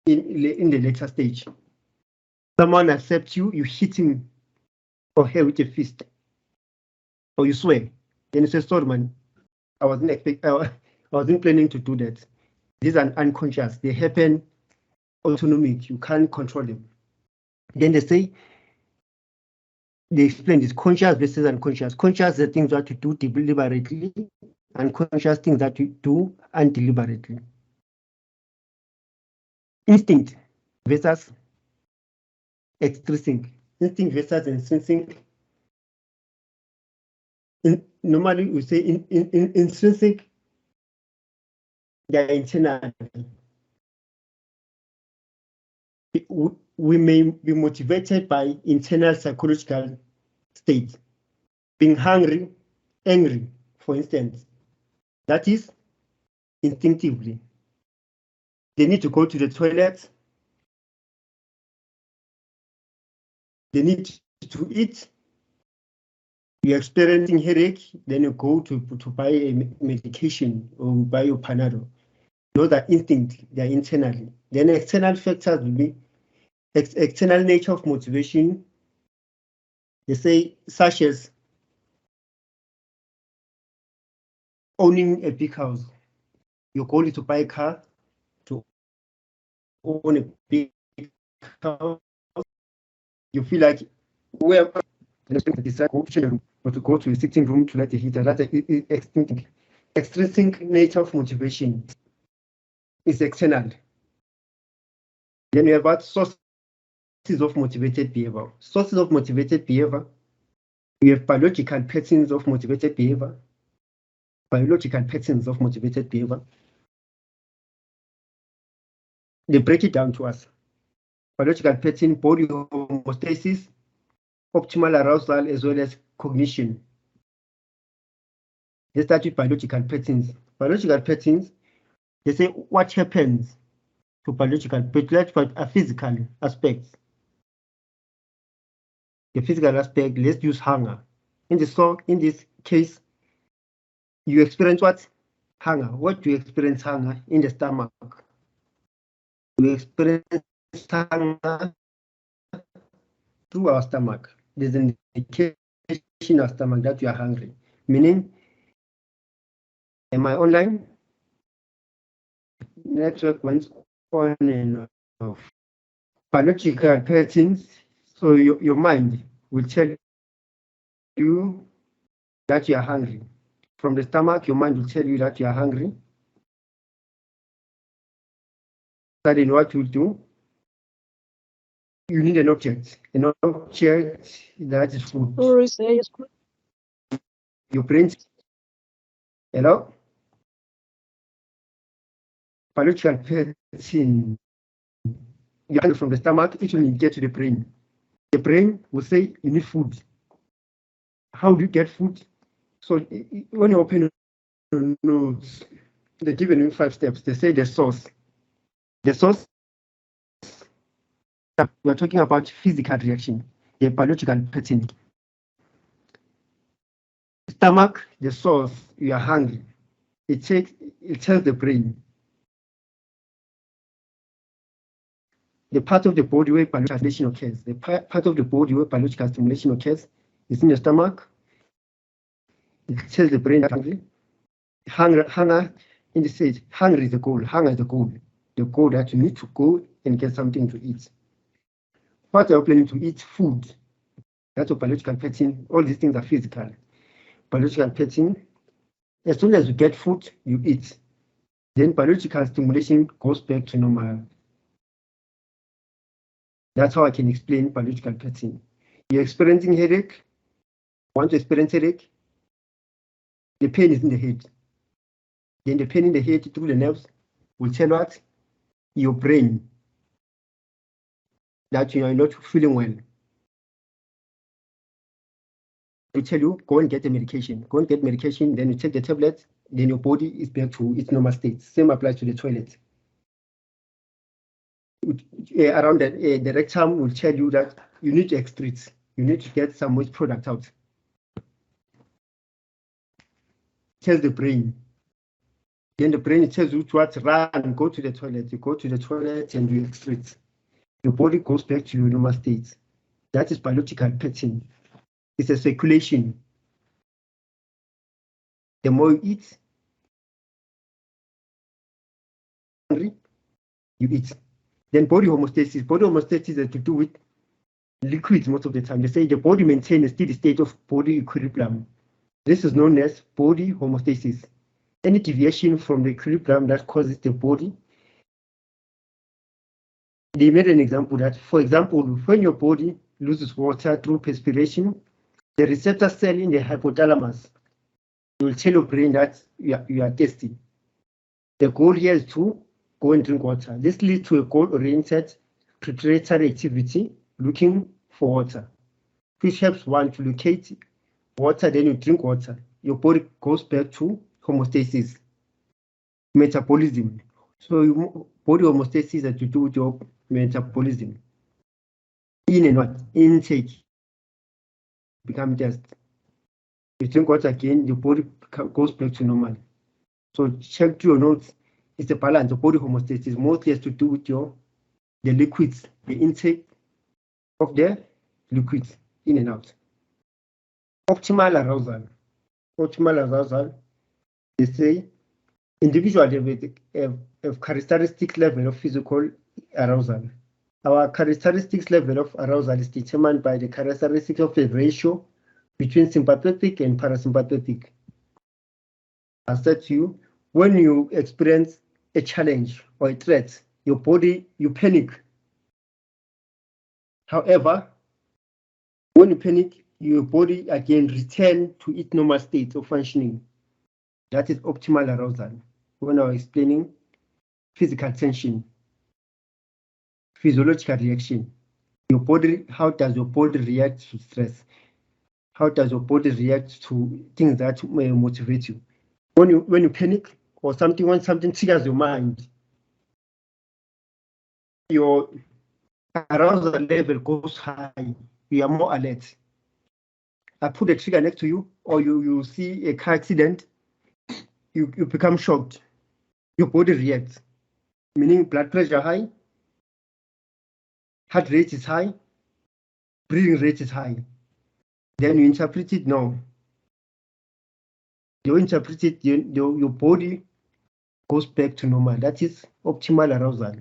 in the later stage. Someone accepts you, you hit him or her with a fist, or you swear. Then you say, sorry, man, I wasn't planning to do that. These are unconscious. They happen autonomic. You can't control them. Then they explain this conscious versus unconscious. Conscious are things that you do deliberately, unconscious things that you do undeliberately. Instinct versus extrinsic. Instinct versus intrinsic. Normally we say intrinsic, they are internal. We may be motivated by internal psychological state. Being hungry, angry, for instance, that is instinctively. They need to go to the toilet. They need to eat. You're experiencing headache, then you go to buy a medication or buy your Panadol. Those are instinct, they are internally. Then external factors will be external nature of motivation. They say, such as owning a big house. Your goal is to buy a car, to own a big house. You feel like, well, decide to go to a sitting room to light a heater. That's extrinsic nature of motivation. Is external. Then we have about sources of motivated behavior. Sources of motivated behavior. We have biological patterns of motivated behavior. Biological patterns of motivated behavior. They break it down to us. Biological pattern, body homeostasis, optimal arousal, as well as cognition. They start with biological patterns. Biological patterns, they say what happens to biological, but let's find a physical aspects. The physical aspect, let's use hunger. In this case, you experience what? Hunger. What do you experience hunger in the stomach? We experience hunger through our stomach. There's an indication in our stomach that you are hungry. Meaning, am I online? Network went on and off. Biological patterns. So your mind will tell you that you are hungry. From the stomach, your mind will tell you that you are hungry. Then what you do? You need an object that is food. Your brain. Hello? Biological pattern. You are from the stomach, it will get to the brain. The brain will say you need food. How do you get food? So when you open your nose, they give you 5 steps. They say the source. The source, we're talking about physical reaction, the biological pattern. Stomach, the source, you are hungry. It tells the brain. The part of the body where biological stimulation occurs, the part of the body where biological stimulation occurs is in the stomach. It tells the brain that hunger in the stage, hunger is the goal. Hunger is the goal that you need to go and get something to eat. What are you planning to eat? Food. That's a biological pattern. All these things are physical. Biological pattern. As soon as you get food, you eat. Then biological stimulation goes back to normal. That's how I can explain biological pattern. You're experiencing headache. Want to experience headache? The pain is in the head. Then the pain in the head through the nerves will tell what? Your brain that you are not feeling well. To tell you, go and get the medication. Go and get medication, then you take the tablet, then your body is back to its normal state. Same applies to the toilet. Around the rectum will tell you that you need to excrete. You need to get some waste product out. Tells the brain. Then the brain tells you to run, go to the toilet. You go to the toilet and you excrete. Your body goes back to your normal state. That is biological pattern. It's a circulation. The more you eat, hungry, you eat. Then body homeostasis. Body homeostasis has to do with liquids most of the time. They say the body maintains a steady state of body equilibrium. This is known as body homeostasis. Any deviation from the equilibrium that causes the body. They made an example that, for example, when your body loses water through perspiration, the receptor cell in the hypothalamus will tell your brain that you are thirsty. The goal here is to go and drink water. This leads to a goal-oriented preparatory activity looking for water, which helps one to locate water, then you drink water. Your body goes back to homeostasis, metabolism. So body homeostasis has to do with your metabolism. In and what? Intake. Become just. You drink water again, your body goes back to normal. So check to your notes. It's the balance of body homeostasis. Mostly has to do with the liquids, the intake of the liquids in and out. Optimal arousal. Optimal arousal, they say individuals have a characteristic level of physical arousal. Our characteristics level of arousal is determined by the characteristics of the ratio between sympathetic and parasympathetic. I said to you, when you experience a challenge or a threat, your body, you panic. However, when you panic, your body again returns to its normal state of functioning. That is optimal arousal. When I was explaining physical tension, physiological reaction, your body, how does your body react to stress? How does your body react to things that may motivate you? When you panic or when something triggers your mind, your arousal level goes high. You are more alert. I put a trigger next to you, or you see a car accident, you become shocked. Your body reacts, meaning blood pressure high, heart rate is high, breathing rate is high. Then you interpret it, no. You interpret it, your body goes back to normal. That is optimal arousal.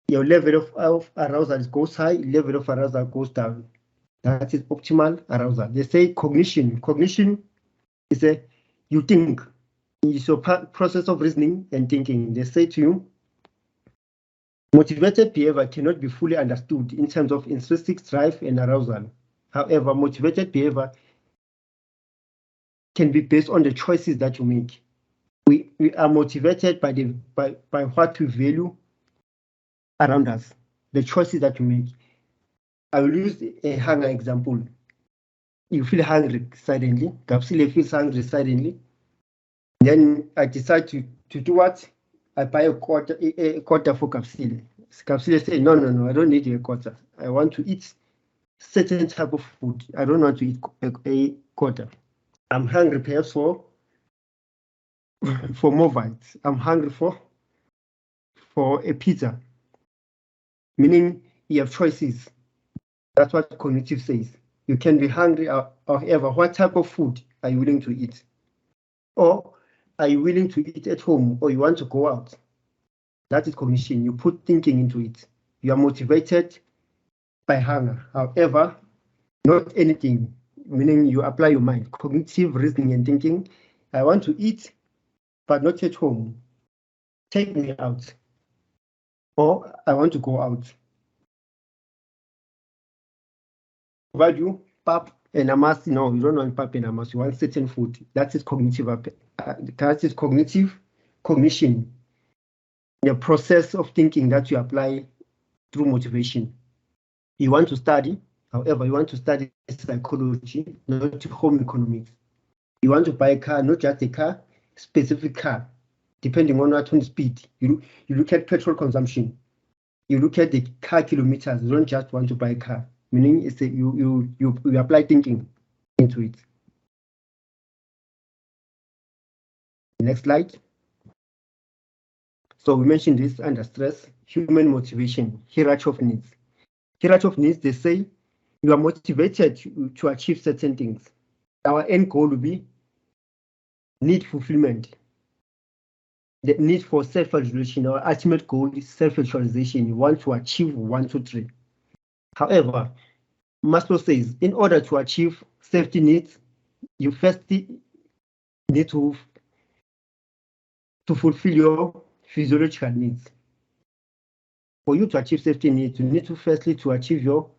Your level of arousal goes high, level of arousal goes down. That is optimal arousal. They say cognition. Cognition is you think. It's your process of reasoning and thinking. They say to you, motivated behavior cannot be fully understood in terms of intrinsic drive and arousal. However, motivated behavior can be based on the choices that you make. We are motivated by what we value around us, the choices that you make. I will use a hunger example. You feel hungry suddenly. Kapsile feels hungry suddenly. Then I decide to do what? I buy a quarter for Kapsile. Kapsile say, no, I don't need a quarter. I want to eat certain type of food. I don't want to eat a quarter. I'm hungry perhaps for more bites. I'm hungry for a pizza. Meaning you have choices. That's what cognitive says. You can be hungry, however, what type of food are you willing to eat? Or are you willing to eat at home, or you want to go out? That is cognition. You put thinking into it. You are motivated by hunger. However, not anything, meaning you apply your mind. Cognitive reasoning and thinking. I want to eat, but not at home. Take me out. Or I want to go out. Provide you, pap, a namas, no, you don't want pap and namas, you want certain food. That is cognitive cognition, the process of thinking that you apply through motivation. You want to study, however, you want to study psychology, not home economics. You want to buy a car, not just a car, specific car, depending on what speed. You look at petrol consumption. You look at the car kilometers. You don't just want to buy a car. Meaning, it's you apply thinking into it. Next slide. So we mentioned this under stress, human motivation, hierarchy of needs. Hierarchy of needs, they say you are motivated to achieve certain things. Our end goal will be need fulfillment. The need for self-regulation, our ultimate goal is self-actualization. You want to achieve 1, 2, 3. However, Maslow says in order to achieve safety needs, you first need to fulfill your physiological needs. For you to achieve safety needs, you need to firstly to achieve your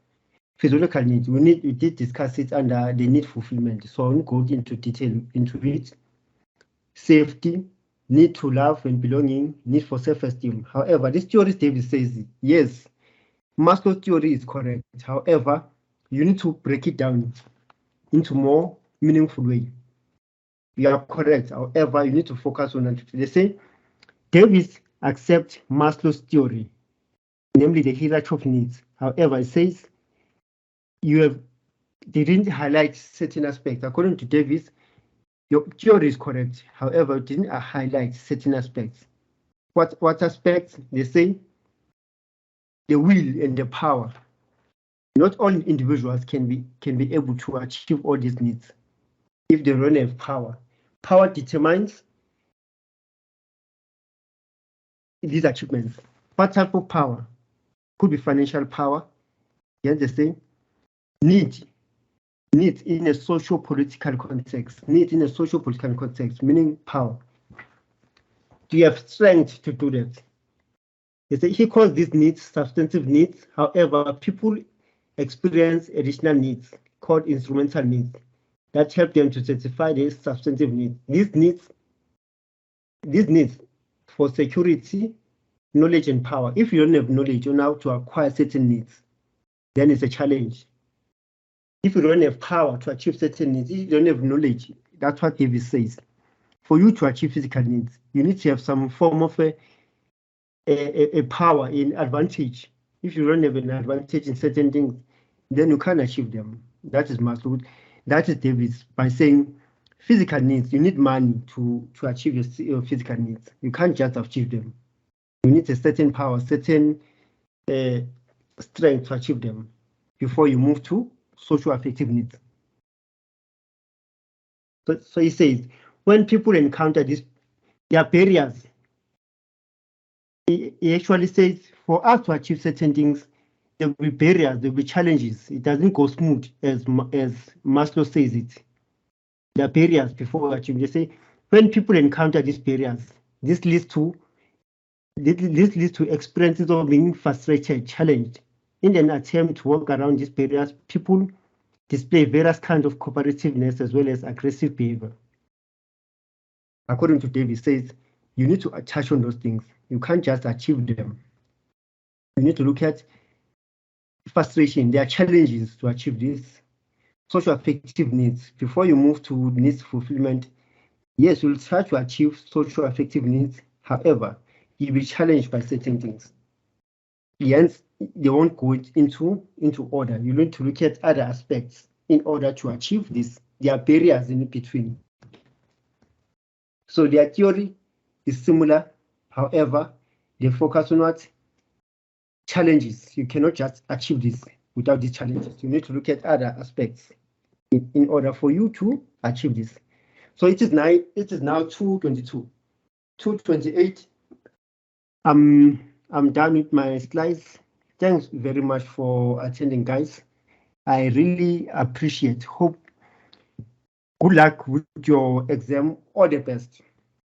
physiological needs. We did discuss it under the need fulfillment. So I won't go into detail into it. Safety, need to love and belonging, need for self-esteem. However, this theory, David says, yes, Maslow's theory is correct. However, you need to break it down into more meaningful way. You are correct. However, you need to focus on it. They say Davis accepts Maslow's theory, namely the hierarchy of needs. However, it says they didn't highlight certain aspects. According to Davis, your theory is correct. However, it didn't highlight certain aspects. What aspects? They say the will and the power. Not all individuals can be able to achieve all these needs if they don't have power. Power determines these achievements. What type of power? Could be financial power. Yes, they say need in a socio-political context. Need in a socio-political context, meaning power. Do you have strength to do that? They say he calls these needs substantive needs. However, people experience additional needs called instrumental needs that help them to satisfy these substantive needs. These needs for security, knowledge, and power. If you don't have knowledge on how to acquire certain needs, then it's a challenge. If you don't have power to achieve certain needs, if you don't have knowledge, that's what Davis says. For you to achieve physical needs, you need to have some form of a power in advantage. If you don't have an advantage in certain things, then you can't achieve them. That is Maslow. That is Davis by saying physical needs, you need money to achieve your physical needs. You can't just achieve them. You need a certain power, certain strength to achieve them before you move to social affective needs. So he says, when people encounter there are barriers. He actually says, for us to achieve certain things, there will be barriers, there will be challenges. It doesn't go smooth as Maslow says it. There are barriers before we achieve. They say, when people encounter these barriers, this leads to experiences of being frustrated, challenged. In an attempt to work around these barriers, people display various kinds of cooperativeness as well as aggressive behavior. According to Davis, says you need to touch on those things. You can't just achieve them. You need to look at frustration. There are challenges to achieve this. Social affective needs. Before you move to needs fulfillment, yes, you'll try to achieve social affective needs. However, you'll be challenged by certain things. Hence, they won't go into order. You need to look at other aspects in order to achieve this. There are barriers in between. So their theory is similar. However, they focus on what? Challenges. You cannot just achieve this without these challenges. You need to look at other aspects in order for you to achieve this. So it is now 2:22. 2:28. I'm done with my slides. Thanks very much for attending, guys. I really appreciate. Hope good luck with your exam. All the best.